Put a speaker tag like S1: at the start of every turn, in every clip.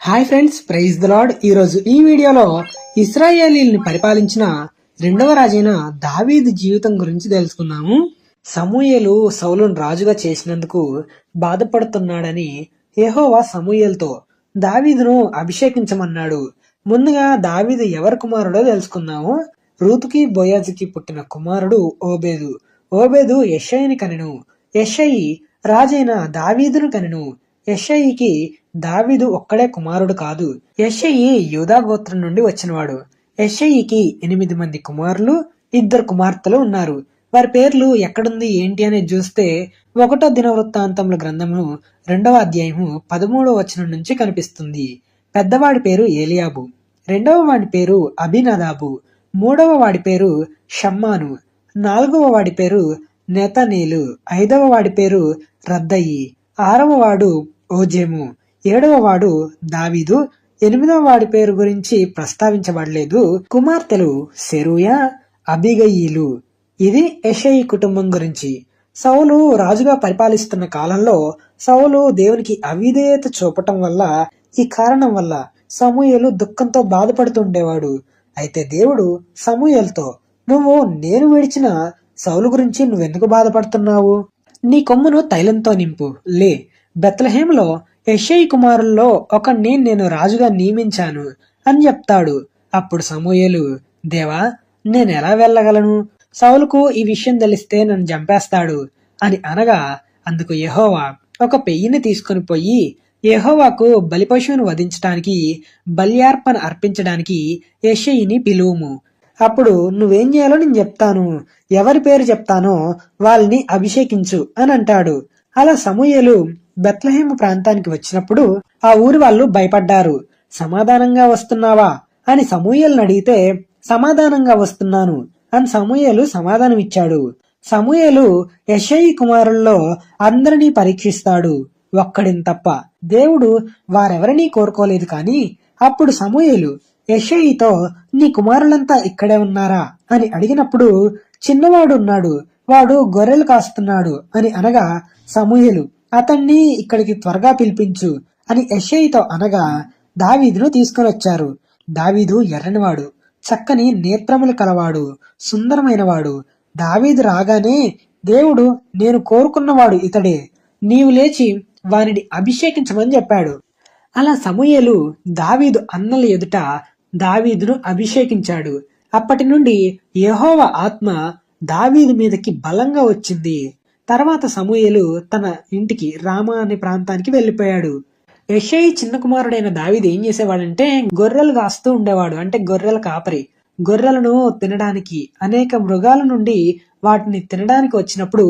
S1: Hi friends, praise the lord. ఈరోజు ఈ వీడియోలో ఇశ్రాయేలీల్ని పరిపాలించిన రెండవ రాజైన దావీదు జీవితం గురించి తెలుసుకుందాము. సమూయేలు సౌలును రాజుగా చేసినందుకు బాధపడుతున్నాడని యెహోవా సమూయేలుతో దావీదును అభిషేకించమన్నాడు. ముందుగా దావీదు ఎవరి కుమారుడో తెలుసుకుందాము. రూతుకి బోయాజుకి పుట్టిన కుమారుడు ఓబేదు. ఓబేదు యెషయిని కనెను. యెషయి రాజైన దావీదును కనెను. యెషయికి దావీదు ఒక్కడే కుమారుడు కాదు. యెషయి యూదా గోత్రం నుండి వచ్చినవాడు. యెషయికి 8 మంది కుమారులు, 2 కుమార్తెలు ఉన్నారు. వారి పేర్లు ఎక్కడుంది ఏంటి అనేది చూస్తే 1వ దినవృత్తాంతముల గ్రంథము 2వ అధ్యాయము 13వ వచనం నుంచి కనిపిస్తుంది. పెద్దవాడి పేరు ఏలియాబు, రెండవ వాడి పేరు అభినదాబు, మూడవ వాడి పేరు షమ్మాను, 4వ వాడి పేరు నెతనీలు, 5వ వాడి పేరు రద్దయి, 6వ వాడు ఓజేము, 7వ వాడు దావీదు, 8వ వాడి పేరు గురించి ప్రస్తావించబడలేదు. కుమార్తెలు సెరూయా, అబిగయీలు. ఇది యెషయి కుటుంబం గురించి. సౌలు రాజుగా పరిపాలిస్తున్న కాలంలో సౌలు దేవునికి అవిధేయత చూపటం వల్ల, ఈ కారణం వల్ల సమూయేలు దుఃఖంతో బాధపడుతుండేవాడు. అయితే దేవుడు సమూయేలుతో, నువ్వు నేను విడిచిన సౌలు గురించి నువ్వెందుకు బాధపడుతున్నావు? నీ కొమ్మును తైలంతో నింపు, లే, బెత్లెహేములో యెషయి కుమారుల్లో ఒకణ్ణి నేను రాజుగా నియమించాను అని చెప్తాడు. అప్పుడు సమూయేలు, దేవా, నేనెలా వెళ్ళగలను? సౌలుకు ఈ విషయం తెలిస్తే నన్ను చంపేస్తాడు అని అనగా, అందుకు యెహోవా ఒక పెయ్యిని తీసుకుని పోయి యెహోవాకు బలిపశువును వధించటానికి, బల్యార్పణ అర్పించడానికి యెషయిని పిలువుము. అప్పుడు నువ్వేం చేయాలో నేను చెప్తాను, ఎవరి పేరు చెప్తానో వాళ్ళని అభిషేకించు అని అంటాడు. అలా సమూయేలు బెత్లెహేము ప్రాంతానికి వచ్చినప్పుడు ఆ ఊరి వాళ్ళు భయపడ్డారు. సమాధానంగా వస్తున్నావా అని సమూయేలుని అడిగితే, సమాధానంగా వస్తున్నాను అని సమూయేలు సమాధానం ఇచ్చాడు. సమూయేలు యెషయి కుమారుల్లో అందరినీ పరీక్షిస్తాడు, ఒక్కడిని తప్ప. దేవుడు వారెవరినీ కోరుకోలేదు. కానీ అప్పుడు సమూయేలు యెషయితో, నీ కుమారులంతా ఇక్కడే ఉన్నారా అని అడిగినప్పుడు, చిన్నవాడు ఉన్నాడు, వాడు గొర్రెలు కాస్తున్నాడు అని అనగా, సమూయేలు అతన్ని ఇక్కడికి త్వరగా పిలిపించు అని యెషయితో అనగా దావీదును తీసుకుని వచ్చారు. దావీదు ఎర్రనివాడు, చక్కని నేత్రములు కలవాడు, సుందరమైనవాడు. దావీదు రాగానే దేవుడు, నేను కోరుకున్నవాడు ఇతడే, నీవు లేచి వానిని అభిషేకించమని చెప్పాడు. అలా సమూయేలు దావీదు అన్నల ఎదుట దావీదును అభిషేకించాడు. అప్పటి నుండి యెహోవా ఆత్మ దావీదు మీదకి బలంగా వచ్చింది. తర్వాత సమూయేలు తన ఇంటికి రామా అనే ప్రాంతానికి వెళ్లిపోయాడు. యెషయి చిన్న కుమారుడైన దావీదు ఏం చేసేవాడంటే గొర్రెలు కాస్తూ ఉండేవాడు. అంటే గొర్రెల కాపరి. గొర్రెలను తినడానికి, అనేక మృగాల నుండి వాటిని తినడానికి వచ్చినప్పుడు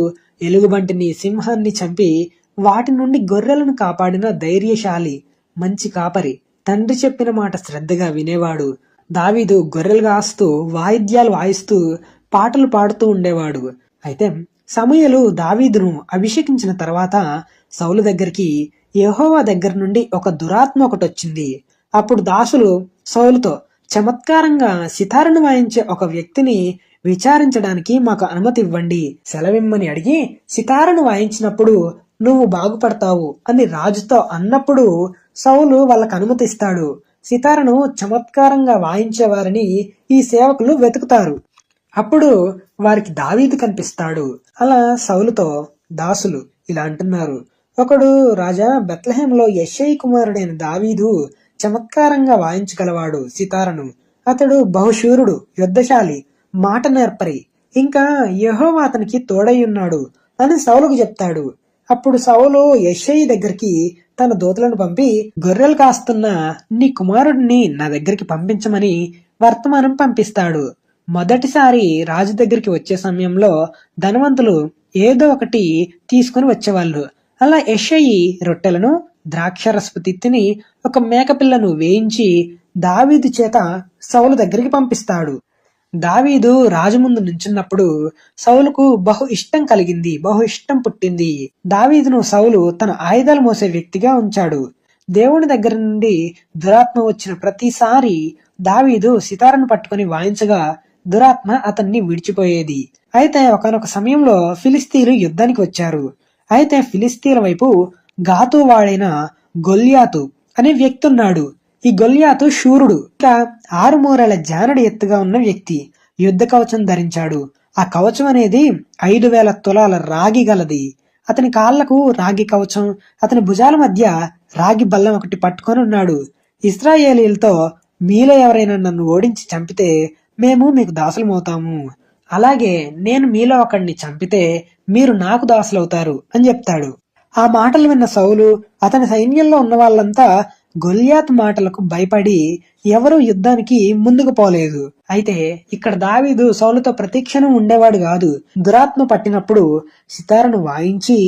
S1: ఎలుగుబంటిని, సింహాన్ని చంపి వాటి నుండి గొర్రెలను కాపాడిన ధైర్యశాలి, మంచి కాపరి. తండ్రి చెప్పిన మాట శ్రద్ధగా వినేవాడు. దావీదు గొర్రెలు కాస్తూ, వాయిద్యాలు వాయిస్తూ, పాటలు పాడుతూ ఉండేవాడు. అయితే సమూయేలు దావీదును అభిషేకించిన తర్వాత సౌలు దగ్గరికి యెహోవా దగ్గర నుండి ఒక దురాత్మ ఒకటి వచ్చింది. అప్పుడు దాసులు సౌలుతో, చమత్కారంగా సితారును వాయించే ఒక వ్యక్తిని విచారించడానికి మాకు అనుమతి ఇవ్వండి, సెలవిమ్మని అడిగి సితారును వాయించినప్పుడు నువ్వు బాగుపడతావు అని రాజుతో అన్నప్పుడు సౌలు వాళ్ళకు అనుమతిస్తాడు. సితారను చమత్కారంగా వాయించేవారిని ఈ సేవకులు వెతుకుతారు. అప్పుడు వారికి దావీదు కనిపిస్తాడు. అలా సౌలుతో దాసులు ఇలా అంటున్నారు, ఒకడు రాజా, బెత్లెహేములో యెషయి కుమారుడైన దావీదు చమత్కారంగా వాయించగలవాడు సితారను. అతడు బహుశూరుడు, యుద్ధశాలి, మాట నేర్పరి, ఇంకా యెహోవా అతనికి తోడై ఉన్నాడు అని సౌలుకు చెప్తాడు. అప్పుడు సౌలు యెషయి దగ్గరికి తన దూతలను పంపి, గొర్రెలు కాస్తున్న నీ కుమారుడిని నా దగ్గరికి పంపించమని వర్తమానం పంపిస్తాడు. మొదటిసారి రాజు దగ్గరికి వచ్చే సమయంలో ధనవంతులు ఏదో ఒకటి తీసుకుని వచ్చేవాళ్ళు. అలా యెషయి రొట్టెలను, ద్రాక్షరసపు తిత్తిని, ఒక మేకపిల్లను వేయించి దావీదు చేత సౌలు దగ్గరికి పంపిస్తాడు. దావీదు రాజు ముందు నించున్నప్పుడు సౌలుకు బహు ఇష్టం కలిగింది, బహు ఇష్టం పుట్టింది. దావీదును సౌలు తన ఆయుధాలు మోసే వ్యక్తిగా ఉంచాడు. దేవుని దగ్గర నుండి దురాత్మ వచ్చిన ప్రతిసారి దావీదు సితారను పట్టుకుని వాయించగా దురాత్మ అతన్ని విడిచిపోయేది. అయితే ఒకానొక సమయంలో ఫిలిస్తీన్లు యుద్ధానికి వచ్చారు. అయితే ఫిలిస్తీన్ల వైపు గాతు వాడైన గొల్యాతు అనే వ్యక్తి ఉన్నాడు. ఈ గొల్యాతు శూరుడు, ఇంకా 6 మూరల జానడి ఎత్తుగా ఉన్న వ్యక్తి. యుద్ధ కవచం ధరించాడు. ఆ కవచం అనేది 5,000 తులాల రాగి గలది. అతని కాళ్లకు రాగి కవచం, అతని భుజాల మధ్య రాగి బల్లం ఒకటి పట్టుకొని ఉన్నాడు. ఇశ్రాయేలీలతో, మీలో ఎవరైనా నన్ను ఓడించి చంపితే మేము మీకు దాసులమవుతాము, అలాగే నేను మీలో ఒకడిని చంపితే మీరు నాకు దాసులవుతారు అని చెప్తాడు. ఆ మాటలు విన్న సౌలు, అతని సైన్యంలో ఉన్న వాళ్ళంతా గొల్యాతు మాటలకు భయపడి ఎవరూ యుద్ధానికి ముందుకు పోలేదు. అయితే ఇక్కడ దావీదు సౌలుతో ప్రతిక్షణం ఉండేవాడు కాదు. దురాత్మ పట్టినప్పుడు సితారను వాయించి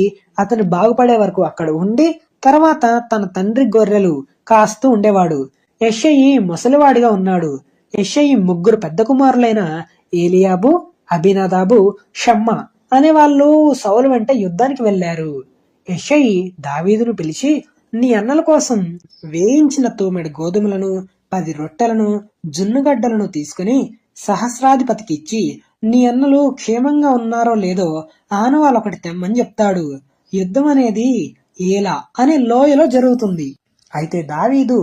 S1: అతను బాగుపడే వరకు అక్కడ ఉండి తర్వాత తన తండ్రి గొర్రెలు కాస్తూ ఉండేవాడు. యెషయి ముసలివాడిగా ఉన్నాడు. యెషయి 3 పెద్ద కుమారులైన ఏలియాబు, అబినాదాబు, షమ్మా అనే వాళ్ళు సౌలు వెంట యుద్ధానికి వెళ్లారు. యెషయి దావీదును పిలిచి, నీ అన్నల కోసం వేయించిన తూమెడు గోధుమలను, 10 రొట్టెలను, జున్నుగడ్డలను తీసుకుని సహస్రాధిపతికి ఇచ్చి, నీ అన్నలు క్షేమంగా ఉన్నారో లేదో ఆనవాళ్ళొకటి తెమ్మని చెప్తాడు. యుద్ధం అనేది ఏలా అనే లోయలో జరుగుతుంది. అయితే దావీదు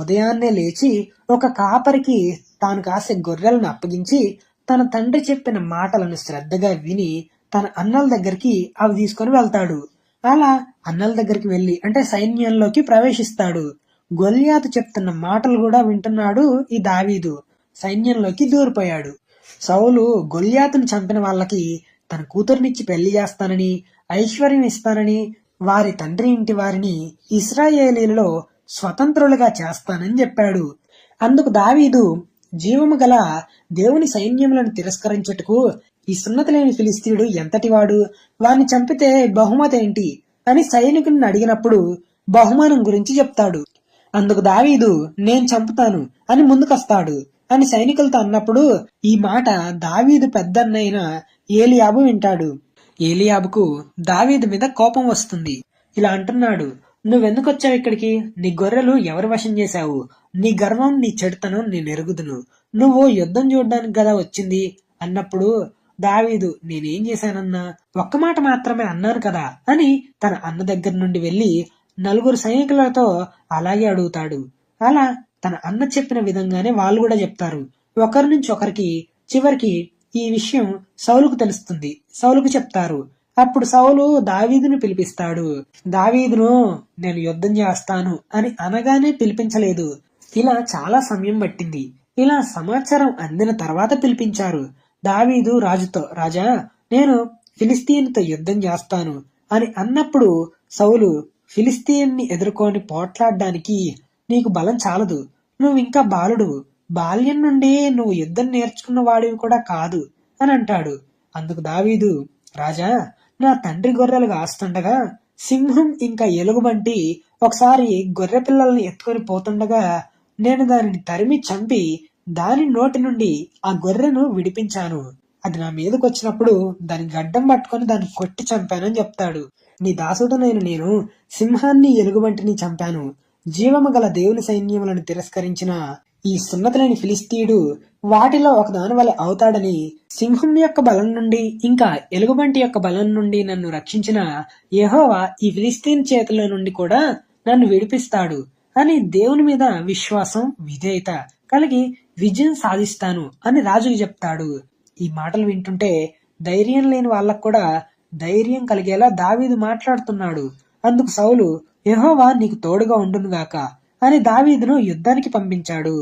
S1: ఉదయాన్నే లేచి ఒక కాపరికి తాను కాసే గొర్రెలను అప్పగించి తన తండ్రి చెప్పిన మాటలను శ్రద్ధగా విని తన అన్నల దగ్గరికి అవి తీసుకొని వెళ్తాడు. అలా అన్నల దగ్గరికి వెళ్లి అంటే సైన్యంలోకి ప్రవేశిస్తాడు. గొల్యాతు చెప్తున్న మాటలు కూడా వింటున్నాడు ఈ దావీదు. సైన్యంలోకి దూరిపోయాడు. సౌలు గొల్యాతును చంపిన వాళ్ళకి తన కూతురునిచ్చి పెళ్లి చేస్తానని, ఐశ్వర్యం ఇస్తానని, వారి తండ్రి ఇంటి వారిని ఇశ్రాయేలీలలో స్వతంత్రులుగా చేస్తానని చెప్పాడు. అందుకు దావీదు, జీవము గల దేవుని సైన్యములను తిరస్కరించుటకు ఈ సున్నతి లేని ఫిలిస్తీయుడు ఎంతటివాడు, వారిని చంపితే బహుమతి ఏంటి అని సైనికుని అడిగినప్పుడు బహుమానం గురించి చెప్తాడు. అందుకు దావీదు, నేను చంపుతాను అని ముందుకొస్తాడు అని సైనికులతో అన్నప్పుడు ఈ మాట దావీదు పెద్దన్నైన ఏలియాబు వింటాడు. ఏలియాబుకు దావీదు మీద కోపం వస్తుంది. ఇలా అంటున్నాడు, నువ్వెందుకొచ్చావు ఇక్కడికి? నీ గొర్రెలు ఎవరు వశం చేశావు? నీ గర్వం, నీ చెడుతనం నేను ఎరుగుదును. నువ్వు యుద్ధం చూడడానికి కదా వచ్చింది అన్నప్పుడు దావీదు, నేనేం చేశానన్నా? ఒక్క మాట మాత్రమే అన్నాను కదా అని తన అన్న దగ్గర నుండి వెళ్లి 4 సైనికులతో అలాగే అడుగుతాడు. అలా తన అన్న చెప్పిన విధంగానే వాళ్ళు కూడా చెప్తారు. ఒకరి నుంచి ఒకరికి చివరికి ఈ విషయం సౌలుకు తెలుస్తుంది. సౌలుకు చెప్తారు. అప్పుడు సౌలు దావీదును పిలిపిస్తాడు. దావీదును నేను యుద్ధం చేస్తాను అని అనగానే పిలిపించలేదు. ఇలా చాలా సమయం పట్టింది. ఇలా సమాచారం అందిన తర్వాత పిలిపించారు. దావీదు రాజుతో, రాజా, నేను ఫిలిస్తీన్తో యుద్ధం చేస్తాను అని అన్నప్పుడు సౌలు, ఫిలిస్తీన్ని ఎదుర్కొని పోట్లాడడానికి నీకు బలం చాలదు, నువ్వు ఇంకా బాలుడు, బాల్యం నుండి నువ్వు యుద్ధం నేర్చుకున్న వాడివి కూడా కాదు అని అంటాడు. అందుకు దావీదు, రాజా, నా తండ్రి గొర్రెలు కాస్తుండగా సింహం ఇంకా ఎలుగుబంటి ఒకసారి గొర్రె పిల్లల్ని ఎత్తుకొని పోతుండగా నేను దానిని తరిమి చంపి దాని నోటి నుండి ఆ గొర్రెను విడిపించాను. అది నా మీదకొచ్చినప్పుడు దాని గడ్డం పట్టుకొని దాన్ని కొట్టి చంపానని చెప్తాడు. నీ దాసుడనైన నేను సింహాన్ని ఎలుగుబంటిని చంపాను. జీవము గల దేవుని సైన్యములను తిరస్కరించిన ఈ సున్నతిలేని ఫిలిస్తీయుడు వాటిలో ఒకదాని వలె అవుతాడని, సింహం యొక్క బలం నుండి ఇంకా ఎలుగుబంటి యొక్క బలం నుండి నన్ను రక్షించిన యెహోవా ఈ ఫిలిస్తీన్ చేతుల నుండి కూడా నన్ను విడిపిస్తాడు అని దేవుని మీద విశ్వాసం, విధేయత కలిగి విజయం సాధిస్తాను అని రాజుకు చెప్తాడు. ఈ మాటలు వింటుంటే ధైర్యం లేని వాళ్ళకు కూడా ధైర్యం కలిగేలా దావీదు మాట్లాడుతున్నాడు. అందుకు సౌలు, యెహోవా నీకు తోడుగా ఉండునుగాక అని దావీదును యుద్ధానికి పంపించాడు.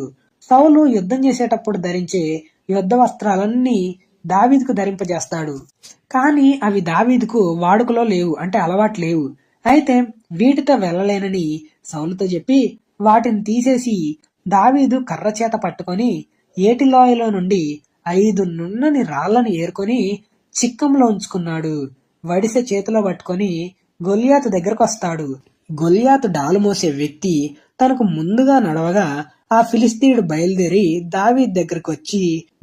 S1: సౌలు యుద్ధం చేసేటప్పుడు ధరించే యుద్ధ వస్త్రాలన్నీ దావీదుకు ధరింపజేస్తాడు. కానీ అవి దావీదుకు వాడుకలో లేవు, అంటే అలవాటు లేవు. అయితే వీటితో వెళ్ళలేనని సౌలుతో చెప్పి వాటిని తీసేసి దావీదు కర్ర చేత పట్టుకొని ఏటిలోయలో నుండి 5 నున్నని రాళ్లను ఏరుకొని చిక్కంలో ఉంచుకున్నాడు. వడిసె చేతిలో పట్టుకొని గొల్యాతు దగ్గరకు వస్తాడు. గొల్యాతు డాలు మోసే వ్యక్తి తనకు ముందుగా నడవగా ఆ ఫిలిస్తీయుడు బయలుదేరి దావీదు దగ్గరకు వచ్చి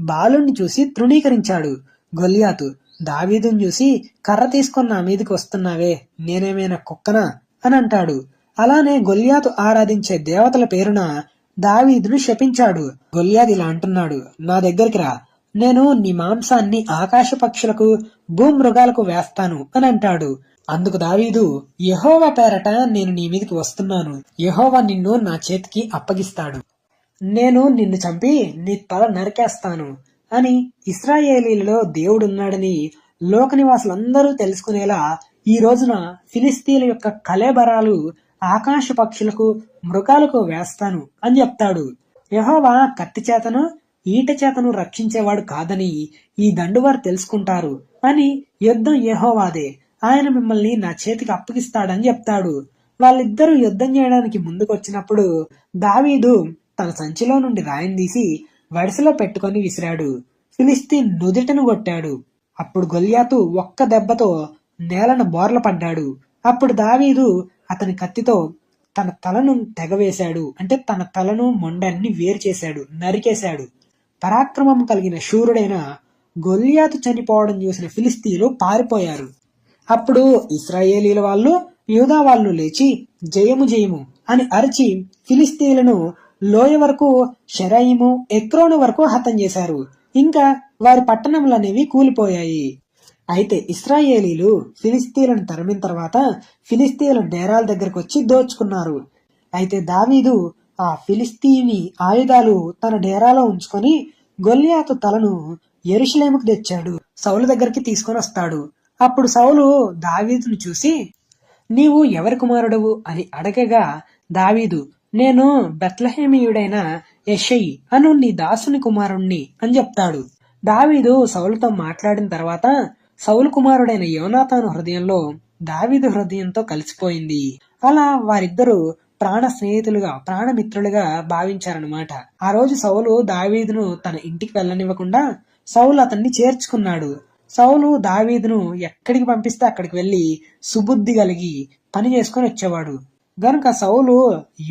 S1: బాలుని చూసి తృణీకరించాడు. గొల్యాతు దావీదుని చూసి, కర్ర తీసుకొని నా మీదకి వస్తున్నావే, నేనేమైనా కుక్కనా అని అంటాడు. అలానే గొల్యాతు ఆరాధించే దేవతల పేరున దావీదును శపించాడు. గొల్యాతు ఇలా అంటున్నాడు, నా దగ్గరికి రా, నేను నీ మాంసాన్ని ఆకాశ పక్షులకు భూమృగాలకు వేస్తాను అని అంటాడు. అందుకు దావీదు, యెహోవా పేరట నేను నీ మీదకి వస్తున్నాను, యెహోవా నిన్ను నా చేతికి అప్పగిస్తాడు, నేను నిన్ను చంపి నీ తల నరికేస్తాను అని ఇశ్రాయేలీలలో దేవుడున్నాడని లోక నివాసులందరూ తెలుసుకునేలా ఈ రోజున ఫిలిస్తీన్ల యొక్క కళేబరాలు ఆకాశ పక్షులకు మృగాలకు వేస్తాను అని చెప్తాడు. యెహోవా కత్తి చేతను ఈట చేతను రక్షించేవాడు కాదని ఈ దండువారు తెలుసుకుంటారు అని, యుద్ధం యెహోవాదే, ఆయన మిమ్మల్ని నా చేతికి అప్పగిస్తాడని చెప్తాడు. వాళ్ళిద్దరూ యుద్ధం చేయడానికి ముందుకొచ్చినప్పుడు దావీదు తన సంచిలో నుండి రాయిని తీసి వడిసెలో పెట్టుకొని విసిరాడు. ఫిలిస్తీన్ నుదిటను కొట్టాడు. అప్పుడు గొల్యాతు ఒక్క దెబ్బతో నేలను బోర్ల పడ్డాడు. అప్పుడు దావీదు అతని కత్తితో తన తలను తెగవేశాడు. అంటే తన తలను మొండాన్ని వేరు చేశాడు, నరికేశాడు. పరాక్రమం కలిగిన శూరుడైన గొల్యాతు చనిపోవడం చూసిన ఫిలిస్తీన్లు పారిపోయారు. అప్పుడు ఇశ్రాయేలీల వాళ్ళు, యూదా వాళ్ళు లేచి జయము జయము అని అరిచి ఫిలిస్తీన్లను లోయ వరకు, షెరాయిము, ఎక్రోను వరకు హతం చేశారు. ఇంకా వారి పట్టణములనేవి కూలిపోయాయి. అయితే ఇశ్రాయేలీలు ఫిలిస్తీన్లను తరిమిన తర్వాత ఫిలిస్తీన్ల డేరాల దగ్గరకు వచ్చి దోచుకున్నారు. అయితే దావీదు ఆ ఫిలిస్తీని ఆయుధాలు తన డేరాలో ఉంచుకొని గొల్యాతు తలను యెరూషలేముకు తెచ్చాడు. సౌలు దగ్గరికి తీసుకొని వస్తాడు. అప్పుడు సౌలు దావీదును చూసి, నీవు ఎవరి కుమారుడవు అని అడగగా దావీదు, నేను బెత్లెహేమీయుడైన యెషయి అను నీ దాసుని కుమారుణ్ణి అని చెప్తాడు. దావీదు సౌలుతో మాట్లాడిన తర్వాత సౌలు కుమారుడైన యోనాతాను హృదయంలో దావీదు హృదయంతో కలిసిపోయింది. అలా వారిద్దరూ ప్రాణ స్నేహితులుగా, ప్రాణమిత్రులుగా భావించారనమాట. ఆ రోజు సౌలు దావీదును తన ఇంటికి వెళ్ళనివ్వకుండా సౌలు అతన్ని చేర్చుకున్నాడు. సౌలు దావీదును ఎక్కడికి పంపిస్తే అక్కడికి వెళ్లి సుబుద్ధి కలిగి పని చేసుకుని వచ్చేవాడు గనుక సౌలు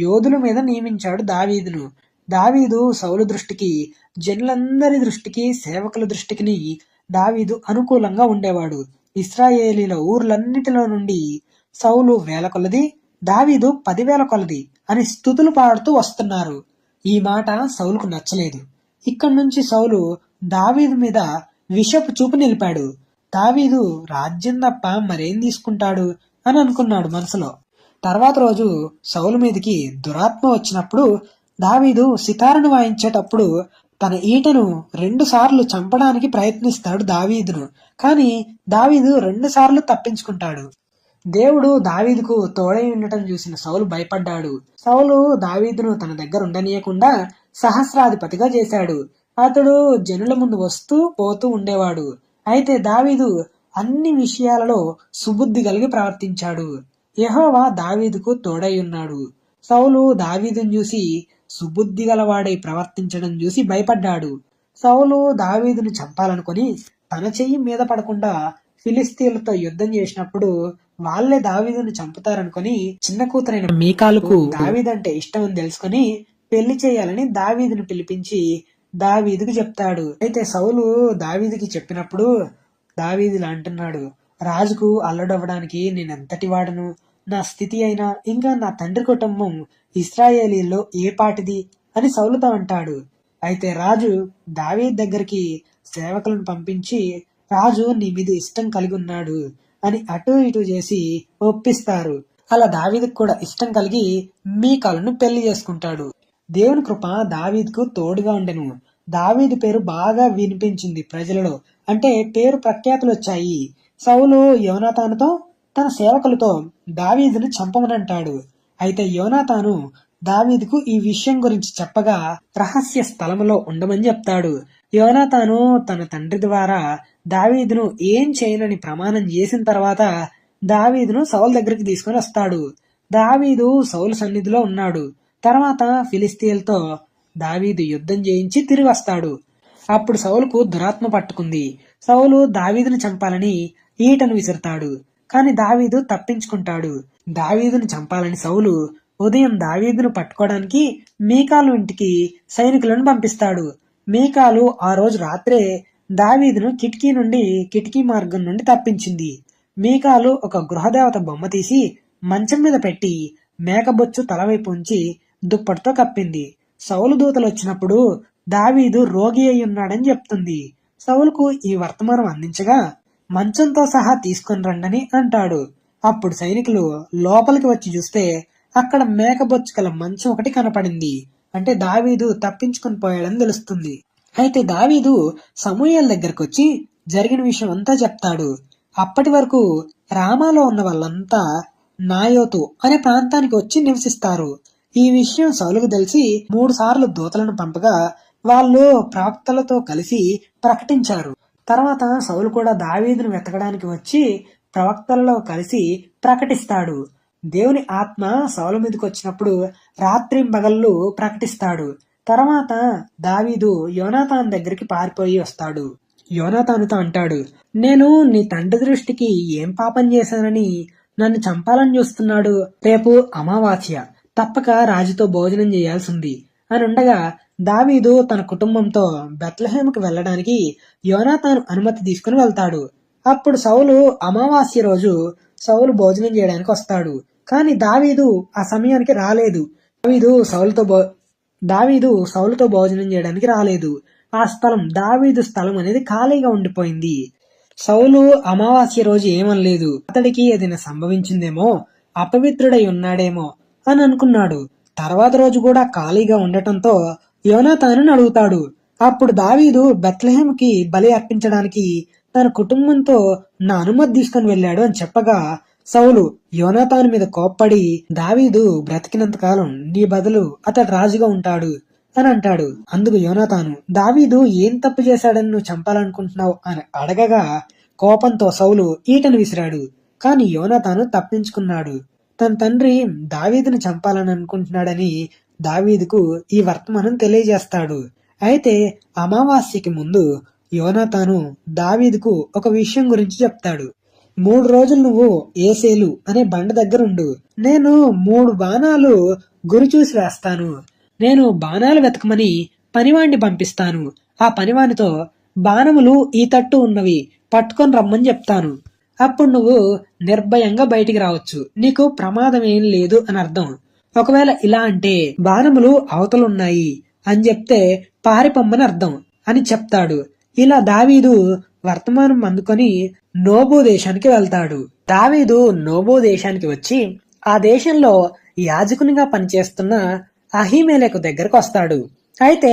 S1: యోధుల మీద నియమించాడు దావీదును. దావీదు సౌలు దృష్టికి, జనులందరి దృష్టికి, సేవకుల దృష్టికి దావీదు అనుకూలంగా ఉండేవాడు. ఇశ్రాయేలీల ఊర్లన్నిటిలో నుండి సౌలు 1000 కొలది, దావీదు 10,000 కొలది అని స్తుతులు పాడుతూ వస్తున్నారు. ఈ మాట సౌలుకు నచ్చలేదు. ఇక్కడి నుంచి సౌలు దావీదు మీద విషపు చూపు నిలిపాడు. దావీదు రాజ్యం తప్ప మరేం తీసుకుంటాడు అని అనుకున్నాడు మనసులో. తర్వాత రోజు సౌలు మీదకి దురాత్మ వచ్చినప్పుడు దావీదు సితారును వాయించేటప్పుడు తన ఈటను 2 సార్లు చంపడానికి ప్రయత్నిస్తాడు దావీదును. కానీ దావీదు 2 సార్లు తప్పించుకుంటాడు. దేవుడు దావీదుకు తోడై ఉండటం చూసిన సౌలు భయపడ్డాడు. సౌలు దావీదును తన దగ్గర ఉండనీయకుండా సహస్రాధిపతిగా చేశాడు. అతడు జనుల ముందు వస్తూ పోతూ ఉండేవాడు. అయితే దావీదు అన్ని విషయాలలో సుబుద్ధి కలిగి ప్రవర్తించాడు. యెహోవా దావీదుకు తోడై ఉన్నాడు. సౌలు దావీదును చూసి సుబుద్ధి గలవాడై ప్రవర్తించడం చూసి భయపడ్డాడు. సౌలు దావీదును చంపాలనుకుని తన చెయ్యి మీద పడకుండా ఫిలిస్తీన్లతో యుద్ధం చేసినప్పుడు వాళ్లే దావీదును చంపుతారనుకుని చిన్న కూతురైన మీకాలుకు దావీదంటే ఇష్టం అని తెలుసుకుని పెళ్లి చేయాలని దావీదును పిలిపించి దావీదుకు చెప్తాడు. అయితే సౌలు దావీదుకి చెప్పినప్పుడు దావీదు ఇలా అంటున్నాడు, రాజుకు అల్లుడవ్వడానికి నేనెంతటి వాడను, నా స్థితి అయినా ఇంకా నా తండ్రి కుటుంబం ఇశ్రాయేలీల్లో ఏ పాటిది అని సౌలుతో అంటాడు. అయితే రాజు దావీదు దగ్గరికి సేవకులను పంపించి రాజు నీ మీద ఇష్టం కలిగి ఉన్నాడు అని అటు ఇటు చేసి ఒప్పిస్తారు. అలా దావీదుకు కూడా ఇష్టం కలిగి మీకాలును పెళ్లి చేసుకుంటాడు. దేవుని కృప దావీదుకు తోడుగా ఉండెను. దావీదు పేరు బాగా వినిపించింది ప్రజలలో, అంటే పేరు ప్రఖ్యాతులు వచ్చాయి. సౌలు యోనాతానుతో తన సేవకులతో దావీదును చంపమనంటాడు. అయితే యోనాతాను దావీదుకు ఈ విషయం గురించి చెప్పగా రహస్య స్థలములో ఉండమని చెప్తాడు. యోనాతాను తన తండ్రి ద్వారా దావీదును ఏం చేయనని ప్రమాణం చేసిన తర్వాత దావీదును సౌలు దగ్గరికి తీసుకుని వస్తాడు. దావీదు సౌలు సన్నిధిలో ఉన్నాడు. తర్వాత ఫిలిస్తీన్లతో దావీదు యుద్ధం చేయించి తిరిగి వస్తాడు. అప్పుడు సౌలుకు దురాత్మ పట్టుకుంది. సౌలు దావీదును చంపాలని ఈటను విసురుతాడు. కాని దావీదు తప్పించుకుంటాడు. దావీదును చంపాలని సౌలు ఉదయం దావీదును పట్టుకోవడానికి మీకాలు ఇంటికి సైనికులను పంపిస్తాడు. మీకాలు ఆ రోజు రాత్రే దావీదును కిటికీ మార్గం నుండి తప్పించింది. మీకాలు ఒక గృహదేవత బొమ్మ తీసి మంచం మీద పెట్టి మేకబొచ్చు తలవైపు ఉంచి దుప్పటితో కప్పింది. సౌలు దూతలు వచ్చినప్పుడు దావీదు రోగి అయి ఉన్నాడని చెప్తుంది. సౌలుకు ఈ వర్తమానం అందించగా మంచంతో సహా తీసుకొని రండని అంటాడు. అప్పుడు సైనికులు లోపలికి వచ్చి చూస్తే అక్కడ మేకబొచ్చుకల మంచం ఒకటి కనపడింది. అంటే దావీదు తప్పించుకొని పోయాడని తెలుస్తుంది. అయితే దావీదు సమూయేలు దగ్గరకు వచ్చి జరిగిన విషయం అంతా చెప్తాడు. అప్పటి వరకు రామాలో ఉన్న వాళ్ళంతా నాయోతు అనే ప్రాంతానికి వచ్చి నివసిస్తారు. ఈ విషయం సౌలుకు తెలిసి 3 సార్లు దూతలను పంపగా వాళ్ళు ప్రవక్తలతో కలిసి ప్రకటించారు. తర్వాత సౌలు కూడా దావీదును వెతకడానికి వచ్చి ప్రవక్తలలో కలిసి ప్రకటిస్తాడు. దేవుని ఆత్మ సౌలు మీదకి వచ్చినప్పుడు రాత్రింబగళ్ళు ప్రకటిస్తాడు. తర్వాత దావీదు యోనాతాను దగ్గరికి పారిపోయి వస్తాడు. యోనాతానుతో అంటాడు, నేను నీ తండ్రి దృష్టికి ఏం పాపం చేశానని నన్ను చంపాలని చూస్తున్నాడు. రేపు అమావాస్య, తప్పక రాజుతో భోజనం చేయాల్సింది అని ఉండగా దావీదు తన కుటుంబంతో బెత్లెహేముకు వెళ్ళడానికి యోనాతాను అనుమతి తీసుకుని వెళ్తాడు. అప్పుడు సౌలు అమావాస్య రోజు సౌలు భోజనం చేయడానికి వస్తాడు. కానీ దావీదు ఆ సమయానికి రాలేదు. దావీదు సౌలుతో భోజనం చేయడానికి రాలేదు. ఆ స్థలం దావీదు స్థలం అనేది ఖాళీగా ఉండిపోయింది. సౌలు అమావాస్య రోజు ఏమనలేదు. అతడికి ఏదైనా సంభవించిందేమో, అపవిత్రుడై ఉన్నాడేమో అని అనుకున్నాడు. తర్వాత రోజు కూడా ఖాళీగా ఉండటంతో యోనాతానుని అడుగుతాడు. అప్పుడు దావీదు బెత్లెహేముకి బలి అర్పించడానికి తన కుటుంబంతో నా అనుమతి తీసుకుని వెళ్ళాడు అని చెప్పగా సౌలు యోనాతాను మీద కోప్పడి దావీదు బ్రతికినంత కాలం నీ బదులు అతడు రాజుగా ఉంటాడు అని అంటాడు. అందుకు యోనాతాను దావీదు ఏం తప్పు చేశాడని నువ్వు చంపాలనుకుంటున్నావు అని అడగగా కోపంతో సౌలు ఈటను విసిరాడు. కాని యోనాతాను తప్పించుకున్నాడు. తన తండ్రి దావీదును చంపాలని అనుకుంటున్నాడని దావీదుకు ఈ వర్తమానం తెలియజేస్తాడు. అయితే అమావాస్యకి ముందు యోనాతాను దావీదుకు ఒక విషయం గురించి చెప్తాడు. 3 రోజులు నువ్వు ఏసేలు అనే బండ దగ్గర ఉండు. నేను 3 బాణాలు గురి చూసి వేస్తాను. నేను బాణాలు వెతకమని పనివాణ్ణి పంపిస్తాను. ఆ పనివానితో బాణములు ఈ తట్టు ఉన్నవి పట్టుకొని రమ్మని చెప్తాను. అప్పుడు నువ్వు నిర్భయంగా బయటికి రావచ్చు. నీకు ప్రమాదం ఏం లేదు అని అర్థం. ఒకవేళ ఇలా అంటే బాణములు అవతలున్నాయి అని చెప్తే పారిపొమ్మని అర్థం అని చెప్తాడు. ఇలా దావీదు వర్తమానం అందుకొని నోబు దేశానికి వెళ్తాడు. దావీదు నోబు దేశానికి వచ్చి ఆ దేశంలో యాజకునిగా పనిచేస్తున్న అహీమెలెకు దగ్గరకు వస్తాడు. అయితే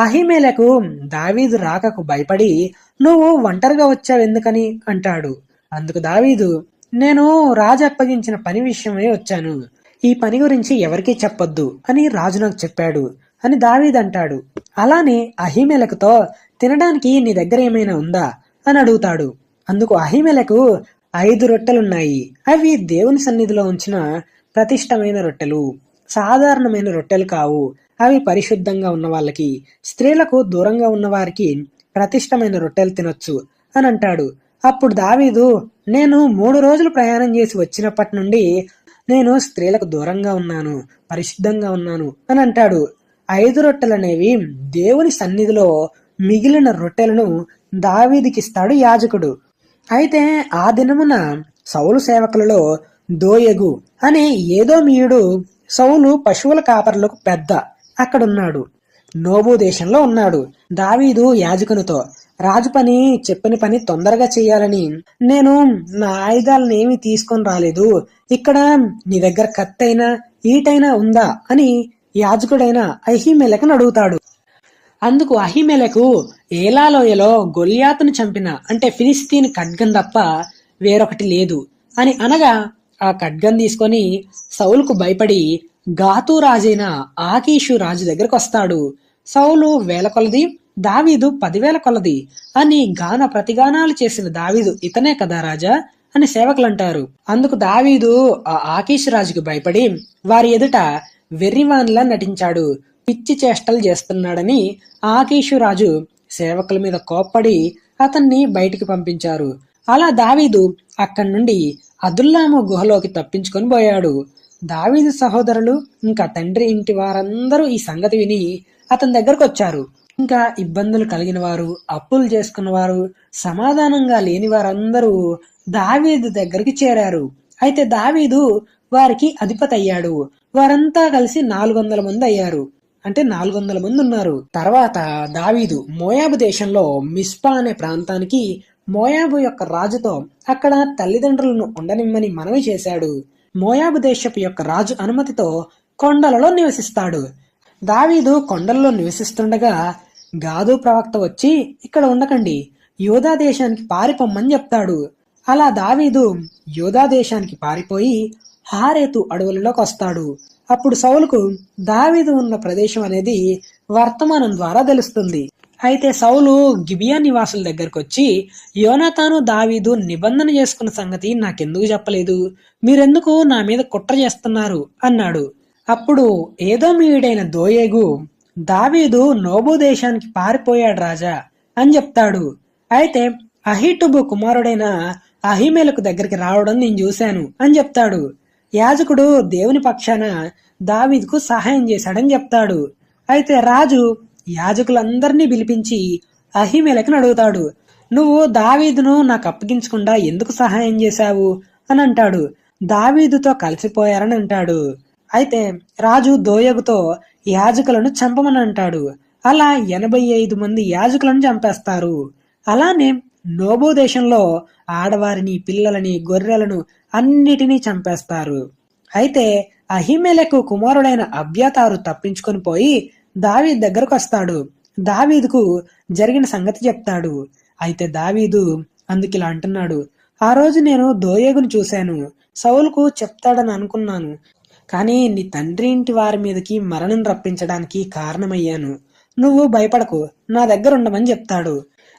S1: అహీమెలెకు దావీదు రాకకు భయపడి నువ్వు ఒంటరిగా వచ్చావెందుకని అంటాడు. అందుకు దావీదు నేను రాజు అప్పగించిన పని విషయమై వచ్చాను. ఈ పని గురించి ఎవరికీ చెప్పొద్దు అని రాజు నాకు చెప్పాడు అని దావీదు అంటాడు. అలానే అహీమెలెకుతో తినడానికి నీ దగ్గర ఏమైనా ఉందా అని అడుగుతాడు. అందుకు అహీమెలెకు 5 రొట్టెలున్నాయి. అవి దేవుని సన్నిధిలో ఉంచిన ప్రతిష్టమైన రొట్టెలు, సాధారణమైన రొట్టెలు కావు. అవి పరిశుద్ధంగా ఉన్న వాళ్ళకి, స్త్రీలకు దూరంగా ఉన్న వారికి ప్రతిష్టమైన రొట్టెలు తినొచ్చు అని అంటాడు. అప్పుడు దావీదు నేను 3 రోజులు ప్రయాణం చేసి వచ్చినప్పటి నుండి నేను స్త్రీలకు దూరంగా ఉన్నాను, పరిశుద్ధంగా ఉన్నాను అని అంటాడు. 5 రొట్టెలనేవి దేవుని సన్నిధిలో మిగిలిన రొట్టెలను దావీదుకిస్తాడు యాజకుడు. అయితే ఆ దినమున సౌలు సేవకులలో దోయగు అనే ఏదోమీయుడు సౌలు పశువుల కాపరులకు పెద్ద అక్కడున్నాడు. నోబు దేశంలో ఉన్నాడు. దావీదు యాజకునితో రాజు పని చెప్పిన పని తొందరగా చెయ్యాలని నేను నా ఆయుధాలను ఏమీ తీసుకొని రాలేదు. ఇక్కడ నీ దగ్గర కత్తైనా ఈటైనా ఉందా అని యాజకుడైన అహీమెలెకును అడుగుతాడు. అందుకు అహీమెలెకు ఏలాలోయలో గొలియాతును చంపిన అంటే ఫిలిస్తీన్ ఖడ్గం తప్ప వేరొకటి లేదు అని అనగా ఆ ఖడ్గం తీసుకొని సౌలుకు భయపడి గాతు రాజైన ఆకీషు రాజు దగ్గరకు వస్తాడు. సౌలు 1000 కొలది, దావీదు 10,000 కొలది అని గాన ప్రతిగానాలు చేసిన దావీదు ఇతనే కదా రాజా అని సేవకులు అంటారు. అందుకు దావీదు ఆ ఆకీషు రాజుకు భయపడి వారి ఎదుట వెర్రివాన్లా నటించాడు. పిచ్చి చేష్టలు చేస్తున్నాడని ఆకీషు రాజు సేవకుల మీద కోప్పడి అతన్ని బయటికి పంపించారు. అలా దావీదు అక్కడి నుండి అదుల్లాము గుహలోకి తప్పించుకొని పోయాడు. దావీదు సహోదరులు ఇంకా తండ్రి ఇంటి వారందరూ ఈ సంగతి విని అతని దగ్గరకు వచ్చారు. ఇంకా ఇబ్బందులు కలిగిన వారు, అప్పులు చేసుకున్న వారు, సమాధానంగా లేని వారందరూ దావీదు దగ్గరికి చేరారు. అయితే దావీదు వారికి అధిపతి అయ్యాడు. వారంతా కలిసి 400 మంది అయ్యారు. అంటే 400 మంది ఉన్నారు. తర్వాత దావీదు మోయాబు దేశంలో మిస్పా అనే ప్రాంతానికి మోయాబు యొక్క రాజుతో అక్కడ తల్లిదండ్రులను ఉండనిమ్మని మనవి చేశాడు. మోయాబు దేశపు యొక్క రాజు అనుమతితో కొండలలో నివసిస్తాడు. దావీదు కొండల్లో నివసిస్తుండగా గాదు ప్రవక్త వచ్చి ఇక్కడ ఉండకండి, యూదా దేశానికి పారిపోమ్మని చెప్తాడు. అలా దావీదు యూదా దేశానికి పారిపోయి హారేతు అడవులలోకి వస్తాడు. అప్పుడు సౌలుకు దావీదు ఉన్న ప్రదేశం అనేది వర్తమానం ద్వారా తెలుస్తుంది. అయితే సౌలు గిబియా నివాసుల దగ్గరకు వచ్చి, యోనాతాను దావీదు నిబంధన చేసుకున్న సంగతి నాకెందుకు చెప్పలేదు, మీరెందుకు నా మీద కుట్ర చేస్తున్నారు అన్నాడు. అప్పుడు ఏదోమీయుడైన దోయేగు, దావీదు నోబు దేశానికి పారిపోయాడు రాజా అని చెప్తాడు. అయితే అహీటుబు కుమారుడైన అహిమేలకు దగ్గరికి రావడం నేను చూశాను అని చెప్తాడు. యాజకుడు దేవుని పక్షాన దావీదుకు సహాయం చేశాడని చెప్తాడు. అయితే రాజు యాజకులందరినీ పిలిపించి అహిమేలకుని అడుగుతాడు, నువ్వు దావీదును నాకు అప్పగించకుండా ఎందుకు సహాయం చేశావు అని అంటాడు. దావీదుతో కలిసిపోయారని అంటాడు. అయితే రాజు దోయగుతో యాజకులను చంపమని అంటాడు. అలా 85 మంది యాజకులను చంపేస్తారు. అలానే నోబు దేశంలో ఆడవారిని, పిల్లలని, గొర్రెలను అన్నిటినీ చంపేస్తారు. అయితే అహిమెలకు కుమారుడైన అబ్యాతారు తప్పించుకొని పోయి దావీదు దగ్గరకు వస్తాడు. దావీదుకు జరిగిన సంగతి చెప్తాడు. అయితే దావీదు అందుకిలా అంటున్నాడు, ఆ రోజు నేను దోయేగును చూశాను, సౌలుకు చెప్తాడని అనుకున్నాను, కానీ నీ తండ్రి ఇంటి వారి మీదకి మరణం రప్పించడానికి కారణమయ్యాను. నువ్వు భయపడకు, నా దగ్గర ఉండమని చెప్తాడు.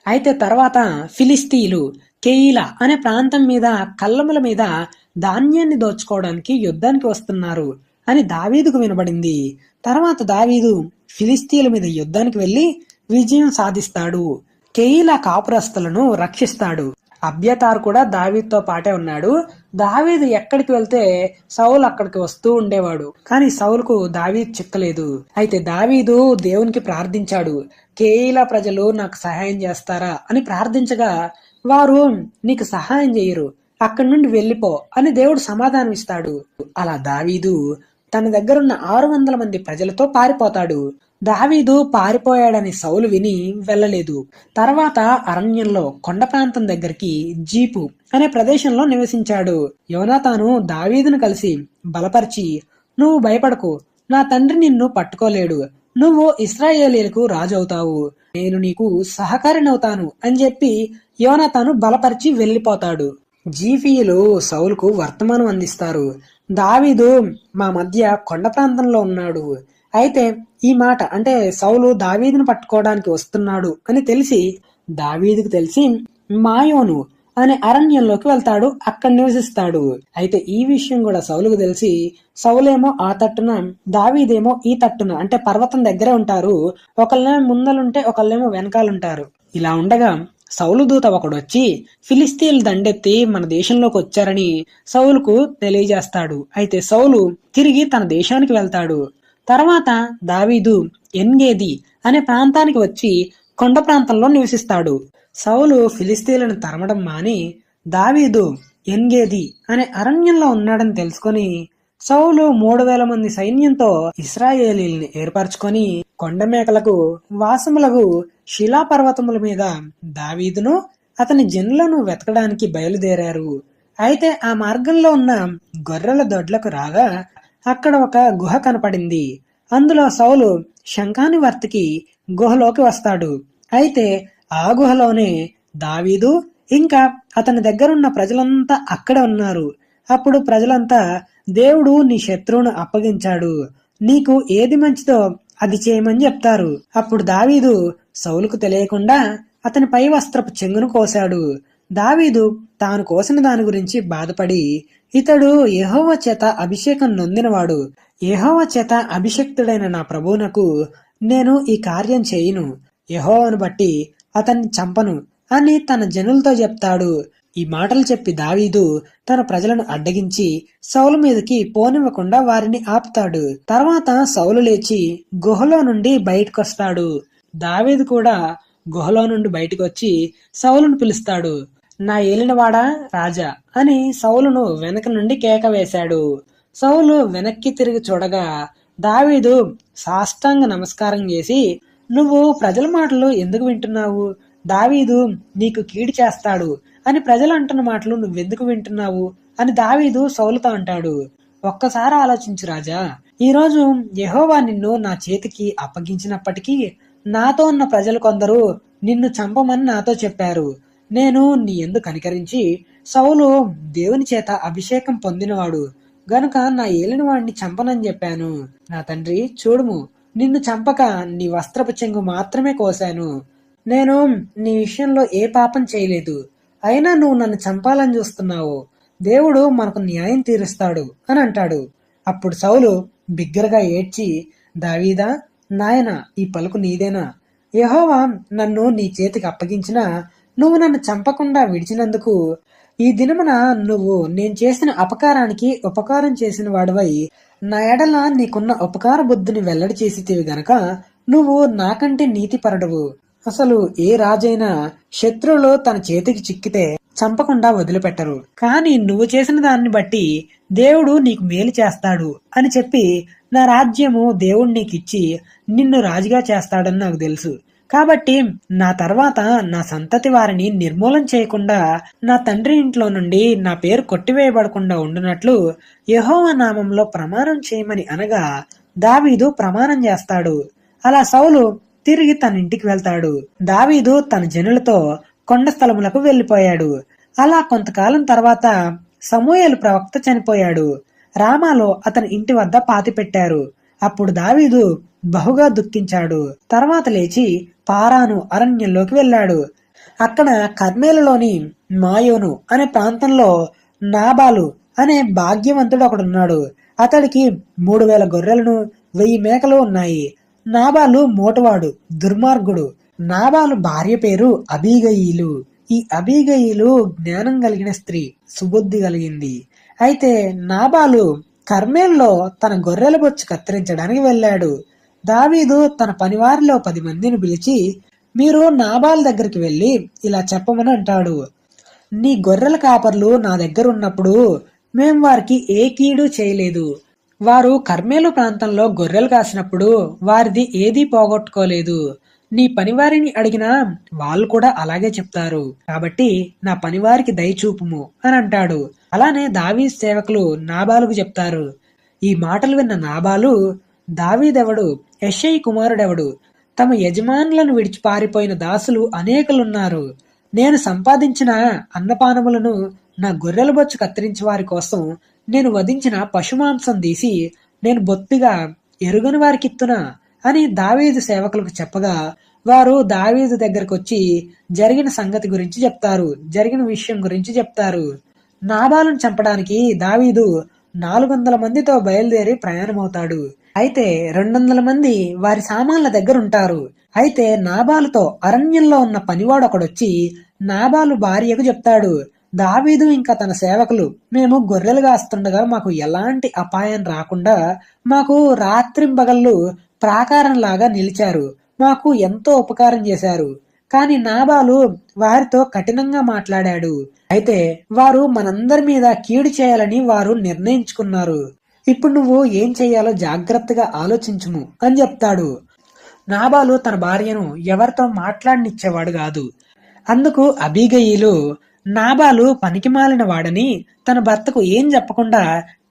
S1: అయితే తర్వాత ఫిలిస్తీయులు కెయిలా అనే ప్రాంతం మీద కళ్ళముల మీద ధాన్యాన్ని దోచుకోవడానికి యుద్ధానికి వస్తున్నారు అని దావీదుకు వినబడింది. తర్వాత దావీదు ఫిలిస్తీయుల మీద యుద్ధానికి వెళ్లి విజయం సాధిస్తాడు. కెయిలా కాపురస్తులను రక్షిస్తాడు. అబ్యాతారు కూడా దావీదుతో పాటే ఉన్నాడు. దావీదు ఎక్కడికి వెళ్తే సౌలు అక్కడికి వస్తూ ఉండేవాడు. కానీ సౌలుకు దావీదు చిక్కలేదు. అయితే దావీదు దేవునికి ప్రార్థించాడు, కెయిలా ప్రజలు నాకు సహాయం చేస్తారా అని ప్రార్థించగా వారు నీకు సహాయం చేయరు, అక్కడి నుండి వెళ్ళిపో అని దేవుడు సమాధానం ఇస్తాడు. అలా దావీదు తన దగ్గరున్న 600 మంది ప్రజలతో పారిపోతాడు. దావీదు పారిపోయాడని సౌలు విని వెళ్ళలేదు. తర్వాత అరణ్యంలో కొండ ప్రాంతం దగ్గరికి జీపు అనే ప్రదేశంలో నివసించాడు. యోనాతాను దావీదును కలిసి బలపరిచి, నువ్వు భయపడకు, నా తండ్రి నిన్ను పట్టుకోలేడు, నువ్వు ఇశ్రాయేలీయులకు రాజు అవుతావు, నేను నీకు సహకారినవుతాను అని చెప్పి యోనాతాను బలపరిచి వెళ్ళిపోతాడు. జీఫీయులు సౌలుకు వర్తమానం అందిస్తారు, దావీదు మా మధ్య కొండ ప్రాంతంలో ఉన్నాడు. అయితే ఈ మాట అంటే సౌలు దావీదును పట్టుకోవడానికి వస్తున్నాడు అని తెలిసి దావీదుకు తెలిసి మాయోను అనే అరణ్యంలోకి వెళ్తాడు, అక్కడ నివసిస్తాడు. అయితే ఈ విషయం కూడా సౌలుకు తెలిసి సౌలేమో ఆ తట్టున, దావీదేమో ఈ తట్టున అంటే పర్వతం దగ్గరే ఉంటారు. ఒకళ్ళేమో ముందలుంటే ఒకళ్ళేమో వెనకాలంటారు. ఇలా ఉండగా సౌలు దూత ఒకడు వచ్చి ఫిలిస్తీన్లు దండెత్తి మన దేశంలోకి వచ్చారని సౌలుకు తెలియజేస్తాడు. అయితే సౌలు తిరిగి తన దేశానికి వెళ్తాడు. తర్వాత దావీదు ఎన్గేది అనే ప్రాంతానికి వచ్చి కొండ ప్రాంతంలో నివసిస్తాడు. సౌలు ఫిలిస్తీన్లను తరమడం మాని దావీదు ఎన్గేది అనే అరణ్యంలో ఉన్నాడని తెలుసుకొని సౌలు 3000 మంది సైన్యంతో ఇశ్రాయేలీల్ని ఏర్పరచుకొని కొండమేకలకు వాసములకు శిలాపర్వతముల మీద దావీదును అతని జనులను వెతకడానికి బయలుదేరారు. అయితే ఆ మార్గంలో ఉన్న గొర్రెల దొడ్లకు రాగా అక్కడ ఒక గుహ కనపడింది. అందులో సౌలు శంఖానివర్తికి గుహలోకి వస్తాడు. అయితే ఆ గుహలోనే దావీదు ఇంకా అతని దగ్గరున్న ప్రజలంతా అక్కడ ఉన్నారు. అప్పుడు ప్రజలంతా, దేవుడు నీ శత్రువును అప్పగించాడు, నీకు ఏది మంచిదో అది చేయమని చెప్తారు. అప్పుడు దావీదు సౌలుకు తెలియకుండా అతని పై వస్త్రపు చెంగును కోశాడు. దావీదు తాను కోసిన దాని గురించి బాధపడి, ఇతడు యెహోవా చేత అభిషేకం నొందినవాడు, యెహోవా చేత అభిషిక్తుడైన నా ప్రభువునకు నేను ఈ కార్యం చేయను, యెహోవాను బట్టి అతన్ని చంపను అని తన జనులతో చెప్తాడు. ఈ మాటలు చెప్పి దావీదు తన ప్రజలను అడ్డగించి సౌలు మీదకి పోనివ్వకుండా వారిని ఆపుతాడు. తర్వాత సౌలు లేచి గుహలో నుండి బయటకొస్తాడు. దావీదు కూడా గుహలో నుండి బయటకు వచ్చి సౌలును పిలుస్తాడు. నా ఏలినవాడా రాజా అని సౌలును వెనక నుండి కేక వేశాడు. సౌలు వెనక్కి తిరిగి చూడగా దావీదు సాష్టాంగ నమస్కారం చేసి, నువ్వు ప్రజల మాటలు ఎందుకు వింటున్నావు? దావీదు నీకు కీడు చేస్తాడు అని ప్రజలు అంటున్న మాటలు నువ్వెందుకు వింటున్నావు అని దావీదు సౌలుతో అంటాడు. ఒక్కసారి ఆలోచించు రాజా, ఈరోజు యెహోవా నిన్ను నా చేతికి అప్పగించినప్పటికీ నాతో ఉన్న ప్రజలు కొందరు నిన్ను చంపమని నాతో చెప్పారు. నేను నీ యందు కనికరించి, సౌలు దేవుని చేత అభిషేకం పొందినవాడు గనుక నా ఏలినవాడిని చంపనని చెప్పాను. నా తండ్రి చూడుము, నిన్ను చంపక నీ వస్త్రపు చెంగు మాత్రమే కోశాను. నేను నీ విషయంలో ఏ పాపం చేయలేదు, అయినా నువ్వు నన్ను చంపాలని చూస్తున్నావు. దేవుడు మనకు న్యాయం తీరుస్తాడు అని అంటాడు. అప్పుడు సౌలు బిగ్గరగా ఏడ్చి, దావీదా, నాయనా, ఈ పలుకు నీదేనా? యెహోవా నన్ను నీ చేతికి అప్పగించినా నువ్వు నన్ను చంపకుండా విడిచినందుకు ఈ దినమున నువ్వు నేను చేసిన అపకారానికి ఉపకారం చేసిన వాడివై నా ఎడల నీకున్న ఉపకార బుద్ధిని వెల్లడి చేసితివి గనక నువ్వు నాకంటే నీతిపరుడవు. అసలు ఏ రాజైనా శత్రువులు తన చేతికి చిక్కితే చంపకుండా వదిలిపెట్టరు, కానీ నువ్వు చేసిన దాన్ని బట్టి దేవుడు నీకు మేలు చేస్తాడు అని చెప్పి నా రాజ్యము దేవుడు నీకిచ్చి నిన్ను రాజుగా చేస్తాడని నాకు తెలుసు. కాబట్టి నా తర్వాత నా సంతతి వారిని నిర్మూలన చేయకుండా నా తండ్రి ఇంట్లో నుండి నా పేరు కొట్టివేయబడకుండా ఉండునట్లు యెహోవా నామంలో ప్రమాణం చేయమని అనగా దావీదు ప్రమాణం చేస్తాడు. అలా సౌలు తిరిగి తన ఇంటికి వెళ్తాడు. దావీదు తన జనులతో కొండ స్థలములకు వెళ్లిపోయాడు. అలా కొంతకాలం తర్వాత సమూయేలు ప్రవక్త చనిపోయాడు. రామాలో అతని ఇంటి వద్ద పాతిపెట్టారు. అప్పుడు దావీదు బహుగా దుఃఖించాడు. తర్వాత లేచి పారాను అరణ్యంలోకి వెళ్ళాడు. అక్కడ కర్మేలులోని మాయోను అనే ప్రాంతంలో నాబాలు అనే భాగ్యవంతుడు ఒకడున్నాడు. అతడికి 3000 గొర్రెలను 1000 మేకలు ఉన్నాయి. నాబాలు మోటువాడు, దుర్మార్గుడు. నాబాలు భార్య పేరు అబీగయీలు. ఈ అబీగయీలు జ్ఞానం కలిగిన స్త్రీ, సుబుద్ధి కలిగింది. అయితే నాబాలు కర్మేల్లో తన గొర్రెల బొచ్చు కత్తిరించడానికి వెళ్ళాడు. దావీదు తన పనివారిలో 10 మందిని పిలిచి, మీరు నాబాల్ దగ్గరికి వెళ్ళి ఇలా చెప్పమని అంటాడు. నీ గొర్రెల కాపర్లు నా దగ్గర ఉన్నప్పుడు మేం వారికి ఏ కీడు చేయలేదు. వారు కర్మేలు ప్రాంతంలో గొర్రెలు కాసినప్పుడు వారిది ఏదీ పోగొట్టుకోలేదు. నీ పనివారిని అడిగినా వాళ్ళు కూడా అలాగే చెప్తారు. కాబట్టి నా పనివారికి దయచూపుము అని అంటాడు. అలానే దావీదు సేవకులు నాబాలుకు చెప్తారు. ఈ మాటలు విన్న నాబాలు, దావీదెవడు, యెషయి కుమారుడెవడు? తమ యజమానులను విడిచి పారిపోయిన దాసులు అనేకులున్నారు. నేను సంపాదించిన అన్నపానములను నా గొర్రెల బొచ్చు కత్తిరించి వారి కోసం నేను వధించిన పశుమాంసం తీసి నేను బొత్తిగా ఎరుగని వారికిత్తునా అని దావీదు సేవకులకు చెప్పగా వారు దావీదు దగ్గరకు వచ్చి జరిగిన సంగతి గురించి చెప్తారు, జరిగిన విషయం గురించి చెప్తారు. నాబాలును చంపడానికి దావీదు 400 మందితో బయలుదేరి ప్రయాణమవుతాడు. అయితే 200 మంది వారి సామాన్ల దగ్గర ఉంటారు. అయితే నాబాలుతో అరణ్యంలో ఉన్న పనివాడు ఒకడొచ్చి నాబాలు భార్యకు చెప్తాడు, దావీదు ఇంకా తన సేవకులు మేము గొర్రెలు కాస్తుండగా మాకు ఎలాంటి అపాయం రాకుండా మాకు రాత్రింబగళ్ళు ప్రాకారంలాగా నిలిచారు, మాకు ఎంతో ఉపకారం చేశారు. కాని నాబాలు వారితో కఠినంగా మాట్లాడాడు. అయితే వారు మనందరి మీద కీడు చేయాలని వారు నిర్ణయించుకున్నారు. ఇప్పుడు నువ్వు ఏం చెయ్యాలో జాగ్రత్తగా ఆలోచించుము అని చెప్తాడు. నాబాలు తన భార్యను ఎవరితో మాట్లాడనిచ్చేవాడు కాదు. అందుకు అబీగయీలు నాబాలు పనికిమాలిన వాడని తన భర్తకు ఏం చెప్పకుండా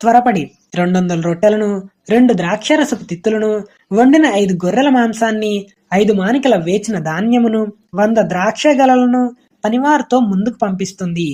S1: త్వరపడి 200 రొట్టెలను 2 ద్రాక్షరసపు తిత్తులను వండిన 5 గొర్రెల మాంసాన్ని 5 మానికల వేచిన ధాన్యమును 100 ద్రాక్ష గలలను పనివారితో ముందుకు పంపిస్తుంది.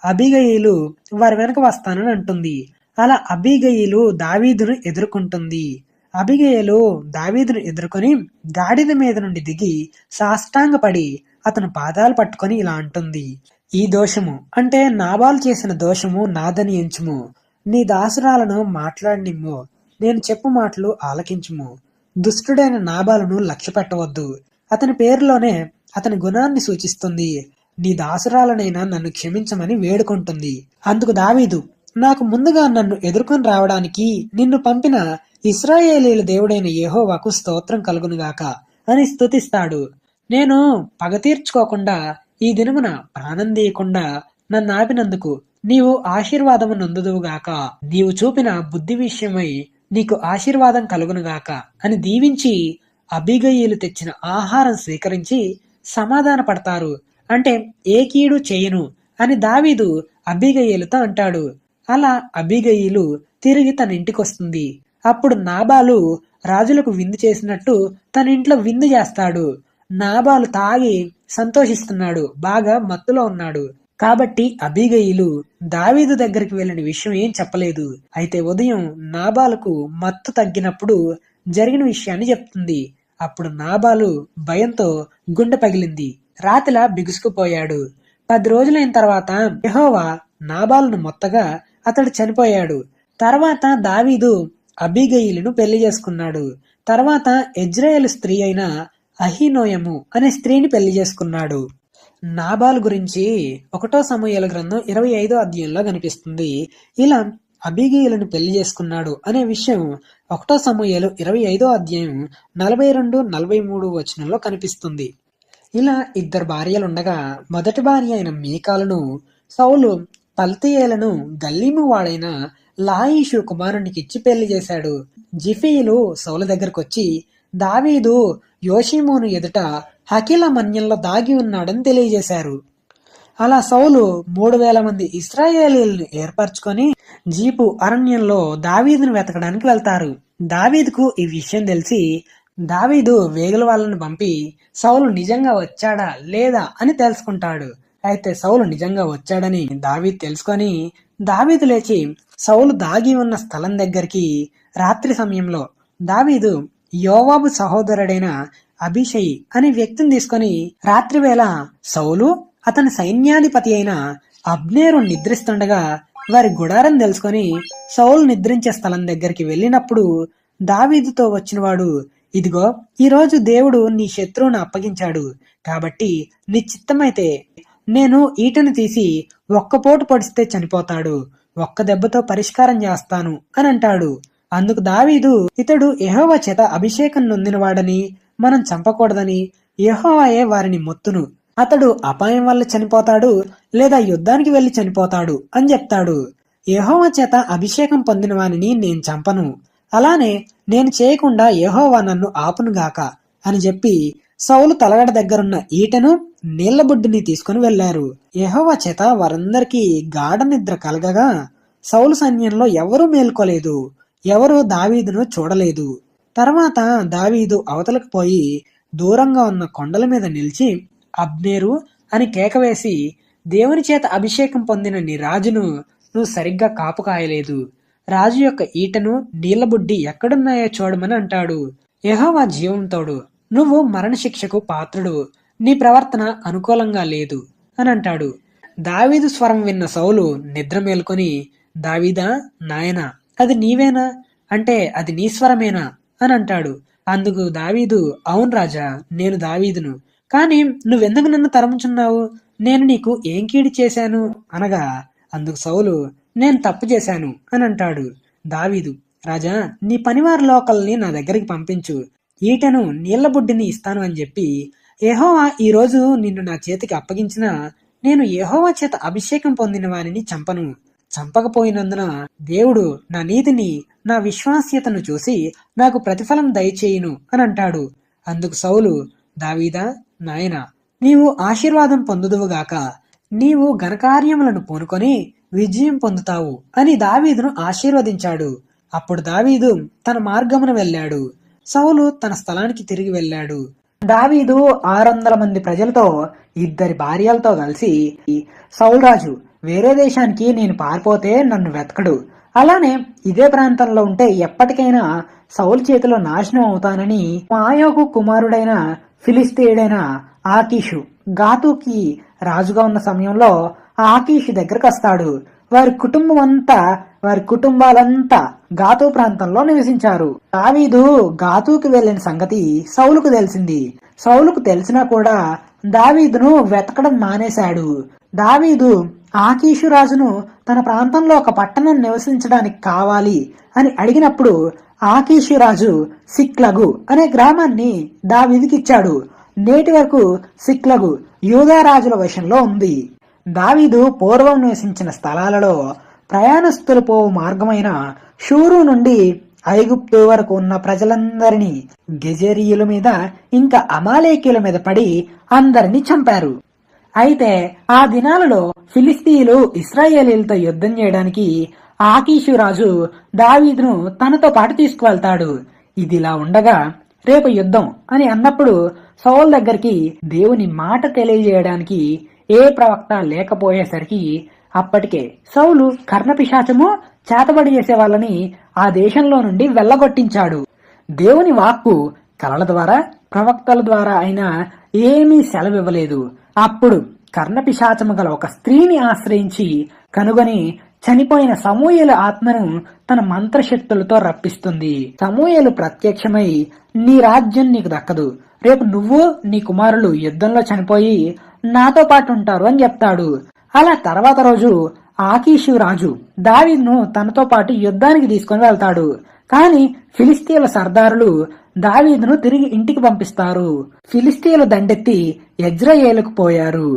S1: అబీగయీలు వారి వెనక వస్తానని అంటుంది. అలా అబీగయీలు దావీదును ఎదుర్కొంటుంది. అబీగయీలు దావీదును ఎదుర్కొని గాడిద మీద నుండి దిగి సాష్టాంగపడి అతను పాదాలు పట్టుకొని ఇలా అంటుంది, ఈ దోషము అంటే నాబాలు చేసిన దోషము నాదని ఎంచుము. నీ దాసురాలను మాట్లాడనిమ్ము, నేను చెప్పు మాటలు ఆలకించుము. దుష్టుడైన నాబాలును లక్ష్య పెట్టవద్దు, అతని పేరులోనే అతని గుణాన్ని సూచిస్తుంది. నీ దాసురాలనైనా నన్ను క్షమించమని వేడుకుంటుంది. అందుకు దావీదు, నాకు ముందుగా నన్ను ఎదుర్కొని రావడానికి నిన్ను పంపిన ఇశ్రాయేలీయుల దేవుడైన యెహోవాకు స్తోత్రం కలుగునుగాక అని స్తుతిస్తాడు. నేను పగ తీర్చుకోకుండా ఈ దినమున ప్రాణం తీయకుండా నన్ను ఆపినందుకు నీవు ఆశీర్వాదము నొందుదువుగాక. నీవు చూపిన బుద్ధి విషయమై నీకు ఆశీర్వాదం కలుగునుగాక అని దీవించి అబీగయీలు తెచ్చిన ఆహారం స్వీకరించి సమాధాన పడతారు. అంటే ఏ కీడు చేయను అని దావీదు అబీగయీలుతో అంటాడు. అలా అబీగయీలు తిరిగి తన ఇంటికొస్తుంది. అప్పుడు నాబాలు రాజులకు విందు చేసినట్టు తన ఇంట్లో విందు చేస్తాడు. నాబాలు తాగి సంతోషిస్తున్నాడు, బాగా మత్తులో ఉన్నాడు. కాబట్టి అబీగయీలు దావీదు దగ్గరికి వెళ్ళిన విషయం ఏం చెప్పలేదు. అయితే ఉదయం నాబాలుకు మత్తు తగ్గినప్పుడు జరిగిన విషయాన్ని చెప్తుంది. అప్పుడు నాబాలు భయంతో గుండె పగిలింది, రాతిలా బిగుసుకుపోయాడు. 10 రోజులైన తర్వాత యెహోవా నాబాలును మొత్తగా అతడు చనిపోయాడు. తర్వాత దావీదు అబీగయీలును పెళ్లి చేసుకున్నాడు. తర్వాత యెజ్రెయేలు స్త్రీ అయిన అహీనోయము అనే స్త్రీని పెళ్లి చేసుకున్నాడు. నాబాల్ గురించి 1 సమూయేలు గ్రంథం 25వ అధ్యాయంలో కనిపిస్తుంది. ఇలా అబీగయీలను పెళ్లి చేసుకున్నాడు అనే విషయం 1 సమూయేలు 25వ అధ్యాయం 42-43 వచనంలో కనిపిస్తుంది. ఇలా 2 భార్యలుండగా మొదటి భార్య అయిన మీకాలును సౌలు పల్తీయేలను గల్లీము వాడైన లాయిషు కుమారునికిచ్చి పెళ్లి చేశాడు. జిఫీయులు సౌలు దగ్గరకు వచ్చి దావీదు యోషీమోను ఎదుట హకీల మన్యంలో దాగి ఉన్నాడని తెలియజేశారు. అలా సౌలు 3000 మంది ఇశ్రాయేలీలను ఏర్పరచుకొని జీపు అరణ్యంలో దావీదును వెతకడానికి వెళ్తారు. దావీదుకు ఈ విషయం తెలిసి దావీదు వేగుల వాళ్ళను పంపి సౌలు నిజంగా వచ్చాడా లేదా అని తెలుసుకుంటాడు. అయితే సౌలు నిజంగా వచ్చాడని దావీదు తెలుసుకొని దావీదు లేచి సౌలు దాగి ఉన్న స్థలం దగ్గరికి రాత్రి సమయంలో దావీదు యోవాబు సహోదరుడైన అభిషయి అనే వ్యక్తిని తీసుకొని రాత్రివేళ సౌలు అతని సైన్యాధిపతి అయిన అబ్నేరు నిద్రిస్తుండగా వారి గుడారం తెలుసుకొని సౌలు నిద్రించే స్థలం దగ్గరికి వెళ్ళినప్పుడు దావీదుతో వచ్చినవాడు, ఇదిగో ఈరోజు దేవుడు నీ శత్రువును అప్పగించాడు, కాబట్టి నీ చిత్తమైతే నేను ఈటను తీసి ఒక్కపోటు పొడిస్తే చనిపోతాడు, ఒక్క దెబ్బతో పరిష్కారం చేస్తాను అని అంటాడు. అందుకు దావీదు, ఇతడు యెహోవా చేత అభిషేకం నొందినవాడని మనం చంపకూడదని యెహోవాయే వారిని మొత్తును, అతడు అపాయం వల్ల చనిపోతాడు లేదా యుద్ధానికి వెళ్లి చనిపోతాడు అని చెప్తాడు. యెహోవా చేత అభిషేకం పొందిన వానిని నేను చంపను, అలానే నేను చేయకుండా యెహోవా నన్ను ఆపునుగాక అని చెప్పి సౌలు తలగడ దగ్గరున్న ఈటను నీళ్ల బుడ్డిని తీసుకుని వెళ్లారు. యెహోవా చేత వారందరికీ గాఢ నిద్ర కలగగా సౌలు సైన్యంలో ఎవరూ మేల్కోలేదు, ఎవరూ దావీదును చూడలేదు. తర్వాత దావీదు అవతలకు పోయి దూరంగా ఉన్న కొండల మీద నిలిచి అబ్నేరు అని కేకవేసి, దేవుని చేత అభిషేకం పొందిన నీ రాజును నువ్వు సరిగ్గా కాపు కాయలేదు, రాజు యొక్క ఈటను నీళ్లబుడ్డి ఎక్కడున్నాయో చూడమని అంటాడు. యెహోవా జీవంతోడు, నువ్వు మరణశిక్షకు పాత్రుడు, నీ ప్రవర్తన అనుకూలంగా లేదు అని అంటాడు. దావీదు స్వరం విన్న సౌలు నిద్ర మేల్కొని, దావీదా నాయనా, అది నీవేనా అంటే అది నీ స్వరమేనా అని అంటాడు. అందుకు దావీదు, అవును రాజా, నేను దావీదును, కానీ నువ్వెందుకు నన్ను తరముచున్నావు, నేను నీకు ఏం కీడు చేశాను అనగా అందుకు సౌలు, నేను తప్పు చేశాను అని అంటాడు. దావీదు, రాజా, నీ పనివారి ఒకల్ని నా దగ్గరికి పంపించు, ఈటను నీళ్లబుడ్డిని ఇస్తాను అని చెప్పి, యెహోవా ఈ రోజు నిన్ను నా చేతికి అప్పగించినా నేను యెహోవా చేత అభిషేకం పొందిన వానిని చంపను, చంపకపోయినందున దేవుడు నా నీతిని నా విశ్వాస్యతను చూసి నాకు ప్రతిఫలం దయచేయును అని అంటాడు. అందుకు సౌలు, దావీదా నాయనా, నీవు ఆశీర్వాదం పొందుదువుగాక, నీవు ఘనకార్యములను పూనుకొని విజయం పొందుతావు అని దావీదును ఆశీర్వదించాడు. అప్పుడు దావీదు తన మార్గమున వెళ్ళాడు. సౌలు తన స్థలానికి తిరిగి వెళ్ళాడు. దావీదు 600 మంది ప్రజలతో 2 భార్యలతో కలిసి, సౌలు రాజు వేరే దేశానికి నేను పారిపోతే నన్ను వెతకడు, అలానే ఇదే ప్రాంతంలో ఉంటే ఎప్పటికైనా సౌలు చేతిలో నాశనం అవుతానని మాయోకు కుమారుడైన ఫిలిస్తీయుడైన ఆకీషు గాతుకి రాజుగా ఉన్న సమయంలో ఆకీషు దగ్గరకు వస్తాడు. వారి కుటుంబాలంతా గాతు ప్రాంతంలో నివసించారు. దావీదు గాతుకి వెళ్లిన సంగతి సౌలుకు తెలిసింది. సౌలుకు తెలిసినా కూడా దావీదును వెతకడం మానేశాడు. దావీదు ఆకీషు రాజును తన ప్రాంతంలో ఒక పట్టణం నివసించడానికి కావాలి అని అడిగినప్పుడు ఆకీషు రాజు సిక్లగు అనే గ్రామాన్ని దావీదుకి ఇచ్చాడు. నేటి వరకు సిక్లగు యూదా రాజుల వశంలో ఉంది. దావీదు పూర్వం నివసించిన స్థలాలలో ప్రయాణస్తులు పోవు మార్గమైన షూరు నుండి ఐగుప్తు వరకు ఉన్న ప్రజలందరినీ గెజెరీయుల మీద ఇంకా అమాలేకీయుల మీద పడి అందరినీ చంపారు. అయితే ఆ దినాలలో ఫిలిస్తీయులు ఇశ్రాయేలీలతో యుద్ధం చేయడానికి ఆకీషు రాజు దావీదును తనతో పాటు తీసుకువెళ్తాడు. ఇదిలా ఉండగా రేపు యుద్ధం అని అన్నప్పుడు సౌలు దగ్గరికి దేవుని మాట తెలియజేయడానికి ఏ ప్రవక్త లేకపోయేసరికి అప్పటికే సౌలు కర్ణపిశాచము చేతబడి చేసే వాళ్ళని ఆ దేశంలో నుండి వెళ్ళగొట్టించాడు. దేవుని వాక్కు కలల ద్వారా ప్రవక్తల ద్వారా అయినా ఏమీ సెలవివ్వలేదు. అప్పుడు కర్ణపిశాచము గల ఒక స్త్రీని ఆశ్రయించి కనుగొని చనిపోయిన సమూయేలు ఆత్మను తన మంత్రశక్తులతో రప్పిస్తుంది. సమూయేలు ప్రత్యక్షమై నీ రాజ్యం నీకు దక్కదు, రేపు నువ్వు నీ కుమారులు యుద్ధంలో చనిపోయి నాతో పాటు ఉంటారు అని చెప్తాడు. అలా తర్వాత రోజు ఆకీషు రాజు దావీదును తనతో పాటు యుద్ధానికి తీసుకుని వెళ్తాడు. కాని ఫిలిస్తీయుల సర్దారులు దావీదును తిరిగి ఇంటికి పంపిస్తారు. ఫిలిస్తీయుల దండెత్తి యెజ్రెయేలుకు పోయారు.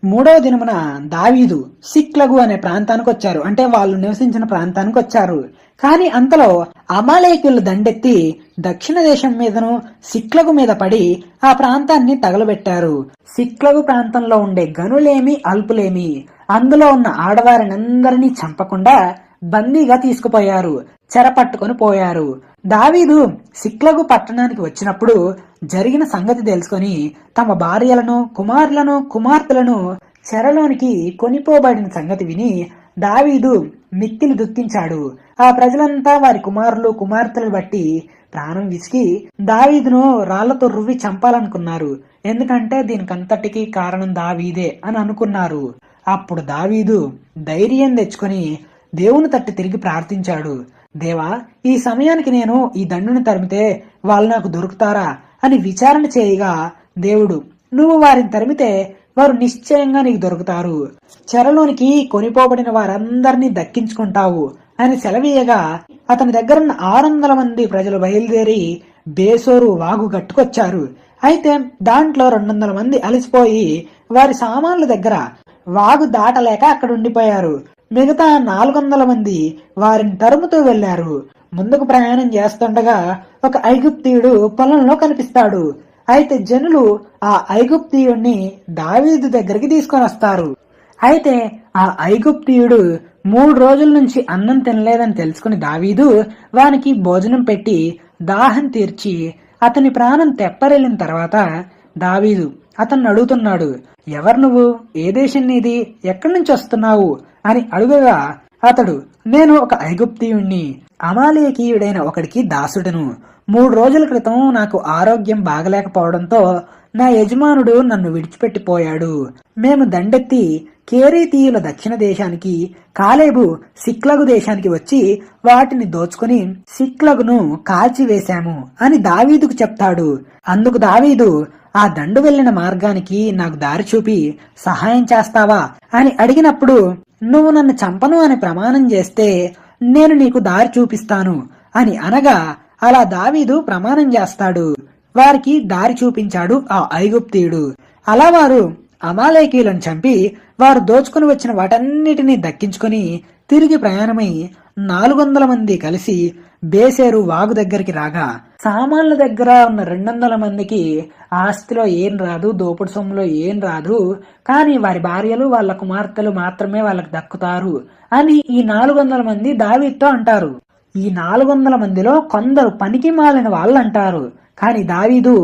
S1: మూడవ దినమున దావీదు సిక్లగు అనే ప్రాంతానికి వచ్చారు. అంటే వాళ్ళు నివసించిన ప్రాంతానికి వచ్చారు. కాని అంతలో అమాలేకీయులు దండెత్తి దక్షిణ దేశం మీదను సిక్లగు మీద పడి ఆ ప్రాంతాన్ని తగలబెట్టారు. సిక్లగు ప్రాంతంలో ఉండే గనులేమి అల్పులేమి అందులో ఉన్న ఆడవారినందరినీ చంపకుండా బందీగా తీసుకుపోయారు, చెరపట్టుకొని పోయారు. దావీదు సిక్లగు పట్టణానికి వచ్చినప్పుడు జరిగిన సంగతి తెలుసుకొని తమ భార్యలను కుమారులను కుమార్తెలను చెరలోనికి కొనిపోబడిన సంగతి విని దావీదు మిక్కిలి దుఃఖించాడు. ఆ ప్రజలంతా వారి కుమారులు కుమార్తెలు బట్టి ప్రాణం విసిగి దావీదును రాళ్లతో రువ్వి చంపాలనుకున్నారు. ఎందుకంటే దీనికంతటికి కారణం దావీదే అని అనుకున్నారు. అప్పుడు దావీదు ధైర్యం తెచ్చుకొని దేవుని తట్టి తిరిగి ప్రార్థించాడు. దేవా, ఈ సమయానికి నేను ఈ దండుని తరిమితే వాళ్ళు నాకు దొరుకుతారా అని విచారణ చేయగా దేవుడు, నువ్వు వారిని తరిమితే వారు నిశ్చయంగా నీకు దొరుకుతారు, చెరలోనికి కొనిపోబడిన వారందరినీ దక్కించుకుంటావు అని సెలవీయగా అతని దగ్గరున్న 600 మంది ప్రజలు బయలుదేరి బేసోరు వాగు గట్టుకొచ్చారు. అయితే దాంట్లో 200 మంది అలసిపోయి వారి సామాన్ల దగ్గర వాగు దాటలేక అక్కడ ఉండిపోయారు. మిగతా 400 మంది వారిని తరుముతూ వెళ్లారు. ముందుకు ప్రయాణం చేస్తుండగా ఒక ఐగుప్తీయుడు పొలంలో కనిపిస్తాడు. అయితే జనులు ఆ ఐగుప్తీయుడిని దావీదు దగ్గరికి తీసుకొని వస్తారు. అయితే ఆ ఐగుప్తీయుడు 3 రోజుల నుంచి అన్నం తినలేదని తెలుసుకుని దావీదు వానికి భోజనం పెట్టి దాహం తీర్చి అతని ప్రాణం తెప్పరెళ్ళిన తర్వాత దావీదు అతన్ని అడుగుతున్నాడు, ఎవరు నువ్వు, ఏ దేశం నీది, ఎక్కడి నుంచి వస్తున్నావు అని అడుగగా అతడు, నేను ఒక ఐగుప్తీయుణ్ణి, అమాలేకీయుడైన ఒకడికి దాసుడను. 3 రోజుల క్రితం నాకు ఆరోగ్యం బాగలేకపోవడంతో నా యజమానుడు నన్ను విడిచిపెట్టిపోయాడు. మేము దండెత్తి కేరీతీయుల దక్షిణ దేశానికి, కాలేబు సిక్లగు దేశానికి వచ్చి వాటిని దోచుకుని సిక్లగును కాల్చివేశాము అని దావీదుకు చెప్తాడు. అందుకు దావీదు, ఆ దండు వెళ్లిన మార్గానికి నాకు దారి చూపి సహాయం చేస్తావా అని అడిగినప్పుడు, నువ్వు నన్ను చంపను అని ప్రమాణం చేస్తే నేను నీకు దారి చూపిస్తాను అని అనగా అలా దావీదు ప్రమాణం చేస్తాడు. వారికి దారి చూపించాడు ఆ ఐగుప్తీయుడు. అలా వారు అమాలేకీయులను చంపి వారు దోచుకుని వచ్చిన వాటన్నిటినీ దక్కించుకొని తిరిగి ప్రయాణమై 400 మంది కలిసి బేసేరు వాగు దగ్గరికి రాగా సామాన్ల దగ్గర ఉన్న 200 మందికి ఆస్తిలో ఏం రాదు, దోపుడు సొమ్ములో ఏం రాదు, కానీ వారి భార్యలు వాళ్ళ కుమార్తెలు మాత్రమే వాళ్ళకి దక్కుతారు అని ఈ 400 మంది దావీదుతో అంటారు. ఈ 400 మందిలో కొందరు పనికి మాలిన వాళ్ళు అంటారు, కానీ దావీదు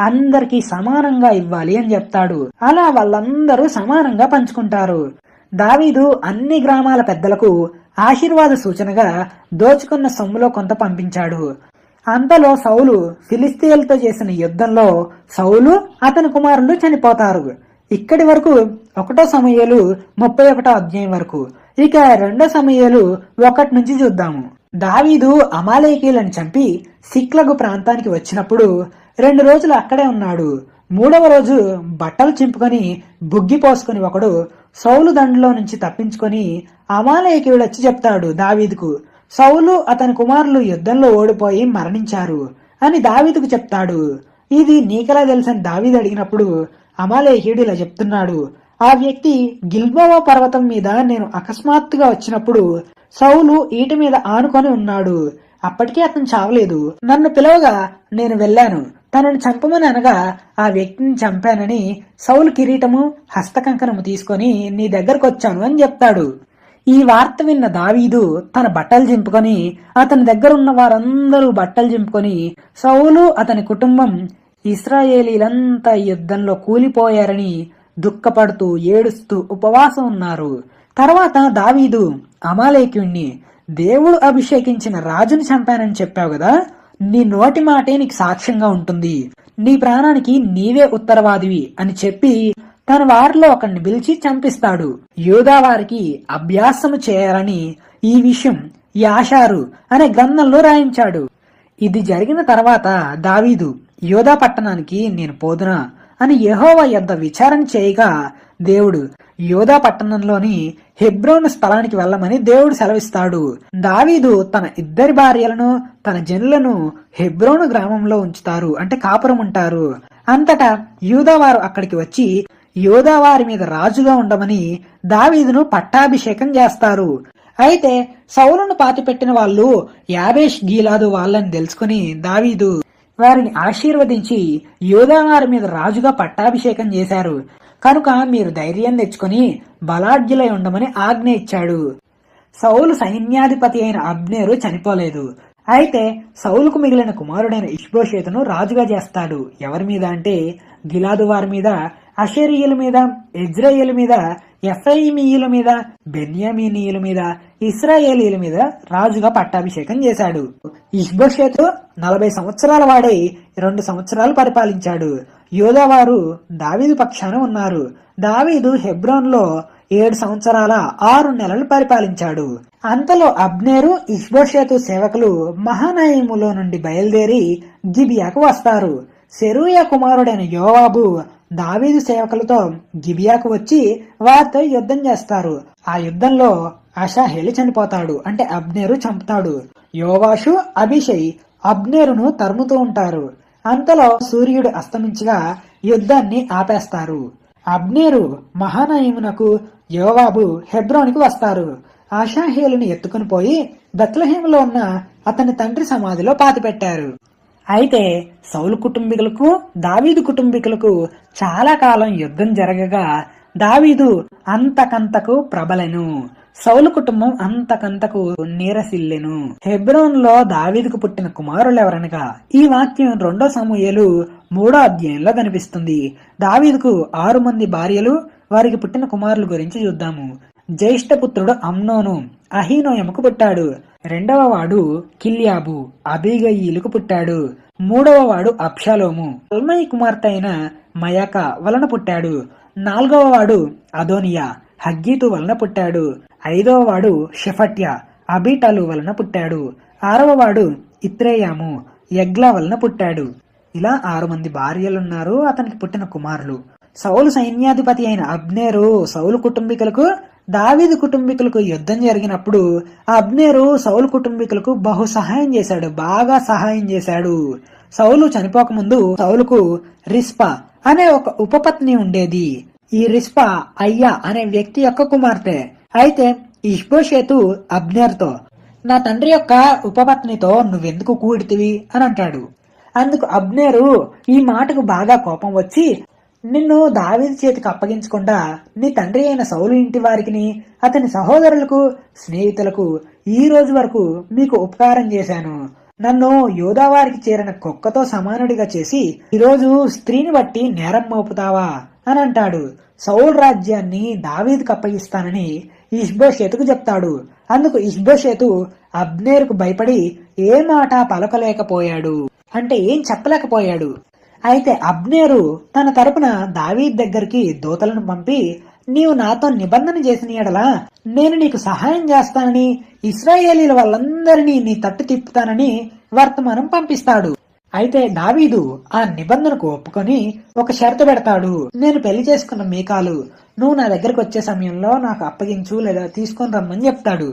S1: అందరికీ సమానంగా ఇవ్వాలి అని చెప్తాడు. అలా వాళ్ళందరూ సమానంగా పంచుకుంటారు. దావీదు అన్ని గ్రామాల పెద్దలకు ఆశీర్వాద సూచనగా దోచుకున్న సొమ్ములో కొంత పంపించాడు. అంతలో సౌలు ఫిలిస్తీయులతో చేసిన యుద్ధంలో సౌలు అతని కుమారులు చనిపోతారు. ఇక్కడి వరకు 1 సమూయేలు 31 అధ్యాయం వరకు. ఇక 2 సమూయేలు 1 నుంచి చూద్దాము. దావీదు అమాలేకీయులను చంపి సిక్లగు ప్రాంతానికి వచ్చినప్పుడు 2 రోజులు అక్కడే ఉన్నాడు. 3వ రోజు బట్టలు చింపుకొని బుగ్గి పోసుకుని ఒకడు సౌలు దండులో నుంచి తప్పించుకొని అమాలేకీయుడు వచ్చి చెప్తాడు దావీదుకు, సౌలు అతని కుమారులు యుద్ధంలో ఓడిపోయి మరణించారు అని దావీదుకు చెప్తాడు. ఇది నీకెలా తెలుసని దావీదు అడిగినప్పుడు అమాలేకీయుడు ఇలా చెప్తున్నాడు, ఆ వ్యక్తి గిల్బోవా పర్వతం మీద నేను అకస్మాత్తుగా వచ్చినప్పుడు సౌలు ఈట మీద ఆనుకొని ఉన్నాడు. అప్పటికీ అతను చావలేదు. నన్ను పిలవగా నేను వెళ్ళాను. తనను చంపమని అనగా ఆ వ్యక్తిని చంపానని సౌలు కిరీటము హస్తకంకణము తీసుకొని నీ దగ్గరకు వచ్చాను అని చెప్తాడు. ఈ వార్త విన్న దావీదు తన బట్టలు చింపుకొని, అతని దగ్గర ఉన్న వారందరూ బట్టలు చింపుకొని, సౌలు అతని కుటుంబం ఇశ్రాయేలీలంతా యుద్ధంలో కూలిపోయారని దుఃఖపడుతూ ఏడుస్తూ ఉపవాసం ఉన్నారు. తర్వాత దావీదు అమాలేక్యుణ్ణి, దేవుడు అభిషేకించిన రాజుని చంపానని చెప్పావు కదా, నీ నోటి మాటే నీకు సాక్ష్యంగా ఉంటుంది, నీ ప్రాణానికి నీవే ఉత్తరవాదివి అని చెప్పి తన వారిలో ఒకరిని పిలిచి చంపిస్తాడు. యూదా వారికి అభ్యాసము చేయాలని ఈ విషయం యాషారు అనే గ్రంథంలో రాయించాడు. ఇది జరిగిన తర్వాత దావీదు యూదా పట్టణానికి నేను పోదునా అని యెహోవా యొద్ద విచారణ చేయగా దేవుడు యూదా పట్టణంలోని హెబ్రోను స్థలానికి వెళ్ళమని దేవుడు సెలవిస్తాడు. దావీదు తన ఇద్దరి భార్యలను తన జనులను హెబ్రోను గ్రామంలో ఉంచుతారు, అంటే కాపురం ఉంటారు. అంతటా యూదా వారు అక్కడికి వచ్చి యూదా వారి మీద రాజుగా ఉండమని దావీదును పట్టాభిషేకం చేస్తారు. అయితే సౌలును పాతిపెట్టిన వాళ్ళు యాబేష్ గీలాదు వాళ్ళని తెలుసుకుని దావీదు వారిని ఆశీర్వదించి యూదా వారి మీద రాజుగా పట్టాభిషేకం చేశారు. కనుక మీరు ధైర్యం తెచ్చుకొని బలాఢ్యులై ఉండమని ఆజ్ఞ ఇచ్చాడు. సౌలు సైన్యాధిపతి అయిన అబ్నేరు చనిపోలేదు. అయితే సౌలుకు మిగిలిన కుమారుడైన ఇష్బోషేతును రాజుగా చేస్తాడు. ఎవరి మీద అంటే గిలాదు వారి మీద, అషేరీయుల మీద, ఇజ్రాయేల్ మీద, ఎఫ్రాయిమీయుల మీద, బెన్యామీనీయుల మీద, ఇశ్రాయేలీల మీద రాజుగా పట్టాభిషేకం చేశాడు. ఇష్బోషేతు 40 సంవత్సరాల వాడై 2 సంవత్సరాలు పరిపాలించాడు. యోధావారు దావీదు పక్షాన ఉన్నారు. దావీదు హెబ్రోన్లో 7 సంవత్సరాల 6 నెలలు పరిపాలించాడు. అంతలో అబ్నేరు, ఇష్బోషేతు సేవకులు మహానయములో నుండి బయలుదేరి గిబియాకు వస్తారు. సెరూయా కుమారుడైన యోవాబు దావీదు సేవకులతో గిబియాకు వచ్చి వారితో యుద్ధం చేస్తారు. ఆ యుద్ధంలో అషాహేలు చనిపోతాడు, అంటే అబ్నేరు చంపుతాడు. యోవాషు, అభిషై అబ్నేరును తరుముతూ ఉంటారు. అంతలో సూర్యుడు అస్తమించగా యుద్ధాన్ని ఆపేస్తారు. అబ్నేరు మహానయమునకు, యోవాబు హెబ్రోనికి వస్తారు. అషాహేలుని ఎత్తుకుని పోయి బెత్లెహేములో ఉన్న అతని తండ్రి సమాధిలో పాతిపెట్టారు. అయితే సౌలు కుటుంబీకులకు, దావీదు కుటుంబీకులకు చాలా కాలం యుద్ధం జరగగా దావీదు అంతకంతకు ప్రబలెను, సౌలు కుటుంబం అంతకంతకు నీరసిల్లెను. హెబ్రోన్ లో దావీదుకు పుట్టిన కుమారులు ఎవరనగా ఈ వాక్యం 2 సమూయేలు 3వ అధ్యాయంలో కనిపిస్తుంది. దావీదుకు 6 మంది భార్యలు, వారికి పుట్టిన కుమారుల గురించి చూద్దాము. జ్యేష్ఠపుత్రుడు అమ్నోను అహీనోయముకు పుట్టాడు. 2వ వాడు కిల్యాబు అబీగయీలుకు పుట్టాడు. 3వ వాడు అబ్షాలోము అల్మయి కుమార్తె అయిన మయాక వలన పుట్టాడు. 4వ వాడు అదోనియా హగ్గీతు వలన పుట్టాడు. 5వ వాడు షెఫట్య అబీటాలు వలన పుట్టాడు. 6వ వాడు ఇత్రేయాము యగ్లా వలన పుట్టాడు. ఇలా 6 మంది భార్యలున్నారు. అతనికి పుట్టిన కుమారులు. సౌలు సైన్యాధిపతి అయిన అబ్నేరు సౌలు కుటుంబీకులకు, దావీదు కుటుంబీకులకు యుద్ధం జరిగినప్పుడు అబ్నేరు సౌలు కుటుంబీకులకు బహు సహాయం చేశాడు, బాగా సహాయం చేశాడు. సౌలు చనిపోకముందు సౌలుకు రిస్పా అనే ఒక ఉపపత్ని ఉండేది. ఈ రిస్పా అయ్యా అనే వ్యక్తి యొక్క కుమార్తె. అయితే ఇష్బోషేతు అబ్నేర్తో, నా తండ్రి యొక్క ఉపపత్నితో నువ్వెందుకు కూడితివి అని అంటాడు. అందుకు అబ్నేరు ఈ మాటకు బాగా కోపం వచ్చి, నిన్ను దావీదు చేతికి అప్పగించకుండా నీ తండ్రి అయిన సౌలు ఇంటి వారికి, అతని సహోదరులకు, స్నేహితులకు ఈ రోజు వరకు మీకు ఉపకారం చేశాను. నన్ను యోధావారికి చేరిన కుక్కతో సమానుడిగా చేసి ఈరోజు స్త్రీని బట్టి నేరం మోపుతావా అని అంటాడు. సౌలు రాజ్యాన్ని దావీదుకు అప్పగిస్తానని ఇష్బోషేతుకు చెప్తాడు. అందుకు ఇష్బోషేతు అబ్నేరుకు భయపడి ఏ మాట పలకలేకపోయాడు, అంటే ఏం చెప్పలేకపోయాడు. అయితే అబ్నేరు తన తరపున దావీదు దగ్గరికి దూతలను పంపి, నీవు నాతో నిబంధన చేసిన యెడల నేను నీకు సహాయం చేస్తానని, ఇశ్రాయేలీల వాళ్ళందరినీ నీ తట్టు తిప్పుతానని వర్తమానం పంపిస్తాడు. అయితే దావీదు ఆ నిబంధనకు ఒప్పుకొని ఒక షరతు పెడతాడు. నేను పెళ్లి చేసుకున్న మీకాలు నువ్వు నా దగ్గరకు వచ్చే సమయంలో నాకు అప్పగించు లేదా తీసుకొని రమ్మని చెప్తాడు.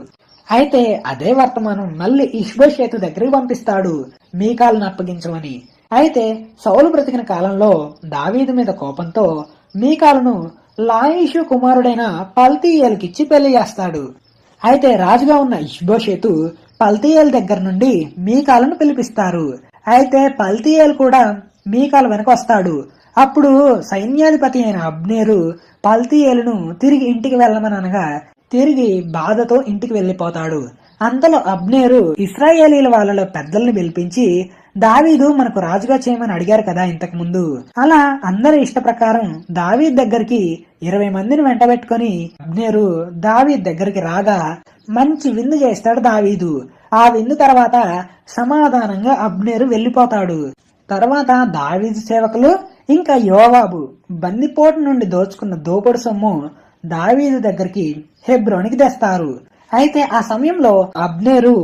S1: అయితే అదే వర్తమానం మళ్ళీ ఇష్బోషేతు దగ్గరికి పంపిస్తాడు, మీకాలను అప్పగించమని. అయితే సౌలు బ్రతికిన కాలంలో దావీదు మీద కోపంతో మీకాలను లాయిషు కుమారుడైన పల్తీయేలుకిచ్చి పెళ్లి చేస్తాడు. అయితే రాజుగా ఉన్న ఇష్బోషేతు పల్తీయేల్ దగ్గర నుండి మీకాలను పిలిపిస్తారు. అయితే పల్తీయేల్ కూడా మీకాల వెనక వస్తాడు. అప్పుడు సైన్యాధిపతి అయిన అబ్నేరు పల్తీయేలును తిరిగి ఇంటికి వెళ్ళమని అనగా తిరిగి బాధతో ఇంటికి వెళ్లిపోతాడు. అంతలో అబ్నేరు ఇశ్రాయేలీల వాళ్ళలో పెద్దల్ని పిలిపించి, దావీదు మనకు రాజుగా చేయమని అడిగారు కదా ఇంతకు ముందు, అలా అందరి ఇష్ట ప్రకారం దావీద్ దగ్గరికి 20 మందిని వెంటబెట్టుకుని అబ్నేరు దావీద్ దగ్గరికి రాగా మంచి విందు చేస్తాడు దావీదు. ఆ విందు తర్వాత సమాధానంగా అబ్నేరు వెళ్లిపోతాడు. తర్వాత దావీదు సేవకులు ఇంకా యోవాబు బందిపోటు నుండి దోచుకున్న దోపుడు సొమ్ము దావీదు దగ్గరికి హెబ్రోనికి తెస్తారు. అయితే ఆ సమయంలో అబ్నేరు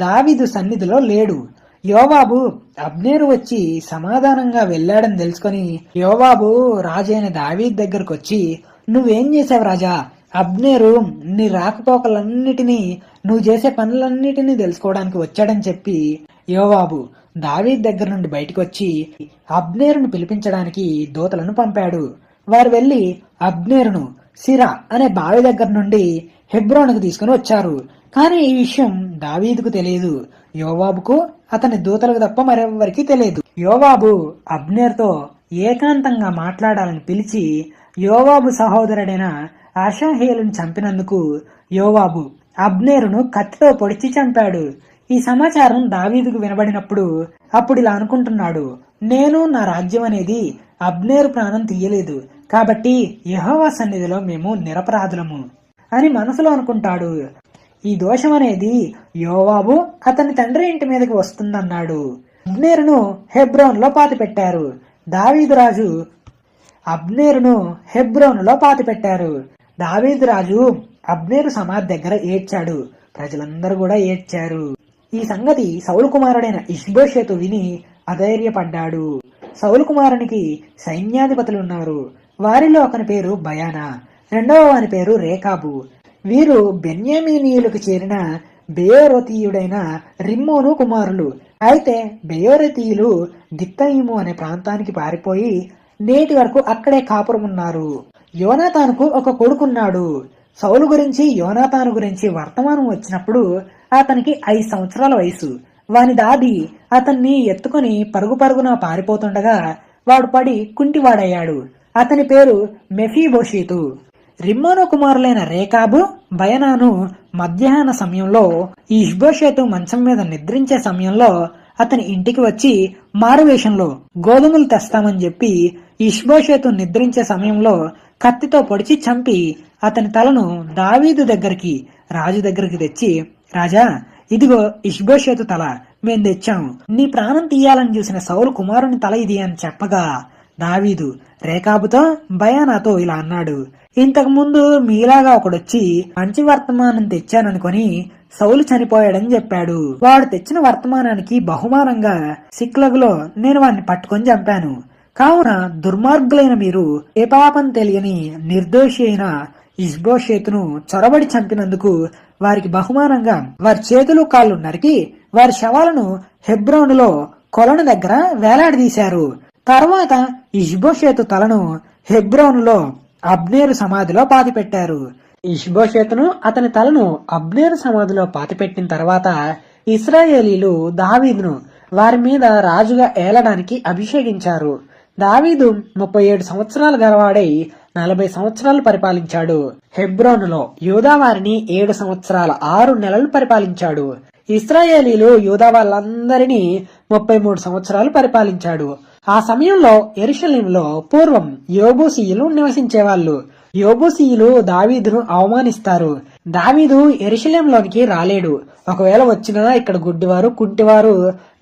S1: దావీదు సన్నిధిలో లేడు. యోవాబు అబ్నేరు వచ్చి సమాధానంగా వెళ్ళాడని తెలుసుకొని యోవాబు రాజైన దావీదు దగ్గరకు వచ్చి, నువ్వేం చేసావు రాజా? అబ్నేరు నీ రాకపోకలన్నిటినీ నువ్వు చేసే పనులన్నిటినీ తెలుసుకోవడానికి వచ్చాడని చెప్పి యోవాబు దావీద్ దగ్గర నుండి బయటకు వచ్చి అబ్నేరును పిలిపించడానికి దూతలను పంపాడు. వారు వెళ్లి అబ్నేరును సిరా అనే బావి దగ్గర నుండి హెబ్రోనుకు తీసుకుని వచ్చారు. కానీ ఈ విషయం దావీదుకు తెలియదు. యోవాబుకు అతని దూతలకు తప్ప మరెవ్వరికీ తెలియదు. యోవాబు అబ్నేర్తో ఏకాంతంగా మాట్లాడాలని పిలిచి యోవాబు సహోదరుడైన అషాహేలును చంపినందుకు యోవాబు అబ్నేరును కత్తితో పొడిచి చంపాడు. ఈ సమాచారం దావీదుకు వినబడినప్పుడు అప్పుడు ఇలా అనుకుంటున్నాడు, నేను నా రాజ్యం అనేది అబ్నేరు ప్రాణం తీయలేదు కాబట్టి యెహోవా సన్నిధిలో మేము నిరపరాధులము అని మనసులో అనుకుంటాడు. ఈ దోషం అనేది యోవాబు అతని తండ్రి ఇంటి మీదకి వస్తుందన్నాడు. అబ్నేరును హెబ్రోన్లో పాతిపెట్టారు. దావీదు రాజు అబ్నేరును హెబ్రోనులో పాతిపెట్టారు. దావీదు రాజు అబ్నేరు సమాధి దగ్గర ఏడ్చాడు. ప్రజలందరూ కూడా ఏడ్చారు. ఈ సంగతి సౌలు కుమారుడైన ఇష్బోషెతు విని అధైర్యపడ్డాడు. సౌలు కుమారునికి సైన్యాధిపతులున్నారు. వారిలో ఒకని పేరు బయానా, రెండవ వాని పేరు రేకాబు. వీరు బెన్యామీనీయులకు చేరిన బెయోరతీయుడైన రిమ్మోను కుమారులు. అయితే బెయోరతీయులు గిత్తయిము అనే ప్రాంతానికి పారిపోయి నేటి వరకు అక్కడే కాపురం ఉన్నారు. యోనాతానుకు ఒక కొడుకున్నాడు. సౌలు గురించి యోనాతాను గురించి వర్తమానం వచ్చినప్పుడు అతనికి 5 సంవత్సరాల వయసు. వాని దాది అతన్ని ఎత్తుకుని పరుగు పరుగున పారిపోతుండగా వాడు పడి కుంటివాడయ్యాడు. అతని పేరు మెఫీబోషీతు. రిమ్మోను కుమారులైన రేకాబు, బయనాను మధ్యాహ్న సమయంలో ఇష్బోషేతు మంచం మీద నిద్రించే సమయంలో అతని ఇంటికి వచ్చి మారువేషంలో గోధుమలు తెస్తామని చెప్పి ఇష్బోషేతు నిద్రించే సమయంలో కత్తితో పొడిచి చంపి అతని తలను దావీదు దగ్గరికి రాజు దగ్గరికి తెచ్చి, రాజా ఇదిగో ఇష్బోషేతు తల మేం తెచ్చాం, నీ ప్రాణం తీయాలని చూసిన సౌలు కుమారుని తల ఇది అని చెప్పగా దావీదు రేకాబుతో బయానాతో ఇలా అన్నాడు, ఇంతకు ముందు మీలాగా ఒకడొచ్చి మంచి వర్తమానం తెచ్చాననుకొని సౌలు చనిపోయాడని చెప్పాడు. వాడు తెచ్చిన వర్తమానానికి బహుమానంగా సిక్లగులో నేను వాడిని పట్టుకొని చంపాను. కావున దుర్మార్గులైన మీరు ఏ పాపం తెలియని నిర్దోషి అయిన ఇష్బోషేతును చొరబడి చంపినందుకు వారికి బహుమానంగా వారి చేతులు కాళ్ళు నరికి వారి శవాలను హెబ్రోనులో కొలను దగ్గర వేలాడదీశారు. తర్వాత ఇష్బోషేతు తలను హెబ్రోనులో అబ్నేరు సమాధిలో పాతిపెట్టారు. ఇష్బోషేతును అతని తలను అబ్నేరు సమాధిలో పాతిపెట్టిన తర్వాత ఇశ్రాయేలీలు దావీదును వారి మీద రాజుగా ఏలడానికి అభిషేకించారు. దావీదు 37 సంవత్సరాలు గలవాడై 40 సంవత్సరాలు పరిపాలించాడు. హెబ్రోనులో యూదా వారిని 7 సంవత్సరాల 6 నెలలు పరిపాలించాడు. ఇశ్రాయేలీలు యూదా వాళ్ళందరినీ 33 సంవత్సరాలు పరిపాలించాడు. ఆ సమయంలో యెరూషలేములో పూర్వం యోబూసీయులు నివసించేవాళ్ళు. యోబూసీయులు దావీదును అవమానిస్తారు. దావీదు యెరూషలేంలోనికి రాలేడు, ఒకవేళ వచ్చినా ఇక్కడ గుడ్డివారు కుంటివారు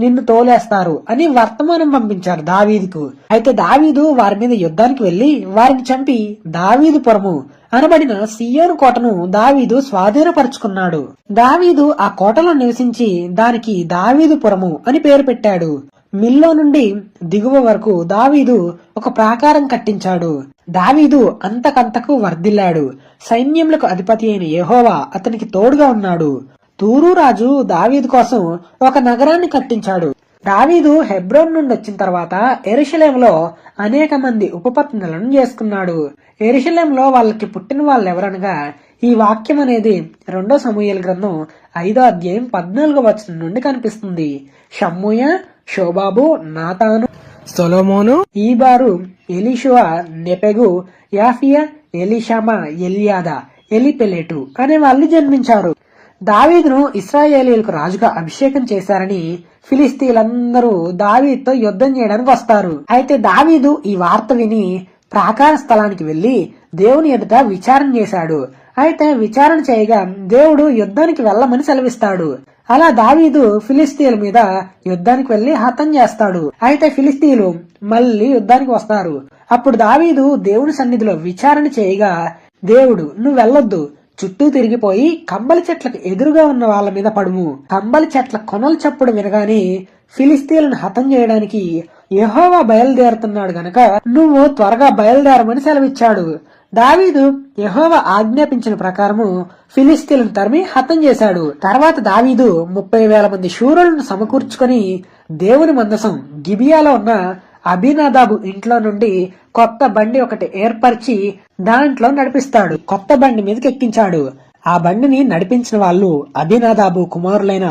S1: నిన్ను తోలేస్తారు అని వర్తమానం పంపించారు దావీదుకు. అయితే దావీదు వారి మీద యుద్ధానికి వెళ్లి వారిని చంపి దావీదు పురము అనబడిన సియోను కోటను దావీదు స్వాధీనపరుచుకున్నాడు. దావీదు ఆ కోటలో నివసించి దానికి దావీదు పురము అని పేరు పెట్టాడు. మిల్లో నుండి దిగువ వరకు దావీదు ఒక ప్రాకారం కట్టించాడు. దావీదు అంతకంతకు వర్ధిల్లాడు. సైన్యములకు అధిపతి అయిన యెహోవా అతనికి తోడుగా ఉన్నాడు. తూరు రాజు దావీదు కోసం ఒక నగరాన్ని కట్టించాడు. దావీదు హెబ్రోన్ నుండి వచ్చిన తర్వాత యెరూషలేములో అనేక మంది ఉపపత్నులను చేసుకున్నాడు. యెరూషలేములో వాళ్ళకి పుట్టిన వాళ్ళు ఎవరనగా ఈ వాక్యం అనేది 2 సమూయేలు గ్రంథం 5:14 నుండి కనిపిస్తుంది. షమ్మూయ, షోబాబు, నాతాను, సొలొమోను, ఈబారు, ఎలీషువ, నెపెగు, యాఫియా, ఎలీషామా, ఎలియాదా, ఎలిపెలెటు అనే వాళ్ళు జన్మించారు. దావీదును ఇశ్రాయేలీయులకు రాజుగా అభిషేకం చేశారని ఫిలిస్తీన్లందరూ దావీదుతో యుద్ధం చేయడానికి వస్తారు. అయితే దావీదు ఈ వార్త విని ప్రాకార స్థలానికి వెళ్లి దేవుని ఎదుట విచారణ చేశాడు. అయితే విచారణ చేయగా దేవుడు యుద్ధానికి వెళ్లమని సెలవిస్తాడు. అలా దావీదు ఫిలిస్తీన్ల మీద యుద్ధానికి వెళ్లి హతం చేస్తాడు. అయితే ఫిలిస్తీన్లు మళ్లీ యుద్ధానికి వస్తారు. అప్పుడు దావీదు దేవుని సన్నిధిలో విచారణ చేయగా దేవుడు, నువ్వు వెళ్ళొద్దు, చుట్టూ తిరిగిపోయి కంబలి చెట్లకు ఎదురుగా ఉన్న వాళ్ళ మీద పడుము. కంబలి చెట్ల కొనల చప్పుడు వినగానే ఫిలిస్తీన్లను హతం చేయడానికి యెహోవా బయలుదేరుతున్నాడు గనక నువ్వు త్వరగా బయలుదేరమని సెలవిచ్చాడు. దావీదు యెహోవా ఆజ్ఞాపించిన ప్రకారము ఫిలిస్తీన్లను తరిమి హతం చేశాడు. తర్వాత దావీదు 30,000 మంది శూరులను సమకూర్చుకొని దేవుని మందసం గిబియాలో ఉన్న అబీనాదాబు ఇంట్లో నుండి కొత్త బండి ఒకటి ఏర్పరిచి దాంట్లో నడిపిస్తాడు. కొత్త బండి మీదకి ఎక్కించాడు. ఆ బండిని నడిపించిన వాళ్ళు అబీనాదాబు కుమారులైన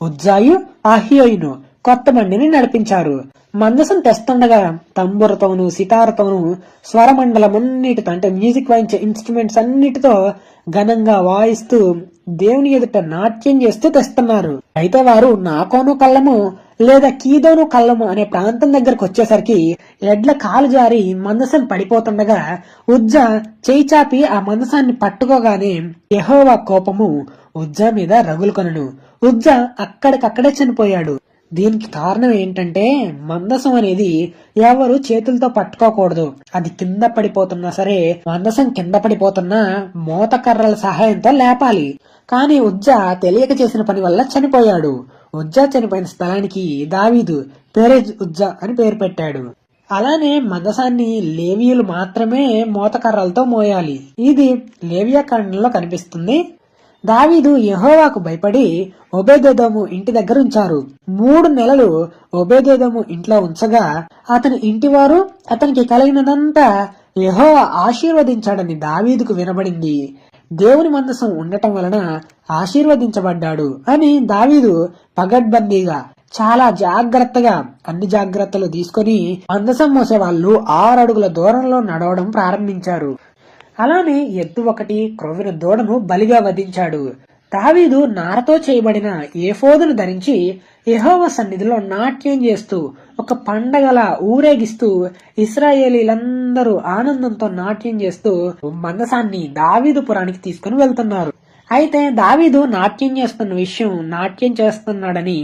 S1: ఉజ్జాయు, అహియోయును కొత్త బండిని నడిపించారు. మందసం తెస్తుండగా తంబురతోను, సితారతోను, స్వరమండలమన్నిటితో అంటే మ్యూజిక్ వాయించే ఇన్స్ట్రుమెంట్స్ అన్నిటితో ఘనంగా వాయిస్తూ దేవుని ఎదుట నాట్యం చేస్తూ తెస్తున్నారు. అయితే వారు నాకోను కళ్ళము లేదా కీదోను కళ్ళము అనే ప్రాంతం దగ్గరకు వచ్చేసరికి ఎడ్ల కాలు జారి మందసం పడిపోతుండగా ఉజ్జా చేయి చాపి ఆ మందసాన్ని పట్టుకోగానే యెహోవా కోపము ఉజ్జా మీద రగులుకొనెను. ఉజ్జా అక్కడికక్కడే చనిపోయాడు. దీనికి కారణం ఏంటంటే మందసం అనేది ఎవరు చేతులతో పట్టుకోకూడదు. అది కింద పడిపోతున్నా సరే, మందసం కింద పడిపోతున్నా మోతకర్రల సహాయంతో లేపాలి. కానీ ఉజ్జా తెలియక చేసిన పని వల్ల చనిపోయాడు. ఉజ్జా చనిపోయిన స్థలానికి దావీదు పెరెజ్ ఉజ్జా అని పేరు పెట్టాడు. అలానే మందసాన్ని లేవీయులు మాత్రమే మోతకర్రలతో మోయాలి. ఇది లేవియా కాండంలో కనిపిస్తుంది. దావీదు యెహోవాకు భయపడి ఓబేదెదోము ఇంటి దగ్గర ఉంచారు. 3 నెలలు ఓబేదెదోము ఇంట్లో ఉంచగా అతని ఇంటివారు అతనికి కలిగినదంతా యెహోవా ఆశీర్వదించాడని దావీదుకు వినబడింది. దేవుని మందసం ఉండటం వలన ఆశీర్వదించబడ్డాడు అని దావీదు పగడ్బందీగా చాలా జాగ్రత్తగా అన్ని జాగ్రత్తలు తీసుకొని మందసం మోసే వాళ్ళు 6 అడుగుల దూరంలో నడవడం ప్రారంభించారు. అలానే ఎద్దు ఒకటి, క్రొవ్విన దూడను బలిగా వధించాడు. దావీదు నారతో చేయబడిన ఏఫోదును ధరించి యెహోవా సన్నిధిలో నాట్యం చేస్తూ ఒక పండగలా ఊరేగిస్తూ ఇశ్రాయేలీలందరూ ఆనందంతో నాట్యం చేస్తూ మందసాన్ని దావీదుపురానికి తీసుకుని వెళ్తున్నారు. అయితే దావీదు నాట్యం చేస్తున్న విషయం, నాట్యం చేస్తున్నాడని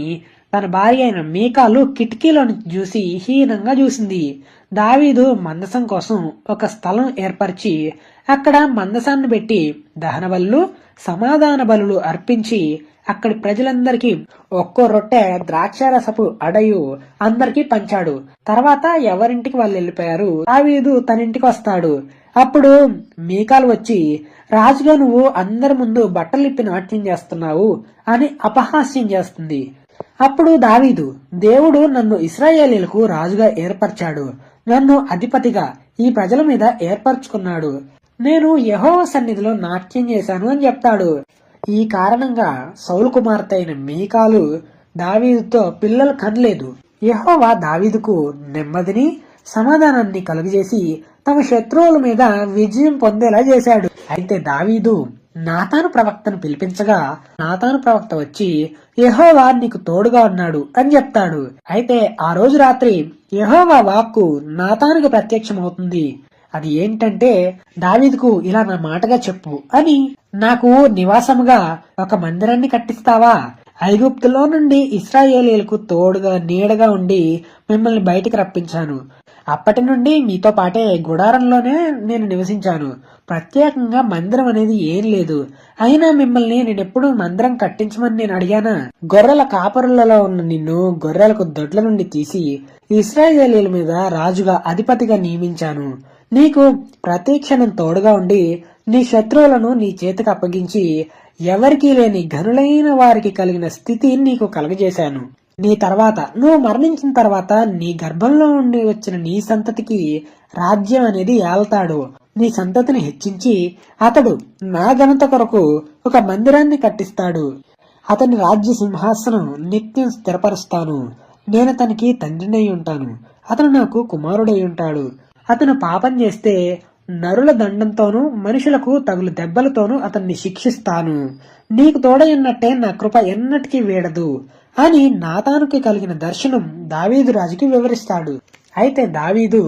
S1: తన భార్య అయిన మీకాలు కిటికీలో చూసి హీనంగా చూసింది. దావీదు మందసం కోసం ఒక స్థలం ఏర్పరిచి అక్కడ మందసాన్ని పెట్టి దహన బలులు, సమాధాన బలులు అర్పించి అక్కడి ప్రజలందరికీ ఒక్కో రొట్టె ద్రాక్షారసపు అడయు అందరికీ పంచాడు. తర్వాత ఎవరింటికి వాళ్ళు వెళ్ళిపోయారు. దావీదు తన ఇంటికి వస్తాడు. అప్పుడు మీకాలు వచ్చి, రాజుగా నువ్వు అందరి ముందు బట్టలిప్పి నాట్యం చేస్తున్నావు అని అపహాస్యం చేస్తుంది. అప్పుడు దావీదు, దేవుడు నన్ను ఇశ్రాయేలీలకు రాజుగా ఏర్పరిచాడు, నన్ను అధిపతిగా ఈ ప్రజల మీద ఏర్పరచుకున్నాడు, నేను యెహోవా సన్నిధిలో నాట్యం చేశాను అని చెప్తాడు. ఈ కారణంగా సౌలు కుమార్తె అయిన మీకాలు దావీదుతో పిల్లలు కనలేదు. యెహోవా దావీదుకు నెమ్మదిని, సమాధానాన్ని కలుగజేసి తమ శత్రువుల మీద విజయం పొందేలా చేశాడు. అయితే దావీదు నాతాను ప్రవక్తను పిలిపించగా నాతాను ప్రవక్త వచ్చి యెహోవా నీకు తోడుగా ఉన్నాడు అని చెప్తాడు. అయితే ఆ రోజు రాత్రి యెహోవా వాక్కు నాతానుకి ప్రత్యక్షమవుతుంది. అది ఏంటంటే, దావీదుకు ఇలా నా మాటగా చెప్పు అని, నాకు నివాసముగా ఒక మందిరాన్ని కట్టిస్తావా? ఐగుప్తులో నుండి ఇశ్రాయేలీయులకు తోడుగా నీడగా ఉండి మిమ్మల్ని బయటికి రప్పించాను. అప్పటి నుండి మీతో పాటే గుడారంలోనే నేను నివసించాను. ప్రత్యేకంగా మందిరం అనేది ఏం లేదు. అయినా మిమ్మల్ని నేనెప్పుడు మందిరం కట్టించమని నేను అడిగానా? గొర్రెల కాపరులలో ఉన్న నిన్ను గొర్రెలకు దొడ్ల నుండి తీసి ఇశ్రాయేలీయుల మీద రాజుగా అధిపతిగా నియమించాను. నీకు ప్రతిక్షణం తోడుగా ఉండి నీ శత్రువులను నీ చేతికి అప్పగించి ఎవరికీ లేని ఘనులైన వారికి కలిగిన స్థితి నీకు కలగజేశాను. నీ తర్వాత నువ్వు మరణించిన తర్వాత నీ గర్భంలో ఉండి వచ్చిన నీ సంతతికి రాజ్యం అనేది ఏల్తాడు. నీ సంతతిని హెచ్చించి అతడు నా ఘనత కొరకు ఒక మందిరాన్ని కట్టిస్తాడు. అతని రాజ్య సింహాసనం నిత్యం స్థిరపరుస్తాను. నేను అతనికి తండ్రినై ఉంటాను, అతను నాకు కుమారుడై ఉంటాడు. అతను పాపం చేస్తే నరుల దండంతోనూ మనుషులకు తగులు దెబ్బలతోనూ అతన్ని శిక్షిస్తాను. నీకు తోడైనట్టే నా కృప ఎన్నటికీ వీడదు అని నాతానుకి కలిగిన దర్శనం దావీదు రాజుకి వివరిస్తాడు. అయితే దావీదు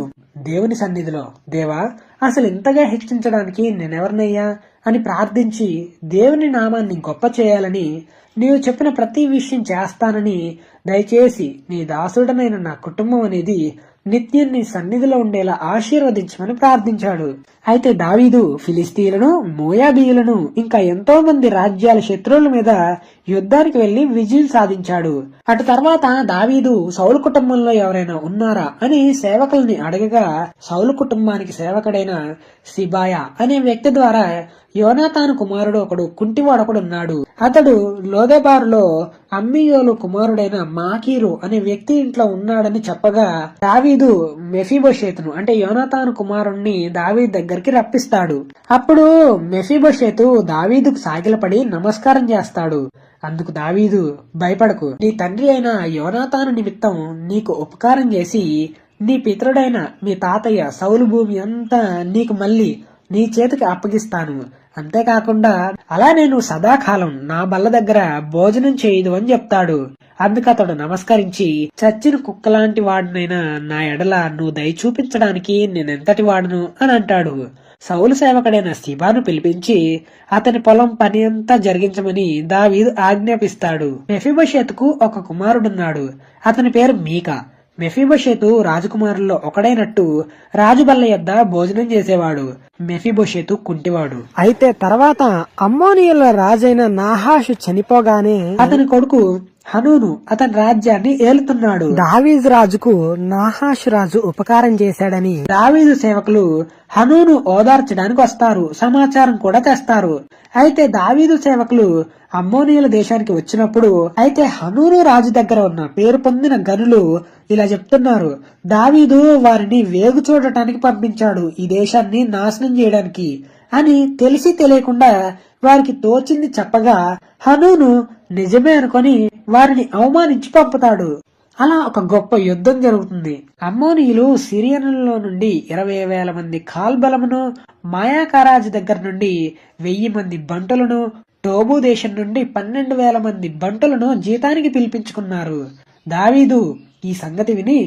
S1: దేవుని సన్నిధిలో, దేవా, అసలు ఇంతగా హెచ్చించడానికి నేనెవరినయ్యా అని ప్రార్థించి దేవుని నామాన్ని గొప్ప చేయాలని, నీవు చెప్పిన ప్రతి విషయం చేస్తానని, దయచేసి నీ దాసుడనైన నా కుటుంబం అనేది నిత్యం నీ సన్నిధిలో ఉండేలా ఆశీర్వదించమని ప్రార్థించాడు. అయితే దావీదు ఫిలిస్తీయులను, మోయాబీయులను ఇంకా ఎంతో మంది రాజ్యాల శత్రువుల మీద యుద్ధానికి వెళ్లి విజయం సాధించాడు. అటు తర్వాత దావీదు సౌలు కుటుంబంలో ఎవరైనా ఉన్నారా అని సేవకుల్ని అడగగా, సౌలు కుటుంబానికి సేవకుడైన సిబాయా అనే వ్యక్తి ద్వారా యోనాతాను కుమారుడు ఒకడు, కుంటివాడొకడు ఉన్నాడు. అతడు లోదెబారులో అమ్మియోలు కుమారుడైన మాకీరు అనే వ్యక్తి ఇంట్లో ఉన్నాడని చెప్పగా, దావీదు మెఫీబోషేతును అంటే యోనాతాను కుమారుణ్ణి దావీదు దగ్గరికి రప్పిస్తాడు. అప్పుడు మెఫీబోషేతు దావీదుకు సాగిలపడి నమస్కారం చేస్తాడు. అందుకు దావీదు, భయపడకు, నీ తండ్రి అయిన యోనాతాను నిమిత్తం నీకు ఉపకారం చేసి నీ పితరుడైన మీ తాతయ్య సౌలు భూమి అంతా నీకు మళ్ళీ నీ చేతికి అప్పగిస్తాను. అంతేకాకుండా అలా నేను సదాకాలం నా బల్ల దగ్గర భోజనం చేయదు అని చెప్తాడు. అందుకు అతడు నమస్కరించి, చచ్చిన కుక్కలాంటి వాడినైనా నా ఎడల నువ్వు దయ చూపించడానికి నేనెంతటి వాడును అని అంటాడు. సౌలు సేవకుడైన సిబాను పిలిపించి అతని పొలం పని అంతా జరిగించమని దావీదు ఆజ్ఞాపిస్తాడు. మెఫీబోషెతుకు ఒక కుమారుడున్నాడు. అతని పేరు మీకా. మెఫీబోషెతు రాజకుమారుల్లో ఒకడైనట్టు రాజుబల్ల యొద్ద భోజనం చేసేవాడు. మెఫీబోషెతు కుంటివాడు. అయితే తర్వాత అమ్మోనియుల రాజైన నాహాషు చనిపోగానే అతని కొడుకు హనూను అతని రాజ్యాన్ని ఏలుతున్నాడు. దావీదు రాజుకు నాహాషు రాజు ఉపకారం చేశాడని దావీదు సేవకులు హనూను ఓదార్చడానికి వస్తారు, సమాచారం కూడా తెస్తారు. అయితే దావీదు సేవకులు అమ్మోనియుల దేశానికి వచ్చినప్పుడు అయితే హనూను రాజు దగ్గర ఉన్న పేరు పొందిన గనులు ఇలా చెప్తున్నారు, దావీదు వారిని వేగు చూడటానికి పంపించాడు, ఈ దేశాన్ని నాశనం చేయడానికి అని తెలిసి తెలియకుండా వారికి తోచింది చెప్పగా హనూను నిజమే అనుకొని వారిని అవమానించి పంపుతాడు. అలా ఒక గొప్ప యుద్ధం జరుగుతుంది. అమ్మోనీయులు సిరియనులలో నుండి 20,000 మంది కాల్బలమును, మాయాకారాజు దగ్గర నుండి 1000 మంది బంటులను, టోబు దేశం నుండి 12,000 మంది బంటులను జీతానికి పిలిపించుకున్నారు. దావీదు ఈ సంగతి విని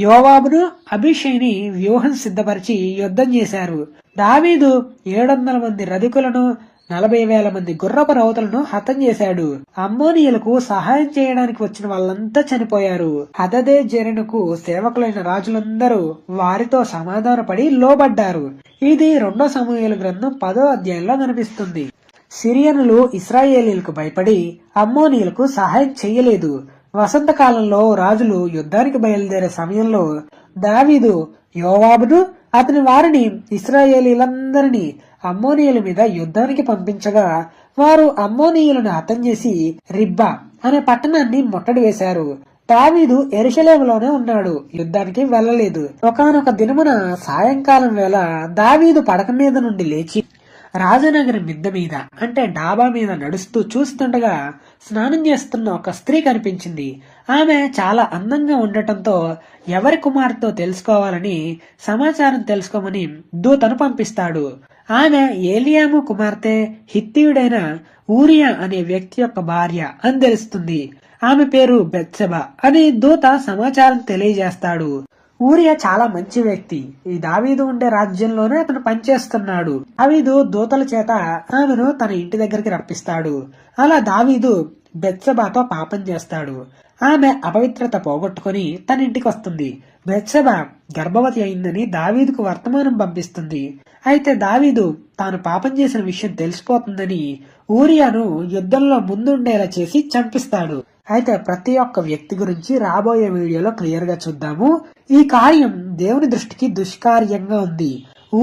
S1: యోవాబును, అభిషేని వ్యూహం సిద్ధపరిచి యుద్ధం చేశారు. దావీదు 700 మంది రధికులను, 40,000 మంది గుర్రపు రౌతులను హతం చేశాడు. అమ్మోనీయులకు సహాయం చేయడానికి వచ్చిన వాళ్ళంతా చనిపోయారు. హదదే జెరెనుకు సేవకులైన రాజులందరూ వారితో సమాధానపడి లోబడ్డారు. ఇది 2 సమూయేలు గ్రంథం 10వ అధ్యాయంలో కనిపిస్తుంది. సిరియనులు ఇశ్రాయేలీలకు భయపడి అమ్మోనీయులకు సహాయం చేయలేదు. వసంతకాలంలో రాజులు యుద్ధానికి బయలుదేరే సమయంలో దావీదు యోవాబును అతని వారిని ఇశ్రాయేలీలందరినీ అమ్మోనీయుల మీద యుద్ధానికి పంపించగా వారు అమ్మోనీయులను హతం చేసి రిబ్బా అనే పట్టణాన్ని ముట్టడి వేశారు. దావీదు యెరూషలేములోనే ఉన్నాడు, యుద్ధానికి వెళ్లలేదు. ఒకానొక దినమున సాయంకాలం వేళ దావీదు పడక మీద నుండి లేచి రాజనగరి మిద్దె మీద అంటే డాబా మీద నడుస్తూ చూస్తుండగా స్నానం చేస్తున్న ఒక స్త్రీ కనిపించింది. ఆమె చాలా అందంగా ఉండటంతో ఎవరి కుమార్తెతో తెలుసుకోవాలని సమాచారం తెలుసుకోమని దూతను పంపిస్తాడు. ఆమె ఏలియాము కుమార్తె హిత్తీయుడైన ఊరియా అనే వ్యక్తి యొక్క భార్య అని తెలుస్తుంది. ఆమె పేరు బెత్షెబా అని దూత సమాచారం తెలియజేస్తాడు. ఊరియా చాలా మంచి వ్యక్తి. ఈ దావీదు ఉండే రాజ్యంలోనే అతను పనిచేస్తున్నాడు. దావీదు దూతల చేత ఆమెను తన ఇంటి దగ్గరికి రప్పిస్తాడు. అలా దావీదు బెత్షెబాతో పాపం చేస్తాడు. ఆమె అపవిత్రత పోగొట్టుకుని తన ఇంటికి వస్తుంది. బెత్షెబా గర్భవతి అయిందని దావీదుకు వర్తమానం పంపిస్తుంది. అయితే దావీదు తాను పాపం చేసిన విషయం తెలిసిపోతుందని ఊరియాను యుద్ధంలో ముందుండేలా చేసి చంపిస్తాడు. అయితే ప్రతి ఒక్క వ్యక్తి గురించి రాబోయే వీడియోలో క్లియర్ గా చూద్దాము. ఈ కార్యం దేవుని దృష్టికి దుష్కార్యంగా ఉంది.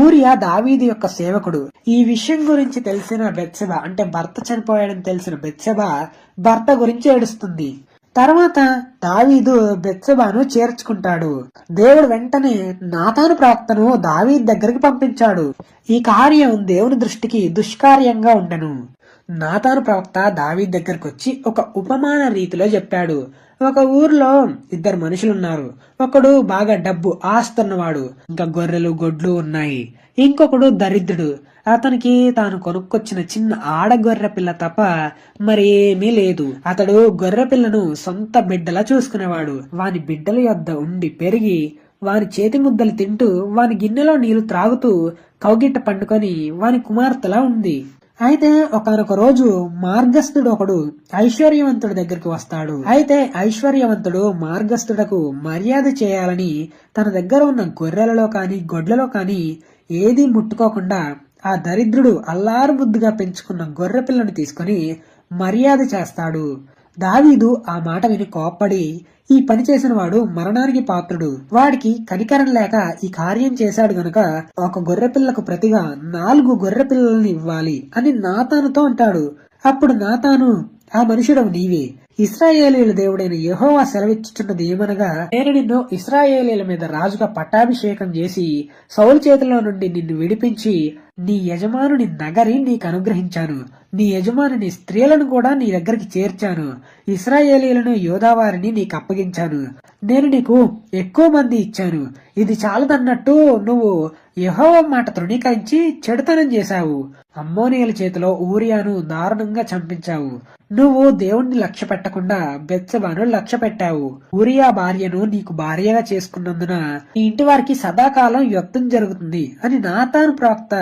S1: ఊరియా దావీదు యొక్క సేవకుడు. ఈ విషయం గురించి తెలిసిన బెత్షెబా అంటే భర్త చనిపోయాడని తెలిసిన బెత్షెబా భర్త గురించి ఏడుస్తుంది. తర్వాత దావీదు బెత్షెబాను చేర్చుకుంటాడు. దేవుడు వెంటనే నాతాను ప్రవక్తను దావీదు దగ్గరికి పంపించాడు. ఈ కార్యం దేవుని దృష్టికి దుష్కార్యంగా ఉండెను. నాతాను ప్రవక్త దావీదు దగ్గరకు వచ్చి ఒక ఉపమాన రీతిలో చెప్పాడు. ఒక ఊర్లో ఇద్దరు మనుషులున్నారు. ఒకడు బాగా డబ్బు ఆస్తున్నవాడు, ఇంకా గొర్రెలు గొడ్లు ఉన్నాయి. ఇంకొకడు దరిద్రుడు. అతనికి తాను కొనుక్కొచ్చిన చిన్న ఆడగొర్రె పిల్ల తప్ప మరి ఏమీ లేదు. అతడు గొర్రె పిల్లను సొంత బిడ్డలా చూసుకునేవాడు. వాని బిడ్డల యొద్ద ఉండి పెరిగి వాని చేతి ముద్దలు తింటూ వాని గిన్నెలో నీళ్లు త్రాగుతూ కౌగిట్ట పండుకొని వాని కుమార్తెలా ఉంది. అయితే ఒకానొక రోజు మార్గస్థుడు ఒకడు ఐశ్వర్యవంతుడి దగ్గరికి వస్తాడు. అయితే ఐశ్వర్యవంతుడు మార్గస్థుడకు మర్యాద చేయాలని తన దగ్గర ఉన్న గొర్రెలలో కాని గొడ్లలో కాని ఏదీ ముట్టుకోకుండా ఆ దరిద్రుడు అల్లారు ముద్దుగా పెంచుకున్న గొర్రె పిల్లను తీసుకుని మర్యాద చేస్తాడు. దావీదు ఆ మాట విని కోప్పడి ఈ పని చేసిన వాడు మరణానికి పాత్రుడు, వాడికి కనికరం లేక ఈ కార్యం చేశాడు గనుక ఒక గొర్రె పిల్లకు ప్రతిగా 4 గొర్రె పిల్లల్ని ఇవ్వాలి అని నాతానుతో అంటాడు. అప్పుడు నాతాను, ఆ మనుషుడు నీవే, ఇశ్రాయేలీయుల దేవుడైన యెహోవా సెలవిచ్చుచున్నది ఏమనగా, నేను నిన్ను ఇశ్రాయేలీయుల మీద రాజుగా పట్టాభిషేకం చేసి సౌలు చేతిలో నుండి నిన్ను విడిపించి నీ యజమానుని నగరి నీకు అనుగ్రహించాను. నీ యజమానుని స్త్రీలను కూడా నీ దగ్గరికి చేర్చాను. ఇశ్రాయేలీయులను యోధావారిని నీకు అప్పగించాను. నేను నీకు ఎక్కువ మంది ఇచ్చాను. ఇది చాలదన్నట్టు నువ్వు యెహోవా మాట తృణీకరించి చెడుతనం చేశావు. అమ్మోనీయుల చేతిలో ఊరియాను దారుణంగా చంపించావు. నువ్వు దేవుణ్ణి లక్ష్య పెట్టకుండా బెత్షెబాను లక్ష్య పెట్టావు. ఊరియా భార్యను నీకు భార్యగా చేసుకున్నందున నీ ఇంటి వారికి సదాకాలం యుద్ధం జరుగుతుంది అని నాతాను ప్రవక్త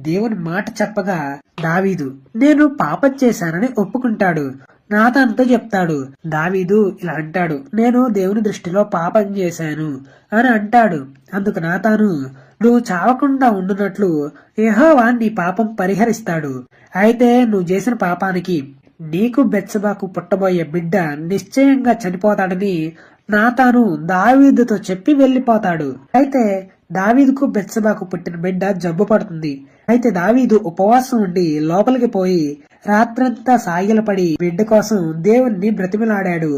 S1: దేవుని మాట చెప్పగా దావీదు నేను పాపం చేశానని ఒప్పుకుంటాడు. నాతానుతో చెప్తాడు. దావీదు ఇలా అంటాడు, నేను దేవుని దృష్టిలో పాపం చేశాను అని అంటాడు. అందుకు నాతాను, నువ్వు చావకుండా ఉండునట్లు యెహోవా నీ పాపం పరిహరిస్తాడు. అయితే నువ్వు చేసిన పాపానికి నీకు బెత్షెబాకు పుట్టబోయే బిడ్డ నిశ్చయంగా చనిపోతాడని నాతాను దావీదుతో చెప్పి వెళ్లిపోతాడు. అయితే దావీదుకు బెత్షెబాకు పుట్టిన బిడ్డ జబ్బు పడుతుంది. అయితే దావీదు ఉపవాసం ఉండి లోపలికి పోయి రాత్రంతా సాగిలపడి బిడ్డ కోసం దేవుణ్ణి బ్రతిమలాడాడు.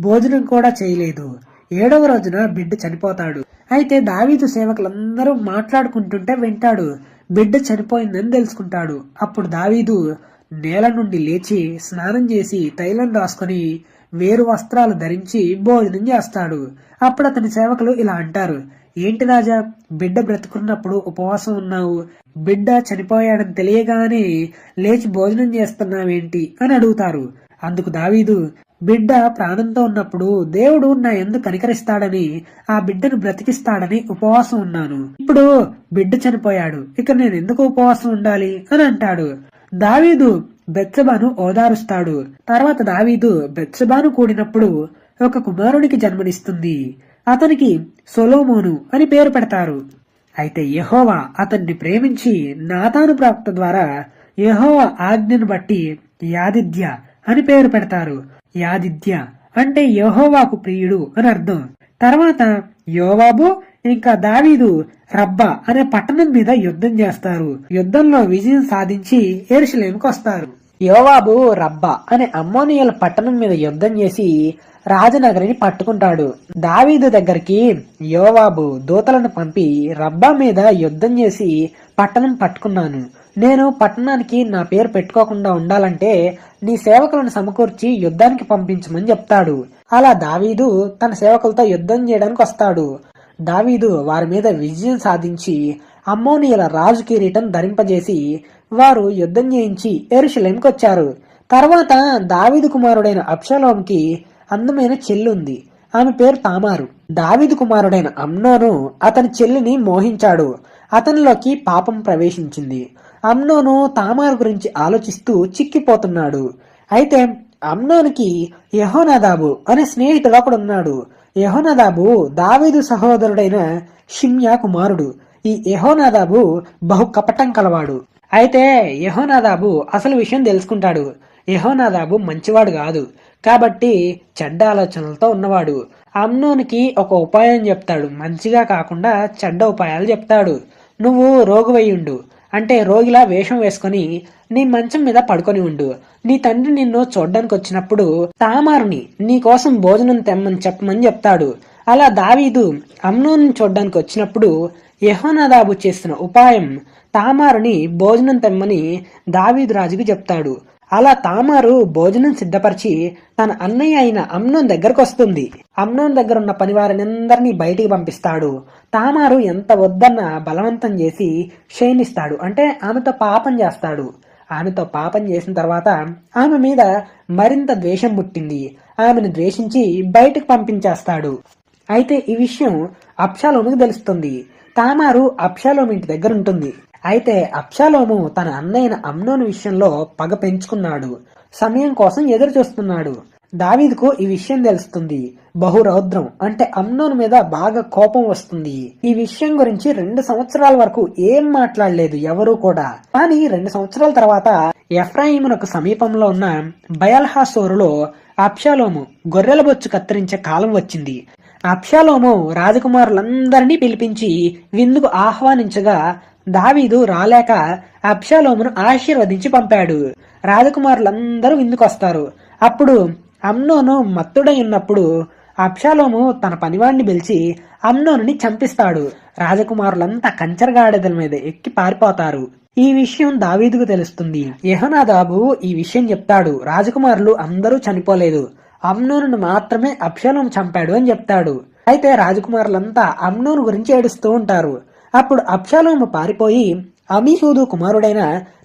S1: భోజనం కూడా చేయలేదు. 7వ రోజున బిడ్డ చనిపోతాడు. అయితే దావీదు సేవకులందరూ మాట్లాడుకుంటుంటే వింటాడు. బిడ్డ చనిపోయిందని తెలుసుకుంటాడు. అప్పుడు దావీదు నేల నుండి లేచి స్నానం చేసి తైలం రాసుకొని వేరు వస్త్రాలు ధరించి భోజనం చేస్తాడు. అప్పుడు అతని సేవకులు ఇలా అంటారు, ఏంటి రాజా, బిడ్డ బ్రతుకున్నప్పుడు ఉపవాసం ఉన్నావు, బిడ్డ చనిపోయాడని తెలియగానే లేచి భోజనం చేస్తున్నావేంటి అని అడుగుతారు. అందుకు దావీదు, బిడ్డ ప్రాణంతో ఉన్నప్పుడు దేవుడు నా యందు కనికరిస్తాడని ఆ బిడ్డను బ్రతికిస్తాడని ఉపవాసం ఉన్నాను. ఇప్పుడు బిడ్డ చనిపోయాడు, ఇక నేను ఎందుకు ఉపవాసం ఉండాలి అని అంటాడు. దావీదు బెత్షెబాను ఓదారుస్తాడు. తర్వాత దావీదు బెత్షెబాను కూడినప్పుడు ఒక కుమారునికి జన్మనిస్తుంది. అతనికి సొలొమోను అని పేరు పెడతారు. అయితే యెహోవా అతన్ని ప్రేమించి నాతాను ప్రవక్త ద్వారా యెహోవా ఆజ్ఞను బట్టి యాదిద్య అని పేరు పెడతారు. యాదిద్య అంటే యెహోవాకు ప్రియుడు అని అర్థం. తర్వాత యోవాబు ఇంకా దావీదు రబ్బా అనే పట్టణం మీద యుద్ధం చేస్తారు. యుద్ధంలో విజయం సాధించి యెరూషలేముకు వస్తారు. యోవాబు రబ్బా అనే అమ్మోనీయుల పట్టణం మీద యుద్ధం చేసి రాజనగరిని పట్టుకుంటాడు. దావీదు దగ్గరికి యోవాబు దూతలను పంపి రబ్బా మీద యుద్ధం చేసి పట్టణం పట్టుకున్నాను. నేను పట్టణానికి నా పేరు పెట్టుకోకుండా ఉండాలంటే నీ సేవకులను సమకూర్చి యుద్ధానికి పంపించమని చెప్తాడు. అలా దావీదు తన సేవకులతో యుద్ధం చేయడానికి వస్తాడు. దావీదు వారి మీద విజయం సాధించి అమ్మోనీయుల రాజు కిరీటం ధరింపజేసి వారు యుద్ధం చేయించి యెరూషలేముకు వచ్చారు. తర్వాత దావీదు కుమారుడైన అబ్షాలోముకి అందమైన చెల్లి ఉంది. ఆమె పేరు తామారు. దావీదు కుమారుడైన అమ్నోను అతని చెల్లిని మోహించాడు. అతనిలోకి పాపం ప్రవేశించింది. అమ్నోను తామారు గురించి ఆలోచిస్తూ చిక్కిపోతున్నాడు. అయితే అమ్నోనుకి యెహోనాదాబు అనే స్నేహితుడు ఒకడున్నాడు. యెహోనాదాబు దావీదు సహోదరుడైన షిమ్యా కుమారుడు. ఈ యెహోనాదాబు బహు కపటం కలవాడు. అయితే యెహోనాదాబు అసలు విషయం తెలుసుకుంటాడు. యెహోనాదాబు మంచివాడు కాదు కాబట్టి చెడ్డ ఆలోచనలతో ఉన్నవాడు. అమ్నోనికి ఒక ఉపాయం చెప్తాడు. మంచిగా కాకుండా చెడ్డ ఉపాయాలు చెప్తాడు. నువ్వు రోగువయ్యుండు, అంటే రోగిలా వేషం వేసుకొని నీ మంచం మీద పడుకొని ఉండు. నీ తండ్రి నిన్ను చూడ్డానికి వచ్చినప్పుడు తామారుని నీ కోసం భోజనం తెమ్మని చెప్పమని చెప్తాడు. అలా దావీదు అమ్నోను చూడ్డానికి వచ్చినప్పుడు యెహోనాదాబు చేసిన ఉపాయం తామారుని భోజనం తెమ్మని దావీదు రాజుకు చెప్తాడు. అలా తామారు భోజనం సిద్ధపరిచి తన అన్నయ్య అయిన అమ్నోన్ దగ్గరకు వస్తుంది. అమ్నోన్ దగ్గర ఉన్న పనివారినందరినీ బయటికి పంపిస్తాడు. తామారు ఎంత వద్దన్నా బలవంతం చేసి క్షీణిస్తాడు, అంటే ఆమెతో పాపం చేస్తాడు. ఆమెతో పాపం చేసిన తర్వాత ఆమె మీద మరింత ద్వేషం పుట్టింది. ఆమెను ద్వేషించి బయటకు పంపించేస్తాడు. అయితే ఈ విషయం అబ్షాలోముకు తెలుస్తుంది. తామారు అబ్షాలోము ఇంటి దగ్గర ఉంటుంది. అయితే అబ్షాలోము తన అన్నయ్యన అమ్నోను విషయంలో పగ పెంచుకున్నాడు. సమయం కోసం ఎదురు చూస్తున్నాడు. దావీదుకు ఈ విషయం తెలుస్తుంది. బహురౌద్రం, అంటే అమ్నోను మీద బాగా కోపం వస్తుంది. ఈ విషయం గురించి 2 సంవత్సరాల వరకు ఏం మాట్లాడలేదు ఎవరూ కూడా. కానీ 2 సంవత్సరాల తర్వాత ఎఫ్రాయిమునకు సమీపంలో ఉన్న బయల్హాసోరులో అబ్షాలోము గొర్రెల బొచ్చు కత్తిరించే కాలం వచ్చింది. అబ్షాలోము రాజకుమారులందరినీ పిలిపించి విందుకు ఆహ్వానించగా దావీదు రాలేక అబ్షాలోమును ఆశీర్వదించి పంపాడు. రాజకుమారులందరూ విందుకొస్తారు. అప్పుడు అమ్నోను మత్తుడై ఉన్నప్పుడు అబ్షాలోము తన పనివాడిని పిలిచి అమ్నోనుని చంపిస్తాడు. రాజకుమారులంతా కంచరగాడిదల మీద ఎక్కి పారిపోతారు. ఈ విషయం దావీదుకు తెలుస్తుంది. యెహోనాదాబు ఈ విషయం చెప్తాడు. రాజకుమారులు అందరూ చనిపోలేదు, అమ్నోనును మాత్రమే అబ్షాలోము చంపాడు అని చెప్తాడు. అయితే రాజకుమారులంతా అమ్నోను గురించి ఏడుస్తూ ఉంటారు. అప్పుడు అబ్షాలోము పారిపోయి అమీహూదు కుమారుడైన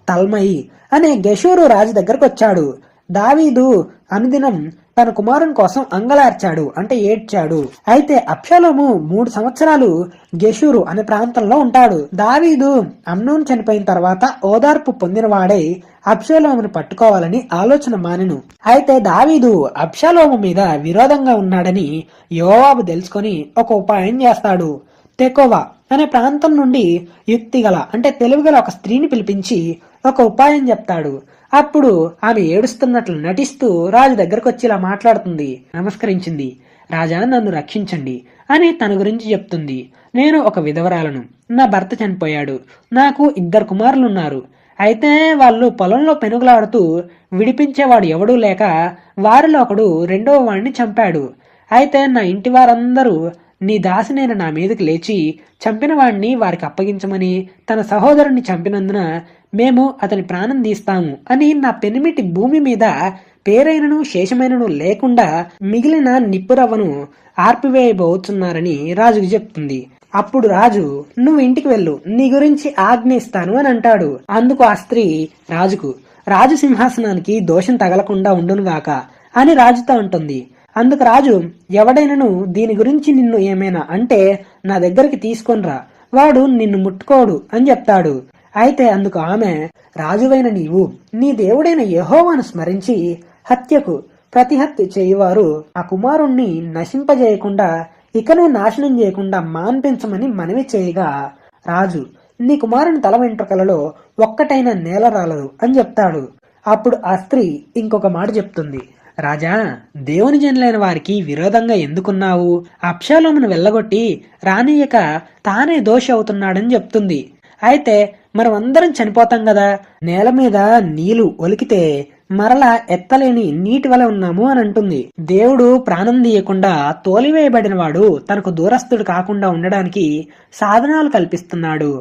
S1: తల్మయి అనే గెషూరు రాజు దగ్గరకు వచ్చాడు. దావీదు అనుదినం తన కుమారుని కోసం అంగలార్చాడు, అంటే ఏడ్చాడు. అయితే అబ్షాలోము 3 సంవత్సరాలు గెషూరు అనే ప్రాంతంలో ఉంటాడు. దావీదు అమ్నోను చనిపోయిన తర్వాత ఓదార్పు పొందినవాడై అబ్షాలోమును పట్టుకోవాలని ఆలోచన మానెను. అయితే దావీదు అబ్షాలోము మీద విరోధంగా ఉన్నాడని యోవాబు తెలుసుకొని ఒక ఉపాయం చేస్తాడు. తెకోవా అనే ప్రాంతం నుండి యుక్తిగల, అంటే తెలివిగల ఒక స్త్రీని పిలిపించి ఒక ఉపాయం చెప్తాడు. అప్పుడు ఆమె ఏడుస్తున్నట్లు నటిస్తూ రాజు దగ్గరకు వచ్చి ఇలా మాట్లాడుతుంది. నమస్కరించింది. రాజా, నన్ను రక్షించండి అని తన గురించి చెప్తుంది. నేను ఒక విధవరాలను, నా భర్త చనిపోయాడు, నాకు 2 కుమారులున్నారు. అయితే వాళ్ళు పొలంలో పెనుగులాడుతూ విడిపించేవాడు ఎవడూ లేక వారిలో ఒకడు 2వ వాడిని చంపాడు. అయితే నా ఇంటి వారందరూ నీ దాసినైన నా మీదకి లేచి చంపిన వాడిని వారికి అప్పగించమని, తన సహోదరుణ్ణి చంపినందున మేము అతని ప్రాణం తీస్తాము అని నా పెనిమిటి భూమి మీద పేరైనను శేషమైనను లేకుండా మిగిలిన నిప్పురవ్వను ఆర్పివేయబోతున్నారని రాజుకు చెప్తుంది. అప్పుడు రాజు, నువ్వు ఇంటికి వెళ్ళు, నీ గురించి ఆజ్ఞ ఇస్తాను అని అంటాడు. అందుకు ఆ స్త్రీ రాజుకు, రాజు సింహాసనానికి దోషం తగలకుండా ఉండునుగాక అని రాజుతో అంటుంది. అందుకు రాజు, ఎవడైనను దీని గురించి నిన్ను ఏమైనా అంటే నా దగ్గరికి తీసుకొనిరా, వాడు నిన్ను ముట్టుకోడు అని చెప్తాడు. అయితే అందుకు ఆమె, రాజువైన నీవు నీ దేవుడైన యెహోవాను స్మరించి హత్యకు ప్రతిహత్య చేయువారు ఆ కుమారుణ్ణి నశింపజేయకుండా ఇకను నాశనం చేయకుండా మాన్పించమని మనవి చేయగా రాజు, నీ కుమారుని తల వెంట్రుకలలో ఒక్కటైన నేల రాలదు అని చెప్తాడు. అప్పుడు ఆ స్త్రీ ఇంకొక మాట చెప్తుంది. రాజా, దేవుని జనులైన వారికి విరోధంగా ఎందుకున్నావు? అబ్షాలోమును వెళ్ళగొట్టి రానియక తానే దోషి అవుతున్నాడని చెప్తుంది. అయితే మనం అందరం చనిపోతాం కదా, నేల మీద నీళ్లు ఒలికితే మరలా ఎత్తలేని నీటి వలె ఉన్నాము అని అంటుంది. దేవుడు ప్రాణం తీయకుండా తోలివేయబడిన వాడు తనకు దూరస్తుడు కాకుండా ఉండడానికి సాధనాలు కల్పిస్తున్నాడు.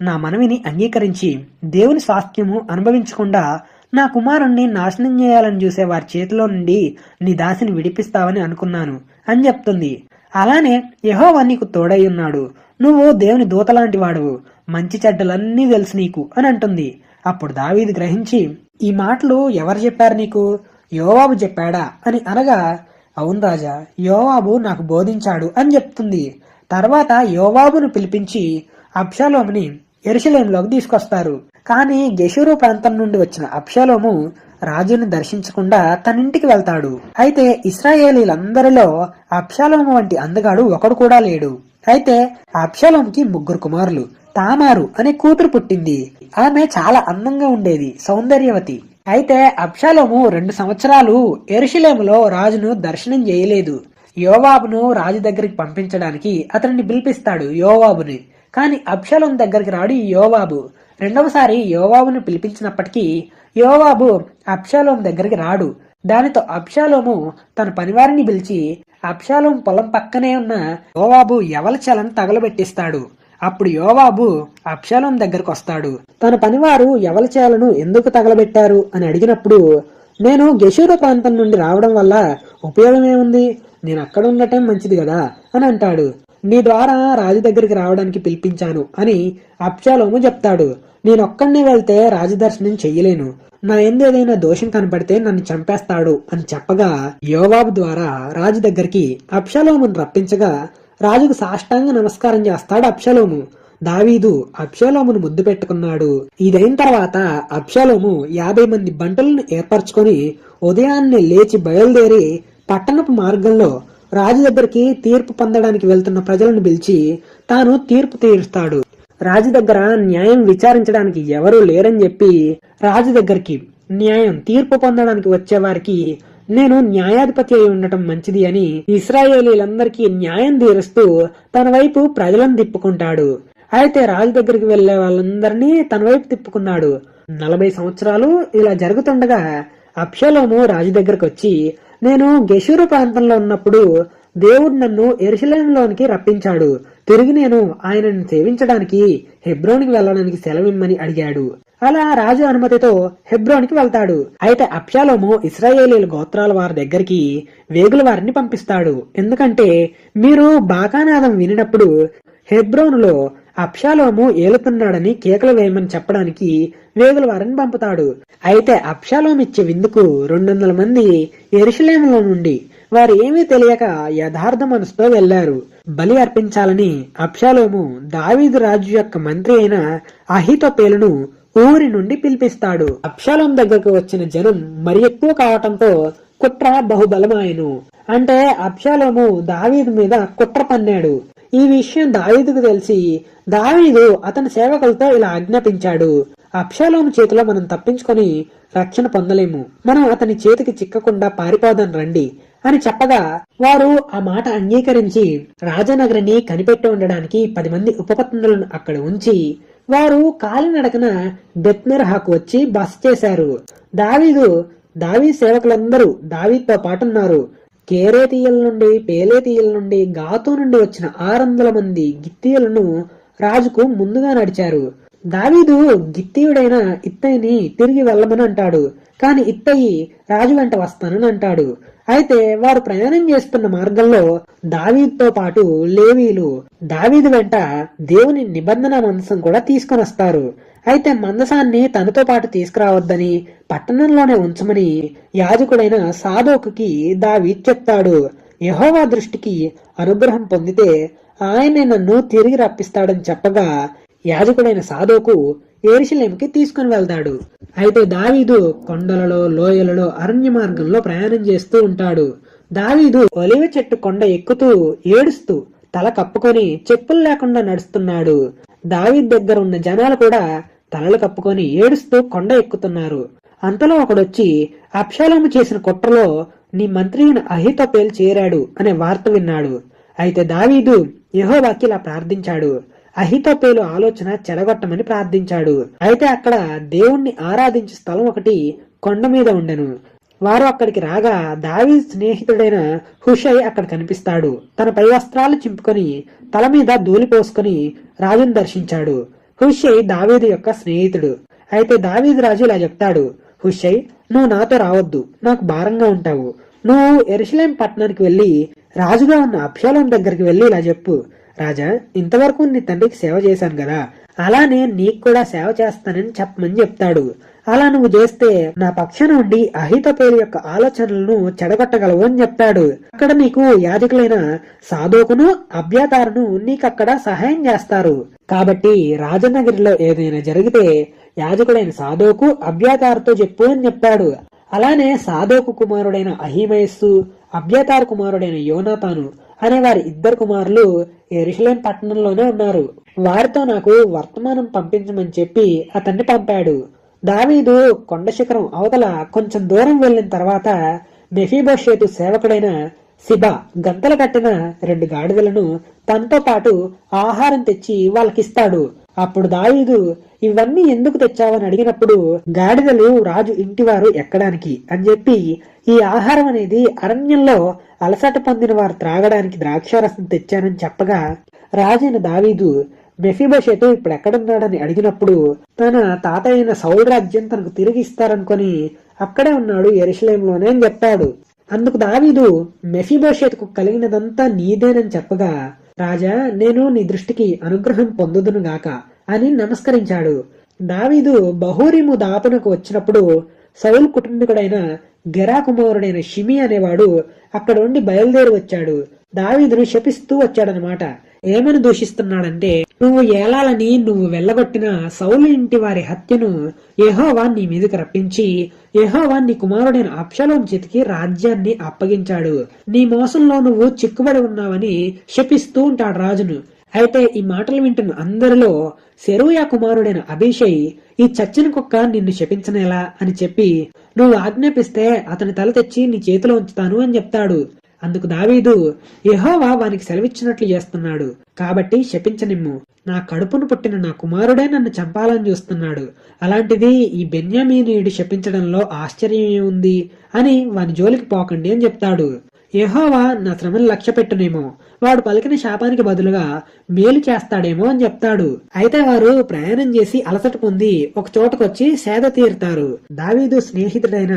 S1: నా మనవిని అంగీకరించి దేవుని స్వాస్థ్యము అనుభవించకుండా నా కుమారుణ్ణి నాశనం చేయాలని చూసే వారి చేతిలో నుండి నీ దాసిని విడిపిస్తావని అనుకున్నాను అని చెప్తుంది. అలానే యెహోవా నీకు తోడై ఉన్నాడు, నువ్వు దేవుని దూతలాంటి వాడువు, మంచి చెడ్డలన్నీ తెలుసు నీకు అని అంటుంది. అప్పుడు దావీదు గ్రహించి, ఈ మాటలు ఎవరు చెప్పారు నీకు? యోవాబు చెప్పాడా అని అనగా, అవును రాజా, యోవాబు నాకు బోధించాడు అని చెప్తుంది. తర్వాత యోవాబును పిలిపించి అబ్షాలోముని యెరూషలేములోకి తీసుకొస్తారు. కానీ గెషూరు ప్రాంతం నుండి వచ్చిన అబ్షాలోము రాజుని దర్శించకుండా తన ఇంటికి వెళ్తాడు. అయితే ఇశ్రాయేలీలందరిలో అబ్షాలోము వంటి అందగాడు ఒకడు కూడా లేడు. అయితే అబ్షాలోముకి 3 కుమారులు. తామారు అనే కూతురు పుట్టింది. ఆమె చాలా అందంగా ఉండేది, సౌందర్యవతి. అయితే అబ్షాలోము 2 సంవత్సరాలు యెరూషలేములో రాజును దర్శనం చేయలేదు. యోవాబును రాజు దగ్గరికి పంపించడానికి అతనిని పిలిపిస్తాడు, యోవాబుని. కానీ అబ్షాలోము దగ్గరికి రాడు ఈ యోవాబు. 2వసారి యోవాబును పిలిపించినప్పటికీ యోవాబు అబ్షాలోము దగ్గరికి రాడు. దానితో అబ్షాలోము తన పనివారిని పిలిచి అబ్షాలోము పొలం పక్కనే ఉన్న యోవాబు యవల చలను తగలబెట్టిస్తాడు. అప్పుడు యోవాబు అబ్షాలోం దగ్గరకు వస్తాడు. తన పనివారు యవలచేలను ఎందుకు తగలబెట్టారు అని అడిగినప్పుడు, నేను గెషూరు ప్రాంతం నుండి రావడం వల్ల ఉపయోగం ఏముంది, నేను అక్కడ ఉండటం మంచిది కదా అని అంటాడు. నీ ద్వారా రాజు దగ్గరికి రావడానికి పిలిపించాను అని అబ్షాలోము చెప్తాడు. నేనొక్కడినే వెళ్తే రాజదర్శనం చెయ్యలేను, నా ఎందు ఏదైనా దోషం కనపడితే నన్ను చంపేస్తాడు అని చెప్పగా యోవాబు ద్వారా రాజు దగ్గరికి అబ్షాలోమును రప్పించగా రాజుకు సాష్టాంగ నమస్కారం చేస్తాడు అబ్షాలోము. దావీదు అబ్షాలోమును ముద్దు పెట్టుకున్నాడు. ఇదైన తర్వాత అబ్షాలోము 50 మంది బంటులను ఏర్పరచుకొని ఉదయాన్నే లేచి బయలుదేరి పట్టణపు మార్గంలో రాజు దగ్గరికి తీర్పు పొందడానికి వెళ్తున్న ప్రజలను పిలిచి తాను తీర్పు తీరుస్తాడు. రాజు దగ్గర న్యాయం విచారించడానికి ఎవరూ లేరని చెప్పి రాజు దగ్గరికి తీర్పు పొందడానికి వచ్చే వారికి నేను న్యాయాధిపతి అయి ఉండటం మంచిది అని ఇశ్రాయేలీలందరికీ న్యాయం తీరుస్తూ తన వైపు ప్రజలను తిప్పుకుంటాడు. అయితే రాజు దగ్గరికి వెళ్లే వాళ్ళందరినీ తన వైపు తిప్పుకున్నాడు. 40 సంవత్సరాలు ఇలా జరుగుతుండగా అబ్షాలోము రాజు దగ్గరకు వచ్చి, నేను గెషూరు ప్రాంతంలో ఉన్నప్పుడు దేవుడు నన్ను యెరూషలేములోనికి రప్పించాడు, తిరిగి నేను ఆయనను సేవించడానికి హెబ్రోనికి వెళ్ళడానికి సెలవిమ్మని అడిగాడు. అలా రాజు అనుమతితో హెబ్రోనికి వెళ్తాడు. అయితే అబ్షాలోము ఇశ్రాయేలీల గోత్రాల వారి దగ్గరికి వేగుల వారిని పంపిస్తాడు. ఎందుకంటే మీరు బాకానాదం వినినప్పుడు హెబ్రోనులో అబ్షాలోము ఏలుతున్నాడని కేకలు వేయమని చెప్పడానికి వేగుల వారిని పంపుతాడు. అయితే అబ్షాలోము ఇచ్చే విందుకు 200 మంది యెరూషలేములో నుండి వారు ఏమీ తెలియక యథార్థ మనసుతో వెళ్లారు. బలి అర్పించాలని అబ్షాలోము దావీదు రాజు యొక్క మంత్రి అయిన అహీతోపెలును ఊరి నుండి పిలిపిస్తాడు. అబ్షాలోం దగ్గరకు వచ్చిన జనం మరి ఎక్కువ కావటంతో కుట్ర బహుబలమాయను. అంటే అబ్షాలోము దావీదు మీద కుట్ర పన్నాడు. ఈ విషయం దావీదుకు తెలిసి దావీదు అతని సేవకులతో ఇలా ఆజ్ఞాపించాడు, అబ్షాలోము చేతిలో మనం తప్పించుకొని రక్షణ పొందలేము, మనం అతని చేతికి చిక్కకుండా పారిపోదాం రండి అని చెప్పగా వారు ఆ మాట అంగీకరించి రాజనగరిని కనిపెట్టి ఉండడానికి 10 మంది ఉపపత్నులను అక్కడ ఉంచి వారు కాలినడకన బెత్మెర్హాకు వచ్చి బస చేశారు. దావీదు సేవకులందరూ దావీదుతో పాటున్నారు. కేరేతీయుల నుండి, పేలేతీయుల నుండి, గాతు నుండి వచ్చిన 600 మంది గిత్తీయులను రాజుకు ముందుగా నడిచారు. దావీదు గిత్తీయుడైన ఇత్తయిని తిరిగి వెళ్ళమని అంటాడు. కాని ఇత్తయి రాజు వెంట వస్తానని అంటాడు. అయితే వారు ప్రయాణం చేస్తున్న మార్గంలో దావీదుతో పాటు లేవీలు దావీదు వెంట దేవుని నిబంధన మందసం కూడా తీసుకొని వస్తారు. అయితే మందసాన్ని తనతో పాటు తీసుకురావద్దని పట్టణంలోనే ఉంచమని యాజకుడైన సాదోకుకి దావీదు చెప్తాడు. యెహోవా దృష్టికి అనుగ్రహం పొందితే ఆయనే నన్ను తిరిగి రప్పిస్తాడని చెప్పగా యాజకుడైన సాదోకు యెరూషలేముకి తీసుకుని వెళ్తాడు. అయితే దావీదు కొండలలో, లోయలలో, అరణ్య మార్గంలో ప్రయాణం చేస్తూ ఉంటాడు. దావీదు ఒలివ చెట్టు కొండ ఎక్కుతూ ఏడుస్తూ తల కప్పుకొని చెప్పులు లేకుండా నడుస్తున్నాడు. దావీదు దగ్గర ఉన్న జనాలు కూడా తలలు కప్పుకొని ఏడుస్తూ కొండ ఎక్కుతున్నారు. అంతలో ఒకడొచ్చి అబ్షాలోము చేసిన కుట్రలో నీ మంత్రి అయిన అహీతోపెలు చేరాడు అనే వార్త విన్నాడు. అయితే దావీదు యెహోవాకి ఇలా ప్రార్థించాడు, అహీతోపెలు ఆలోచన చెడగొట్టమని ప్రార్థించాడు. అయితే అక్కడ దేవుణ్ణి ఆరాధించే స్థలం ఒకటి కొండ మీద ఉండెను. వారు అక్కడికి రాగా దావీదు స్నేహితుడైన హుషై అక్కడ కనిపిస్తాడు. తన పై వస్త్రాలు చింపుకొని తల మీద ధూళి పోసుకొని రాజును దర్శించాడు. హుషై దావీదు యొక్క స్నేహితుడు. అయితే దావీదు రాజు ఇలా చెప్తాడు, హుషై, నువ్వు నాతో రావద్దు, నాకు భారంగా ఉంటావు. నువ్వు యెరూషలేం పట్టణానికి వెళ్లి రాజుగా ఉన్న అబ్షాలోం దగ్గరికి వెళ్లి ఇలా చెప్పు, రాజా, ఇంతవరకు నీ తండ్రికి సేవ చేశాను కదా, అలానే నీకు కూడా సేవ చేస్తానని చెప్పమని చెప్తాడు. అలా నువ్వు చేస్తే నా పక్షాన ఉండి అహీతోపెలు యొక్క ఆలోచనలను చెడగొట్టగలవు అని చెప్తాడు. అక్కడ నీకు యాజకులైన సాదోకును అబ్యాతారును నీకక్కడ సహాయం చేస్తారు. కాబట్టి రాజనగరిలో ఏదైనా జరిగితే యాజకుడైన సాదోకు అబ్యాతారుతో చెప్పు అని చెప్పాడు. అలానే సాదోకు కుమారుడైన అహీమయస్సు, అబ్యాతారు కుమారుడైన యోనాతాను అనే వారి 2 కుమారులు యెరూషలేం పట్టణంలోనే ఉన్నారు. వారితో నాకు వర్తమానం పంపించమని చెప్పి అతన్ని పంపాడు. దావీదు కొండ శిఖరం అవతల కొంచెం దూరం వెళ్లిన తర్వాత మెఫీబోషేతు సేవకుడైన సిబా గంతలు కట్టిన 2 గాడిదలను తనతో పాటు ఆహారం తెచ్చి వాళ్ళకిస్తాడు. అప్పుడు దావీదు ఇవన్నీ ఎందుకు తెచ్చావని అడిగినప్పుడు గాడిదలు రాజు ఇంటివారు ఎక్కడానికి అని చెప్పి ఈ ఆహారం అనేది అరణ్యంలో అలసట పొందిన వారు త్రాగడానికి ద్రాక్షారసం తెచ్చానని చెప్పగా రాజైన దావీదు మెఫీబోషెతు ఇప్పుడు ఎక్కడున్నాడని అడిగినప్పుడు తన తాత అయిన సౌలు రాజ్యం తనకు తిరిగి ఇస్తారనుకొని అక్కడే ఉన్నాడు యెరూషలేములోనే అని చెప్పాడు. అందుకు దావీదు మెఫీబోషెతుకు కలిగినదంతా నీదేనని చెప్పగా, రాజా నేను నీ దృష్టికి అనుగ్రహం పొందుదును గాక అని నమస్కరించాడు. దావీదు బహూరీము దాపునకు వచ్చినప్పుడు సౌలు కుటుంబీకుడైన గెరా కుమారుడైన షిమి అనేవాడు అక్కడ ఉండి బయలుదేరి వచ్చాడు. దావీదును శపిస్తూ వచ్చాడనమాట. ఏమని దూషిస్తున్నాడంటే, నువ్వు ఏలాలని నువ్వు వెళ్ళగొట్టిన సౌలు ఇంటి వారి హత్యను యెహోవా నీ మీదకి రప్పించి యెహోవా నీ కుమారుడైన అబ్షాలోం చేతికి రాజ్యాన్ని అప్పగించాడు. నీ మోసంలో నువ్వు చిక్కుబడి ఉన్నావని శపిస్తూ ఉంటాడు రాజును. అయితే ఈ మాటలు వింటున్న అందరిలో సెరూయా కుమారుడైన అభిషై, ఈ చచ్చిన కుక్క నిన్ను శపించనేలా అని చెప్పి నువ్వు ఆజ్ఞాపిస్తే అతని తల తెచ్చి నీ చేతిలో ఉంచుతాను అని చెప్తాడు. అందుకు దావీదు, యెహోవా వానికి సెలవిచ్చినట్లు చేస్తున్నాడు కాబట్టి శపించనిమ్ము. నా కడుపును పుట్టిన నా కుమారుడే నన్ను చంపాలని చూస్తున్నాడు. అలాంటిది ఈ బెన్యామీనీయుడు శపించడంలో ఆశ్చర్యం ఏముంది అని వాని జోలికి పోకండి అని చెప్తాడు. యెహోవా నా శ్రమను లక్ష్య పెట్టునేమో, వాడు పలికిన శాపానికి బదులుగా మేలు చేస్తాడేమో అని చెప్తాడు. అయితే వారు ప్రయాణం చేసి అలసట పొంది ఒక చోటకొచ్చి సేద తీరుతారు. దావీదు స్నేహితుడైన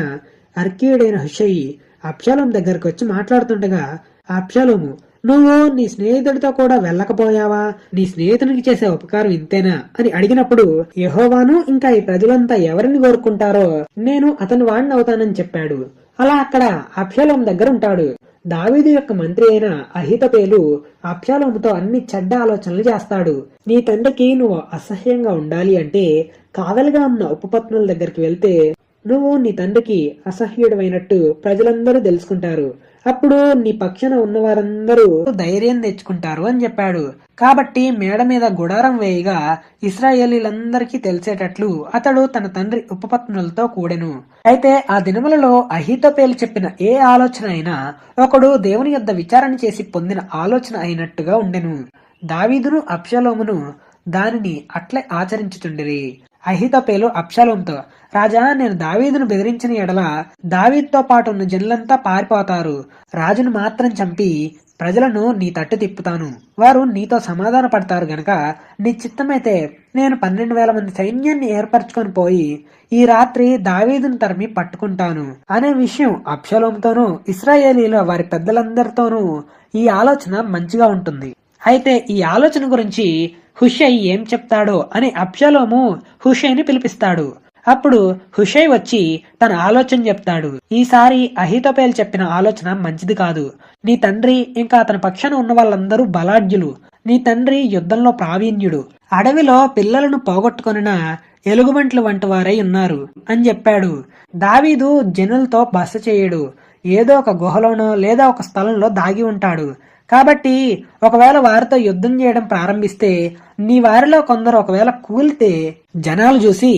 S1: అర్కీయుడైన హుషయి అబ్షాలోం దగ్గరకు వచ్చి మాట్లాడుతుండగా, అబ్షాలోము, నువ్వు నీ స్నేహితుడితో కూడా వెళ్ళకపోయావా? నీ స్నేహితునికి చేసే ఉపకారం ఇంతేనా అని అడిగినప్పుడు, యెహోవాను ఇంకా ఈ ప్రజలంతా ఎవరిని కోరుకుంటారో నేను అతని వాడిని అవుతానని చెప్పాడు. అలా అక్కడ అబ్షాలోం దగ్గర ఉంటాడు. దావీదు యొక్క మంత్రి అయిన అహీతోపెలు అబ్షాలోముతో అన్ని చెడ్డ ఆలోచనలు చేస్తాడు. నీ తండ్రికి నువ్వు అసహ్యంగా ఉండాలి అంటే కావలిగా ఉన్న ఉపపత్నుల దగ్గరికి వెళ్తే నువ్వు నీ తండ్రికి అసహ్యుడమైనట్టు ప్రజలందరూ తెలుసుకుంటారు. అప్పుడు నీ పక్షాన ఉన్న వారందరూ ధైర్యం తెచ్చుకుంటారు అని చెప్పాడు. కాబట్టి మేడ మీద గుడారం వేయగా ఇశ్రాయేలీలందరికీ తెలిసేటట్లు అతడు తన తండ్రి ఉపపత్నులతో కూడెను. అయితే ఆ దినములలో అహీతోపెలు చెప్పిన ఏ ఆలోచన అయినా ఒకడు దేవుని యొద్ద విచారణ చేసి పొందిన ఆలోచన అయినట్టుగా ఉండెను. దావీదును అబ్షాలోమును దానిని అట్లే ఆచరించుచుండిరి. అహీతోపెలు అబ్షాలోముతో, రాజా, నేను దావీదును బెదిరించిన ఎడల దావీదుతో పాటు ఉన్న జనులంతా పారిపోతారు. రాజును మాత్రం చంపి ప్రజలను నీ తట్టు తిప్పుతాను. వారు నీతో సమాధాన పడతారు గనక నీ చిత్తమైతే నేను 12,000 మంది సైన్యాన్ని ఏర్పరచుకొని పోయి ఈ రాత్రి దావీదును తరిమి పట్టుకుంటాను అనే విషయం అబ్షాలోముతోనూ ఇశ్రాయేలీల వారి పెద్దలందరితోనూ ఈ ఆలోచన మంచిగా ఉంటుంది. అయితే ఈ ఆలోచన గురించి హుషై ఏం చెప్తాడో అని అబ్షాలోము హుషైని పిలిపిస్తాడు. అప్పుడు హుషై వచ్చి తన ఆలోచన చెప్తాడు. ఈసారి అహీతోపెలు చెప్పిన ఆలోచన మంచిది కాదు. నీ తండ్రి ఇంకా అతని పక్షాన ఉన్న వాళ్ళందరూ బలాఢ్యులు. నీ తండ్రి యుద్ధంలో ప్రావీణ్యుడు. అడవిలో పిల్లలను పోగొట్టుకొనిన ఎలుగుబంట్లు వంటి వారై ఉన్నారు అని చెప్పాడు. దావీదు జనులతో బస చేయడు. ఏదో ఒక గుహలోనో లేదా ఒక స్థలంలో దాగి ఉంటాడు. కాబట్టి ఒకవేళ వారితో యుద్ధం చేయడం ప్రారంభిస్తే నీ వారిలో కొందరు ఒకవేళ కూలితే జనాలు చూసి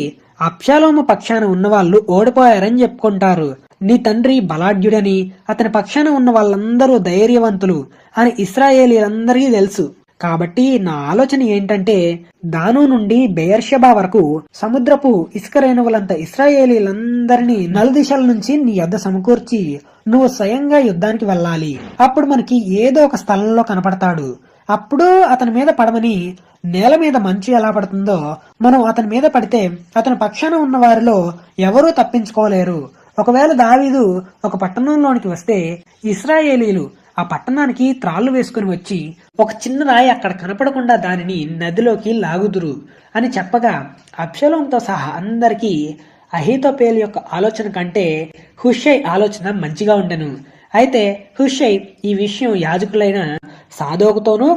S1: అబ్షాలోము పక్షాన ఉన్నవాళ్ళు ఓడిపోయారని చెప్పుకుంటారు. నీ తండ్రి బలాఢ్యుడని అతని పక్షాన ఉన్న వాళ్ళందరూ ధైర్యవంతులు అని ఇశ్రాయేలీలందరికీ తెలుసు. కాబట్టి నా ఆలోచన ఏంటంటే దాను నుండి బెయర్షెబా వరకు సముద్రపు ఇసుక రేణువులంత ఇశ్రాయేలీలందరినీ నలుదిశల నుంచి నీ యొద్ద సమకూర్చి నువ్వు స్వయంగా యుద్ధానికి వెళ్ళాలి. అప్పుడు మనకి ఏదో ఒక స్థలంలో కనపడతాడు. అప్పుడు అతని మీద పడమని, నేల మీద మంచు ఎలా పడుతుందో మనం అతని మీద పడితే అతని పక్షాన ఉన్న వారిలో ఎవరూ తప్పించుకోలేరు. ఒకవేళ దావీదు ఒక పట్టణంలోనికి వస్తే ఇశ్రాయేలీలు ఆ పట్టణానికి త్రాళ్లు వేసుకుని వచ్చి ఒక చిన్న రాయి అక్కడ కనపడకుండా దానిని నదిలోకి లాగుదురు అని చెప్పగా అబ్షాలోముతో సహా అందరికీ అహీతోపెలు యొక్క ఆలోచన కంటే హుషై ఆలోచన మంచిగా ఉండెను. అయితే హుషై ఈ విషయం యాజకులైన సాదోకుతోనూ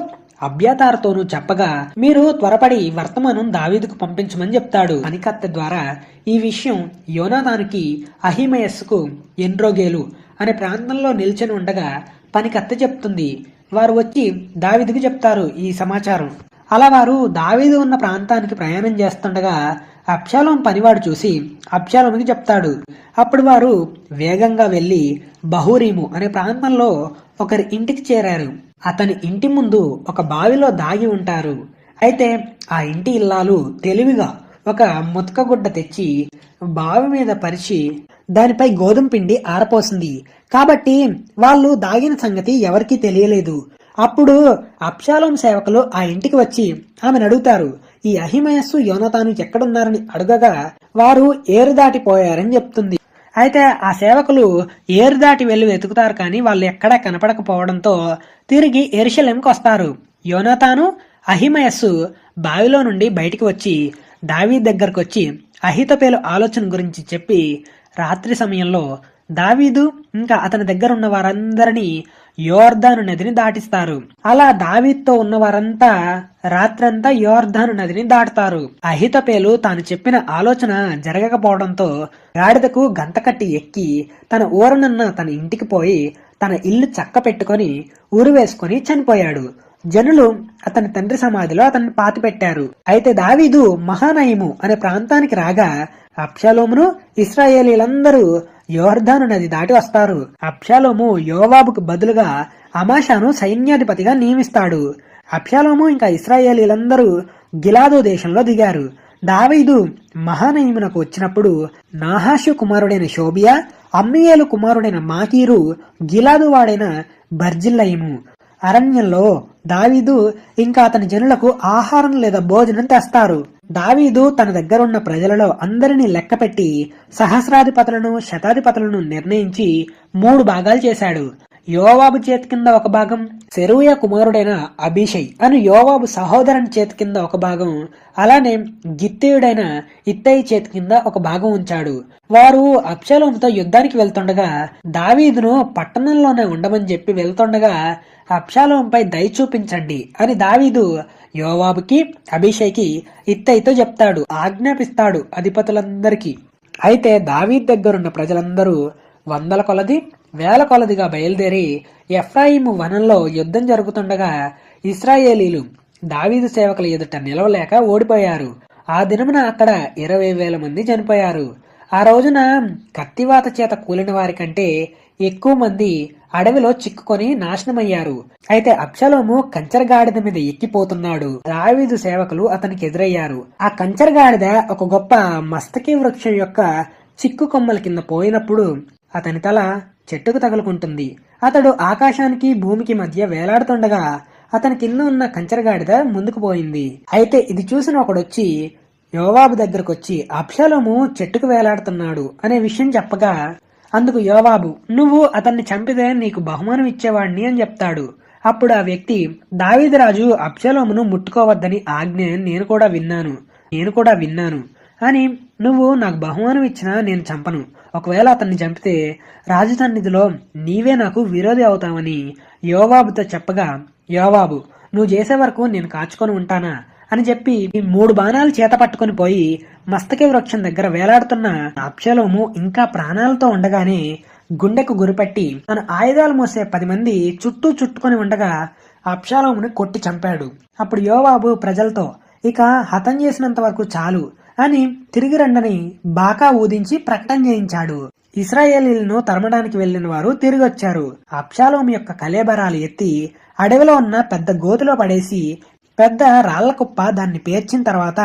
S1: అబ్యాతారుతోనూ చెప్పగా, మీరు త్వరపడి వర్తమానం దావీదుకు పంపించమని చెప్తాడు. పనికత్తె ద్వారా ఈ విషయం యోనాతానుకి అహిమయస్సుకు ఎన్రోగేలు అనే ప్రాంతంలో నిల్చొని ఉండగా పనికత్తె చెప్తుంది. వారు వచ్చి దావీదుకు చెప్తారు ఈ సమాచారం. అలా వారు దావీదు ఉన్న ప్రాంతానికి ప్రయాణం చేస్తుండగా అబ్షాలోం పనివాడు చూసి అబ్షాలోముకి చెప్తాడు. అప్పుడు వారు వేగంగా వెళ్లి బహూరీము అనే ప్రాంతంలో ఒకరి ఇంటికి చేరారు. అతని ఇంటి ముందు ఒక బావిలో దాగి ఉంటారు. అయితే ఆ ఇంటి ఇల్లాలు తెలివిగా ఒక ముతకగుడ్డ తెచ్చి బావి మీద పరిచి దానిపై గోధుమ పిండి ఆరపోసింది. కాబట్టి వాళ్ళు దాగిన సంగతి ఎవరికీ తెలియలేదు. అప్పుడు అబ్షాలోం సేవకులు ఆ ఇంటికి వచ్చి ఆమెను అడుగుతారు. ఈ అహిమయస్సు యోనాతాను ఎక్కడున్నారని అడగగా వారు ఏరు దాటిపోయారని చెప్తుంది. అయితే ఆ సేవకులు ఏరు దాటి వెళ్లి వెతుకుతారు, కానీ వాళ్ళు ఎక్కడా కనపడకపోవడంతో తిరిగి యెరూషలేముకు వస్తారు. యోనాతాను అహిమయస్సు బావిలో నుండి బయటికి వచ్చి దావీదు దగ్గరకు వచ్చి అహీతోపెలు ఆలోచన గురించి చెప్పి రాత్రి సమయంలో దావీదు ఇంకా అతని దగ్గర ఉన్న వారందరినీ యోర్దాను నదిని దాటిస్తారు. అలా దావీదుతో ఉన్న వారంతా రాత్రంతా యోర్దాను నదిని దాటుతారు. అహీతోపెలు తాను చెప్పిన ఆలోచన జరగకపోవడంతో గాడిదకు గంత కట్టి ఎక్కి తన ఊరనున్న తన ఇంటికి పోయి తన ఇల్లు చక్క పెట్టుకొని ఊరు వేసుకొని చనిపోయాడు. జనులు అతని తండ్రి సమాధిలో అతన్ని పాతిపెట్టారు. అయితే దావీదు మహానయిము అనే ప్రాంతానికి రాగా అబ్షాలోమును ఇశ్రాయేలీలందరూ యోర్దాను నది దాటి వస్తారు. అబ్షాలోము యోవాబుకు బదులుగా అమాషాను సైన్యాధిపతిగా నియమిస్తాడు. అబ్షాలోము ఇంకా ఇశ్రాయేలీలందరూ గిలాదు దేశంలో దిగారు. దావీదు మహానయిమునకు వచ్చినప్పుడు నాహాషు కుమారుడైన షోబియా, అమ్మియేలు కుమారుడైన మాకీరు, గిలాదు వాడైన బర్జిల్లయిము అరణ్యంలో దావీదు ఇంకా అతని జనులకు ఆహారం లేదా భోజనం తెస్తారు. దావీదు తన దగ్గరున్న ప్రజలలో అందరినీ లెక్కపెట్టి సహస్రాధిపతులను శతాధిపతులను నిర్ణయించి 3 భాగాలు చేశాడు. యోవాబు చేతి కింద ఒక భాగం, సెరూయా కుమారుడైన అభిషై అను యోవాబు సహోదరుని చేతి కింద ఒక భాగం, అలానే గిత్తీయుడైన ఇత్తయి చేతి కింద ఒక భాగం ఉంచాడు. వారు అబ్షాలోముతో యుద్ధానికి వెళ్తుండగా దావీదును పట్టణంలోనే ఉండమని చెప్పి వెళ్తుండగా అబ్షాలోముపై దయ చూపించండి అని దావీదు యోవాబుకి, అభిషేకి, ఇత్తయితో చెప్తాడు, ఆజ్ఞాపిస్తాడు అధిపతులందరికీ. అయితే దావీదు దగ్గరున్న ప్రజలందరూ 100 కొలది 1000 కొలదిగా బయలుదేరి ఎఫ్రాయిము వనంలో యుద్ధం జరుగుతుండగా ఇశ్రాయేలీలు దావీదు సేవకుల ఎదుట నిలవలేక ఓడిపోయారు. ఆ దినమున అక్కడ 20,000 మంది చనిపోయారు. ఆ రోజున కత్తివాత చేత కూలిన వారి కంటే ఎక్కువ మంది అడవిలో చిక్కుకొని నాశనమయ్యారు. అయితే అబ్షాలోము కంచరగాడిద మీద ఎక్కిపోతున్నాడు. దావీదు సేవకులు అతనికి ఎదురయ్యారు. ఆ కంచరగాడిద ఒక గొప్ప మస్తకి వృక్షం యొక్క చిక్కు కొమ్మల కింద పోయినప్పుడు అతని తల చెట్టుకు తగులుకుంటుంది. అతడు ఆకాశానికి భూమికి మధ్య వేలాడుతుండగా అతని కింద ఉన్న కంచరగాడిద ముందుకు పోయింది. అయితే ఇది చూసిన ఒకడొచ్చి యోవాబు దగ్గరకు వచ్చి అబ్షాలోము చెట్టుకు వేలాడుతున్నాడు అనే విషయం చెప్పగా అందుకు యోవాబు, నువ్వు అతన్ని చంపితే నీకు బహుమానం ఇచ్చేవాడిని అని చెప్తాడు. అప్పుడు ఆ వ్యక్తి, దావీదు రాజు అబ్షాలోమును ముట్టుకోవద్దని ఆజ్ఞ నేను కూడా విన్నాను అని నువ్వు నాకు బహుమానం ఇచ్చినా నేను చంపను. ఒకవేళ అతన్ని చంపితే రాజు సన్నిధిలో నీవే నాకు విరోధి అవుతావని యోవాబుతో చెప్పగా యోవాబు, నువ్వు చేసే వరకు నేను కాచుకొని ఉంటానా అని చెప్పి 3 బాణాలు చేత పట్టుకొని పోయి మస్తకి వృక్షం దగ్గర వేలాడుతున్న అబ్షాలోము ఇంకా ప్రాణాలతో ఉండగానే గుండెకు గురిపెట్టి తన ఆయుధాలు మోసే 10 మంది చుట్టూ చుట్టుకొని ఉండగా అబ్షాలోముని కొట్టి చంపాడు. అప్పుడు యోవాబు ప్రజలతో, ఇక హతం చేసినంత వరకు చాలు అని తిరిగి రండని బాకా ఊదించి ప్రకటన చేయించాడు. ఇశ్రాయేలీలను తరమడానికి వెళ్లిన వారు తిరిగి వచ్చారు. అబ్షాలోము యొక్క కళేబరాలు ఎత్తి అడవిలో ఉన్న పెద్ద గోతిలో పడేసి పెద్ద రాళ్ల కుప్ప దాన్ని పేర్చిన తర్వాత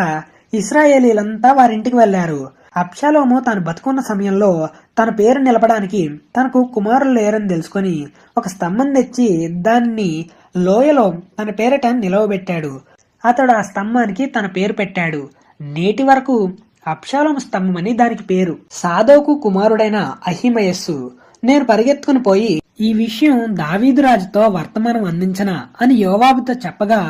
S1: ఇశ్రాయేలీలంతా వారింటికి వెళ్లారు. అబ్షాలోము తాను బతుకున్న సమయంలో తన పేరు నిలపడానికి తనకు కుమారులు లేరని తెలుసుకొని ఒక స్తంభం తెచ్చి దాన్ని లోయలో తన పేరిట నిలవబెట్టాడు. అతడు ఆ స్తంభానికి తన పేరు పెట్టాడు. నేటి వరకు అబ్షాలోము స్తంభం అని దానికి పేరు. సాదోకు కుమారుడైన అహిమయస్సు, నేను పరిగెత్తుకుని పోయి ఈ విషయం దావీదు రాజుతో వర్తమానం అందించనా అని యోవాబుతో చెప్పగా,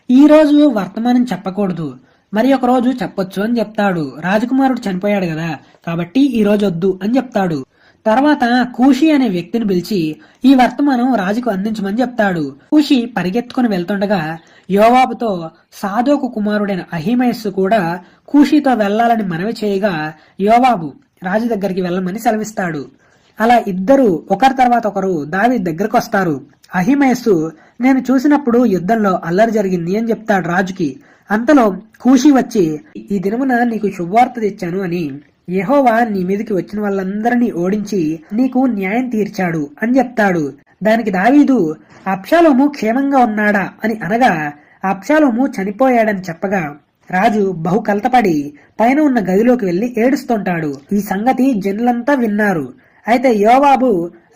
S1: ఈ రోజు వర్తమానం చెప్పకూడదు, మరి ఒక రోజు చెప్పొచ్చు అని చెప్తాడు. రాజకుమారుడు చనిపోయాడు కదా, కాబట్టి ఈ రోజు వద్దు అని చెప్తాడు. తర్వాత కూషి అనే వ్యక్తిని పిలిచి ఈ వర్తమానం రాజుకు అందించమని చెప్తాడు. కూషి పరిగెత్తుకుని వెళ్తుండగా యోవాబుతో సాదోకు కుమారుడైన అహిమయస్సు కూడా కూషితో వెళ్లాలని మనవి చేయగా యోవాబు రాజు దగ్గరికి వెళ్ళమని సెలవిస్తాడు. అలా ఇద్దరు ఒకరి తర్వాత ఒకరు దావీదు దగ్గరకు వస్తారు. అహిమయస్సు, నేను చూసినప్పుడు యుద్ధంలో అల్లరి జరిగింది అని చెప్తాడు రాజుకి. అంతలో కూషి వచ్చి, ఈ దినమున నీకు శుభవార్త తెచ్చాను అని యెహోవా నీ మీదకి వచ్చిన వాళ్ళందరినీ ఓడించి నీకు న్యాయం తీర్చాడు అని చెప్తాడు. దానికి దావీదు, అబ్షాలోము క్షేమంగా ఉన్నాడా అని అనగా అబ్షాలోము చనిపోయాడని చెప్పగా రాజు బహు కలతపడి పైన ఉన్న గదిలోకి వెళ్లి ఏడుస్తుంటాడు. ఈ సంగతి జనులంతా విన్నారు. అయితే యోవాబు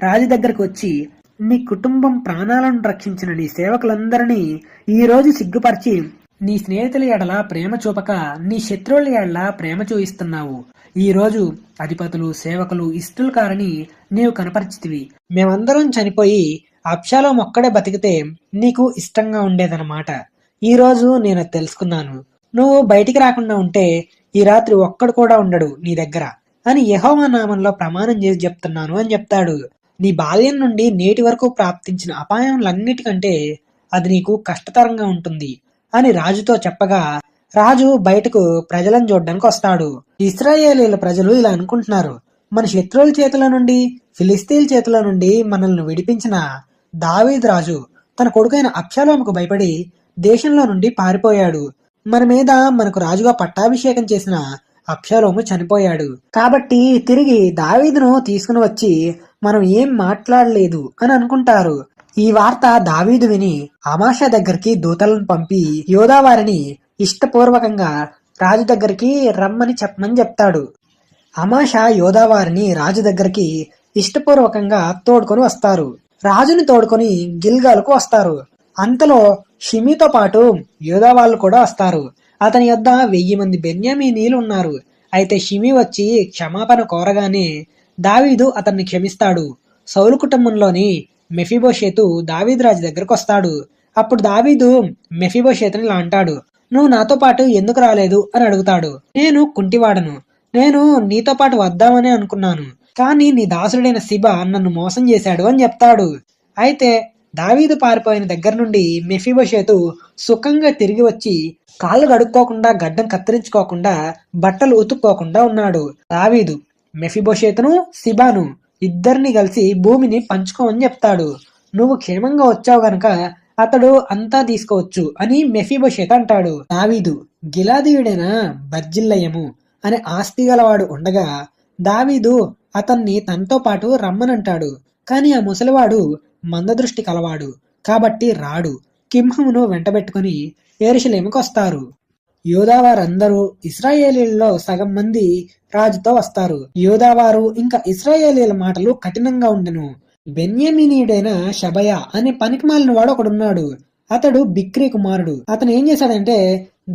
S1: రాజు దగ్గరకు వచ్చి నీ కుటుంబం ప్రాణాలను రక్షించిన నీ సేవకులందరినీ ఈ రోజు సిగ్గుపరిచి నీ స్నేహితుల ఎడల ప్రేమ చూపక నీ శత్రువుల ఎడల ప్రేమ చూయిస్తున్నావు. ఈ రోజు అధిపతులు, సేవకులు ఇష్టలు కారని నీవు కనపరిచితివి. మేమందరం చనిపోయి అబ్షాలోము ఒక్కడే బతికితే నీకు ఇష్టంగా ఉండేదన్నమాట. ఈ రోజు నేను అది తెలుసుకున్నాను. నువ్వు బయటికి రాకుండా ఉంటే ఈ రాత్రి ఒక్కడు కూడా ఉండడు నీ దగ్గర అని యెహోవా నామంలో ప్రమాణం చేసి చెప్తున్నాను అని చెప్తాడు. నీ బాల్యం నుండి నేటి వరకు ప్రాప్తించిన అపాయములన్నిటికంటే అది నీకు కష్టతరంగా ఉంటుంది అని రాజుతో చెప్పగా, రాజు బయటకు ప్రజలను చూడడానికి వస్తాడు. ఇశ్రాయేలీల ప్రజలు ఇలా అనుకుంటున్నారు, మన శత్రువుల చేతుల నుండి, ఫిలిస్తీన్ల చేతుల నుండి మనల్ని విడిపించిన దావీదు రాజు తన కొడుకైన అబ్షాలోముకు భయపడి దేశంలో నుండి పారిపోయాడు. మన మీద మనకు రాజుగా పట్టాభిషేకం చేసిన అబ్షాలోము చనిపోయాడు. కాబట్టి తిరిగి దావీదును తీసుకుని వచ్చి మనం ఏం మాట్లాడలేదు అని అనుకుంటారు. ఈ వార్త దావీదు విని అమాషా దగ్గరికి దూతలను పంపి యోధా వారిని ఇష్టపూర్వకంగా రాజు దగ్గరికి రమ్మని చెప్పమని చెప్తాడు. అమాషా యోధా వారిని రాజు దగ్గరికి ఇష్టపూర్వకంగా తోడుకొని వస్తారు. రాజుని తోడుకొని గిల్గాలుకు వస్తారు. అంతలో షిమీతో పాటు యోధా వాళ్ళు కూడా వస్తారు. అతని యొద్ద 1000 మంది బెన్యామీనీయులు ఉన్నారు. అయితే షిమీ వచ్చి క్షమాపణ కోరగానే దావీదు అతన్ని క్షమిస్తాడు. సౌలు కుటుంబంలోని మెఫీబోషెతు దావీదు రాజు దగ్గరకు వస్తాడు. అప్పుడు దావీదు మెఫీబోషెతుని ఇలా అంటాడు, నువ్వు నాతో పాటు ఎందుకు రాలేదు అని అడుగుతాడు. నేను కుంటివాడను, నేను నీతో పాటు వద్దామని అనుకున్నాను, కానీ నీ దాసుడైన సిబా నన్ను మోసం చేశాడు అని చెప్తాడు. అయితే దావీదు పారిపోయిన దగ్గర నుండి మెఫీబోషెతు సుఖంగా తిరిగి వచ్చి కాళ్ళు కడుక్కోకుండా, గడ్డం కత్తిరించుకోకుండా, బట్టలు ఉతుక్కోకుండా ఉన్నాడు. దావీదు మెఫీబోషెతును సిబాను ఇద్దరిని కలిసి భూమిని పంచుకోమని చెప్తాడు. నువ్వు క్షేమంగా వచ్చావు గనక అతడు అంతా తీసుకోవచ్చు అని మెఫీబోషెతు అంటాడు. దావీదు గిలాదీయుడైన బర్జిల్లయము అనే ఆస్తి గలవాడు ఉండగా దావీదు అతన్ని తనతో పాటు రమ్మనంటాడు. కాని ఆ ముసలివాడు మందదృష్టి కలవాడు కాబట్టి రాడు. కింహమును వెంటబెట్టుకుని యెరూషలేముకు వస్తారు. యోధావారందరూ ఇశ్రాయేలీలలో సగం మంది రాజుతో వస్తారు. యోధావారు ఇంకా ఇశ్రాయేలీల మాటలు కఠినంగా ఉండెను. బెన్యామీనీయుడైన షబయా అనే పనికిమాలిన వాడు ఒకడున్నాడు. అతడు బిక్రీ కుమారుడు. అతను ఏం చేశాడంటే,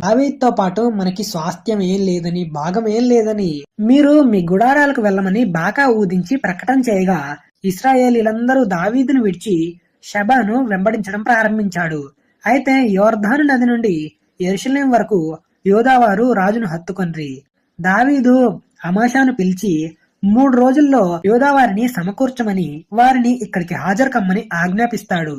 S1: దావీదుతో పాటు మనకి స్వాస్థ్యం ఏం లేదని, భాగం ఏం లేదని, మీరు మీ గుడారాలకు వెళ్ళమని బాకా ఊదించి ప్రకటన చేయగా ఇశ్రాయేలీలందరూ దావీదును విడిచి షబాను వెంబడించడం ప్రారంభించాడు. అయితే యోర్దాను నది నుండి యెరూషలేం వరకు యోధావారు రాజును హత్తుకొన్రి. దావీదు అమాషాను పిలిచి 3 రోజుల్లో యోధావారిని సమకూర్చమని, వారిని ఇక్కడికి హాజరు కమ్మని ఆజ్ఞాపిస్తాడు.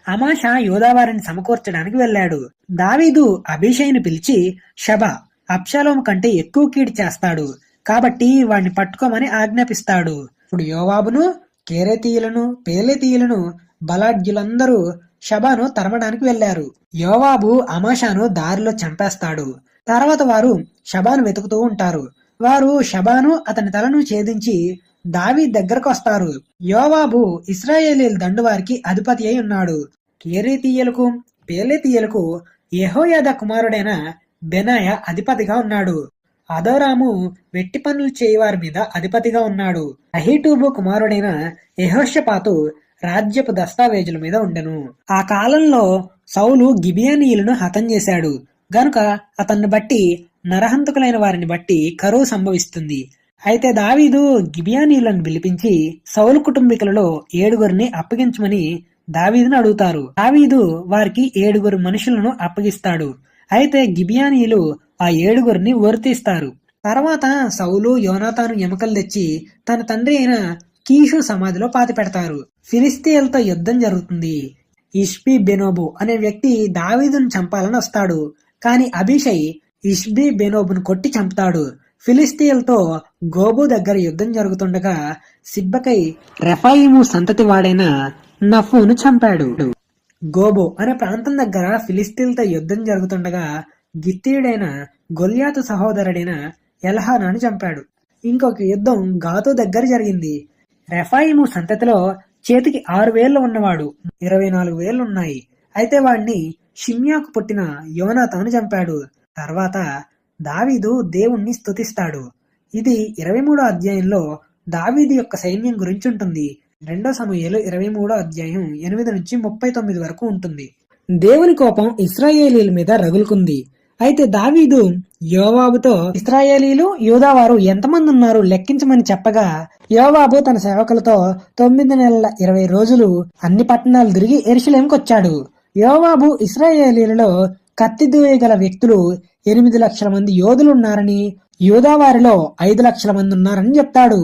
S1: అమాషా యోధావారిని సమకూర్చడానికి వెళ్ళాడు. దావీదు అబీషైని పిలిచి, షబా అబ్షాలోము కంటే ఎక్కువ కీడు చేస్తాడు కాబట్టి వాడిని పట్టుకోమని ఆజ్ఞాపిస్తాడు. ఇప్పుడు యోవాబును, కేరేతీయులను, పేలేతీయులను, బలాఢ్యులందరూ షబాను తరమడానికి వెళ్లారు. యోవాబు అమాషాను దారిలో చంపేస్తాడు. తర్వాత వారు షబాను వెతుకుతూ ఉంటారు. వారు షబాను అతని తలను ఛేదించి దావీదు దగ్గరకు వస్తారు. యోవాబు ఇశ్రాయేలీల దండువారికి అధిపతి అయి ఉన్నాడు. కేరేతీయులకు, పేలేతీయులకు యెహోయాదా కుమారుడైన బెనాయ అధిపతిగా ఉన్నాడు. అదోరాము వెట్టి పనులు చేయవారి మీద అధిపతిగా ఉన్నాడు. అహీటూబు కుమారుడైన యెహోషాపాతు రాజ్యపు దస్తావేజుల మీద ఉండెను. ఆ కాలంలో సౌలు గిబియానీయులను హతం చేశాడు గనుక అతన్ని బట్టి, నరహంతకులైన వారిని బట్టి కరువు సంభవిస్తుంది. అయితే దావీదు గిబియానీయులను పిలిపించి సౌలు కుటుంబీకులలో 7 అప్పగించమని దావీదును అడుగుతారు. దావీదు వారికి 7 మనుషులను అప్పగిస్తాడు. అయితే గిబియానీయులు ఆ 7 వర్తిస్తారు. తర్వాత సౌలు, యోనాతాను ఎముకలు తెచ్చి తన తండ్రి అయిన కీషు సమాధిలో పాతి పెడతారు. ఫిలిస్తీయులతో యుద్ధం జరుగుతుంది. ఇష్బీ బెనోబు అనే వ్యక్తి దావీదును చంపాలని వస్తాడు. కాని అబీషై ఇష్బీ బెనోబును కొట్టి చంపుతాడు. ఫిలిస్తీయులతో గోబు దగ్గర యుద్ధం జరుగుతుండగా సిబ్బకై రెఫాయిము సంతతి వాడైన నఫును చంపాడు. గోబో అనే ప్రాంతం దగ్గర ఫిలిస్తీయులతో యుద్ధం జరుగుతుండగా గిత్తీయుడైన గొల్యాతు సహోదరుడైన ఎల్హానాను చంపాడు. ఇంకొక యుద్ధం గాతు దగ్గర జరిగింది. రెఫాయిము సంతతిలో చేతికి 6 వేళ్లు ఉన్నవాడు 24 వేళ్లు ఉన్నాయి. అయితే వాడిని షిమ్యాకు పుట్టిన యోనాతాను చంపాడు. తర్వాత దావీదు దేవుణ్ణి స్తుతిస్తాడు. ఇది 23వ అధ్యాయంలో దావీదు యొక్క సైన్యం గురించి ఉంటుంది. 2 సమూయేలు 23 అధ్యాయం 8 నుంచి 39 వరకు ఉంటుంది. దేవుని కోపం ఇశ్రాయేలీల మీద రగులుకుంది. అయితే దావీదు యోవాబుతో ఇశ్రాయేలీలు యూదావారు ఎంతమంది ఉన్నారు లెక్కించమని చెప్పగా, యోవాబు తన సేవకులతో 9 నెలల 20 రోజులు అన్ని పట్టణాలు తిరిగి యెరూషలేముకు వచ్చాడు. యోవాబు ఇశ్రాయేలీలలో కత్తి దూయగల వ్యక్తులు 8 లక్షల మంది యోధులున్నారని, యూదావారిలో 5 లక్షల మంది ఉన్నారని చెప్తాడు.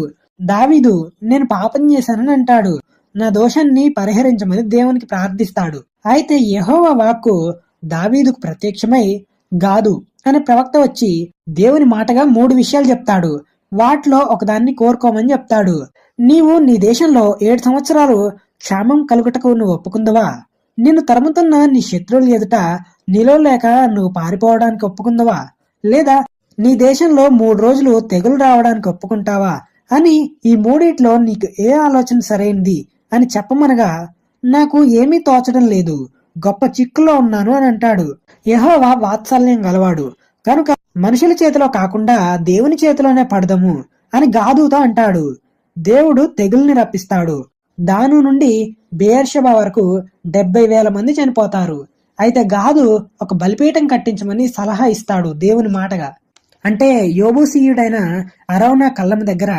S1: దావీదు నేను పాపం చేశానని అంటాడు. నా దోషాన్ని పరిహరించమని దేవునికి ప్రార్థిస్తాడు. అయితే యెహోవా వాక్కు దావీదుకు ప్రత్యక్షమై గాదు అనే ప్రవక్త వచ్చి దేవుని మాటగా 3 విషయాలు చెప్తాడు. వాటిలో ఒకదాన్ని కోరుకోమని చెప్తాడు. నీవు నీ దేశంలో 7 సంవత్సరాలు క్షేమం కలుగుటకు నువ్వు ఒప్పుకుందవా? నిన్ను తరుముతున్న నీ శత్రువుల ఎదుట నిలవలేక నువ్వు పారిపోవడానికి ఒప్పుకుందవా? లేదా నీ దేశంలో 3 రోజులు తెగులు రావడానికి ఒప్పుకుంటావా అని ఈ మూడిట్లో నీకు ఏ ఆలోచన సరైంది అని చెప్పమనగా, నాకు ఏమీ తోచడం లేదు, గొప్ప చిక్కులో ఉన్నాను అని అంటాడు. యెహోవా వాత్సల్యం గలవాడు కనుక మనుషుల చేతిలో కాకుండా దేవుని చేతిలోనే పడదము అని గాదుతో అంటాడు. దేవుడు తెగుల్ని రప్పిస్తాడు. దాను నుండి బెయేర్షెబా వరకు 70,000 మంది చనిపోతారు. అయితే గాదు ఒక బలిపీఠం కట్టించమని సలహా ఇస్తాడు దేవుని మాటగా. అంటే యోబూసీయుడైన అరౌనా కళ్ళం దగ్గర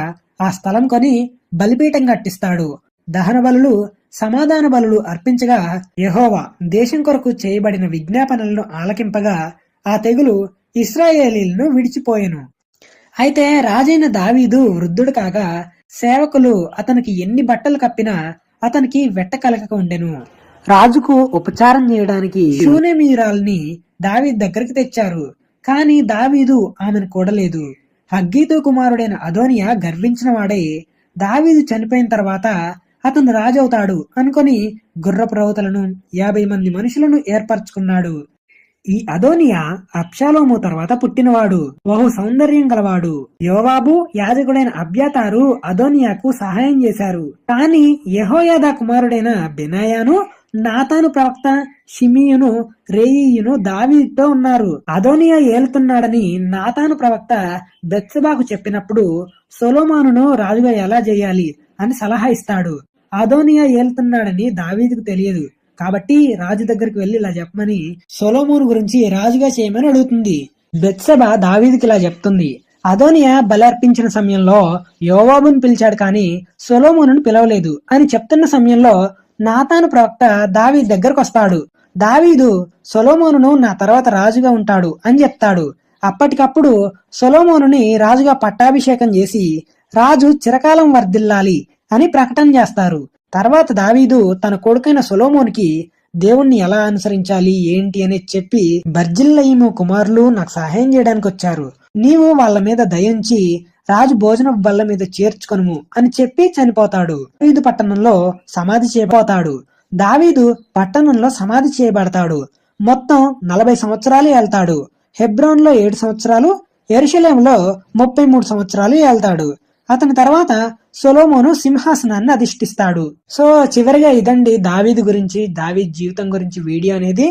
S1: ఆ స్థలం కొని బలిపీఠం కట్టిస్తాడు. దహన బలులు, సమాధాన బలులు అర్పించగా యెహోవా దేశం కొరకు చేయబడిన విజ్ఞాపనలను ఆలకింపగా ఆ తెగులు ఇశ్రాయేలీలను విడిచిపోయెను. అయితే రాజైన దావీదు వృద్ధుడు కాగా సేవకులు అతనికి ఎన్ని బట్టలు కప్పినా అతనికి వెట్ట కలగక ఉండెను. రాజుకు ఉపచారం చేయడానికి షూనేమీయురాల్ని దావీదు దగ్గరికి తెచ్చారు. కాని దావీదు ఆమెను కూడలేదు. హగ్గీతు కుమారుడైన అదోనియా గర్వించిన వాడై దావీదు చనిపోయిన తర్వాత అతను రాజవుతాడు అనుకొని గుర్రపు రౌతులను 50 మంది మనుషులను ఏర్పరచుకున్నాడు. ఈ అదోనియా అబ్షాలోము తర్వాత పుట్టినవాడు, బహు సౌందర్యం గలవాడు. యోవాబు, యాజకుడైన అబ్యాతారు అదోనియాకు సహాయం చేశారు. కాని యెహోయాదా కుమారుడైన బెనాయాను, నాతాను ప్రవక్త, షిమీయును, రేయియును దావీదుతో ఉన్నారు. అదోనియా ఏలుతున్నాడని నాతాను ప్రవక్త బెత్షెబాకు చెప్పినప్పుడు సొలొమోనును రాజుగా ఎలా చేయాలి అని సలహా ఇస్తాడు. అదోనియా ఏలుతున్నాడని దావీదుకు తెలియదు కాబట్టి రాజు దగ్గరికి వెళ్లి ఇలా చెప్పమని సొలొమోను గురించి రాజుగా చేయమని అడుగుతుంది. బెత్షెబా దావీదుకి ఇలా చెప్తుంది. అదోనియా బలర్పించిన సమయంలో యోవాబును పిలిచాడు కానీ సొలొమోనును పిలవలేదు అని చెప్తున్న సమయంలో నాతాను ప్రవక్త దావీదు దగ్గరకు వస్తాడు. దావీదు సొలొమోనును నా తర్వాత రాజుగా ఉంటాడు అని చెప్తాడు. అప్పటికప్పుడు సొలొమోనుని రాజుగా పట్టాభిషేకం చేసి రాజు చిరకాలం వర్ధిల్లాలి అని ప్రకటన చేస్తారు. తర్వాత దావీదు తన కొడుకైన సొలొమోనుకి దేవుణ్ణి ఎలా అనుసరించాలి ఏంటి అనేది చెప్పి, బర్జిల్లయిము కుమారులు నాకు సహాయం చేయడానికి వచ్చారు, నీవు వాళ్ళ మీద దయించి రాజు భోజనపు బల్ల మీద చేర్చుకొనుము అని చెప్పి చనిపోతాడు. దావీదు పట్టణంలో సమాధి చేయబోతాడు. దావీదు పట్టణంలో సమాధి చేయబడతాడు. మొత్తం 40 సంవత్సరాలు ఏళ్తాడు. హెబ్రోన్లో 7 సంవత్సరాలు, యెరూషలేములో 33 సంవత్సరాలు ఏళ్తాడు. అతని తర్వాత సొలొమోను సింహాసనాన్ని అధిష్ఠిస్తాడు. సో చివరిగా ఇదండి దావీదు గురించి, దావీదు జీవితం గురించి వీడియో అనేది.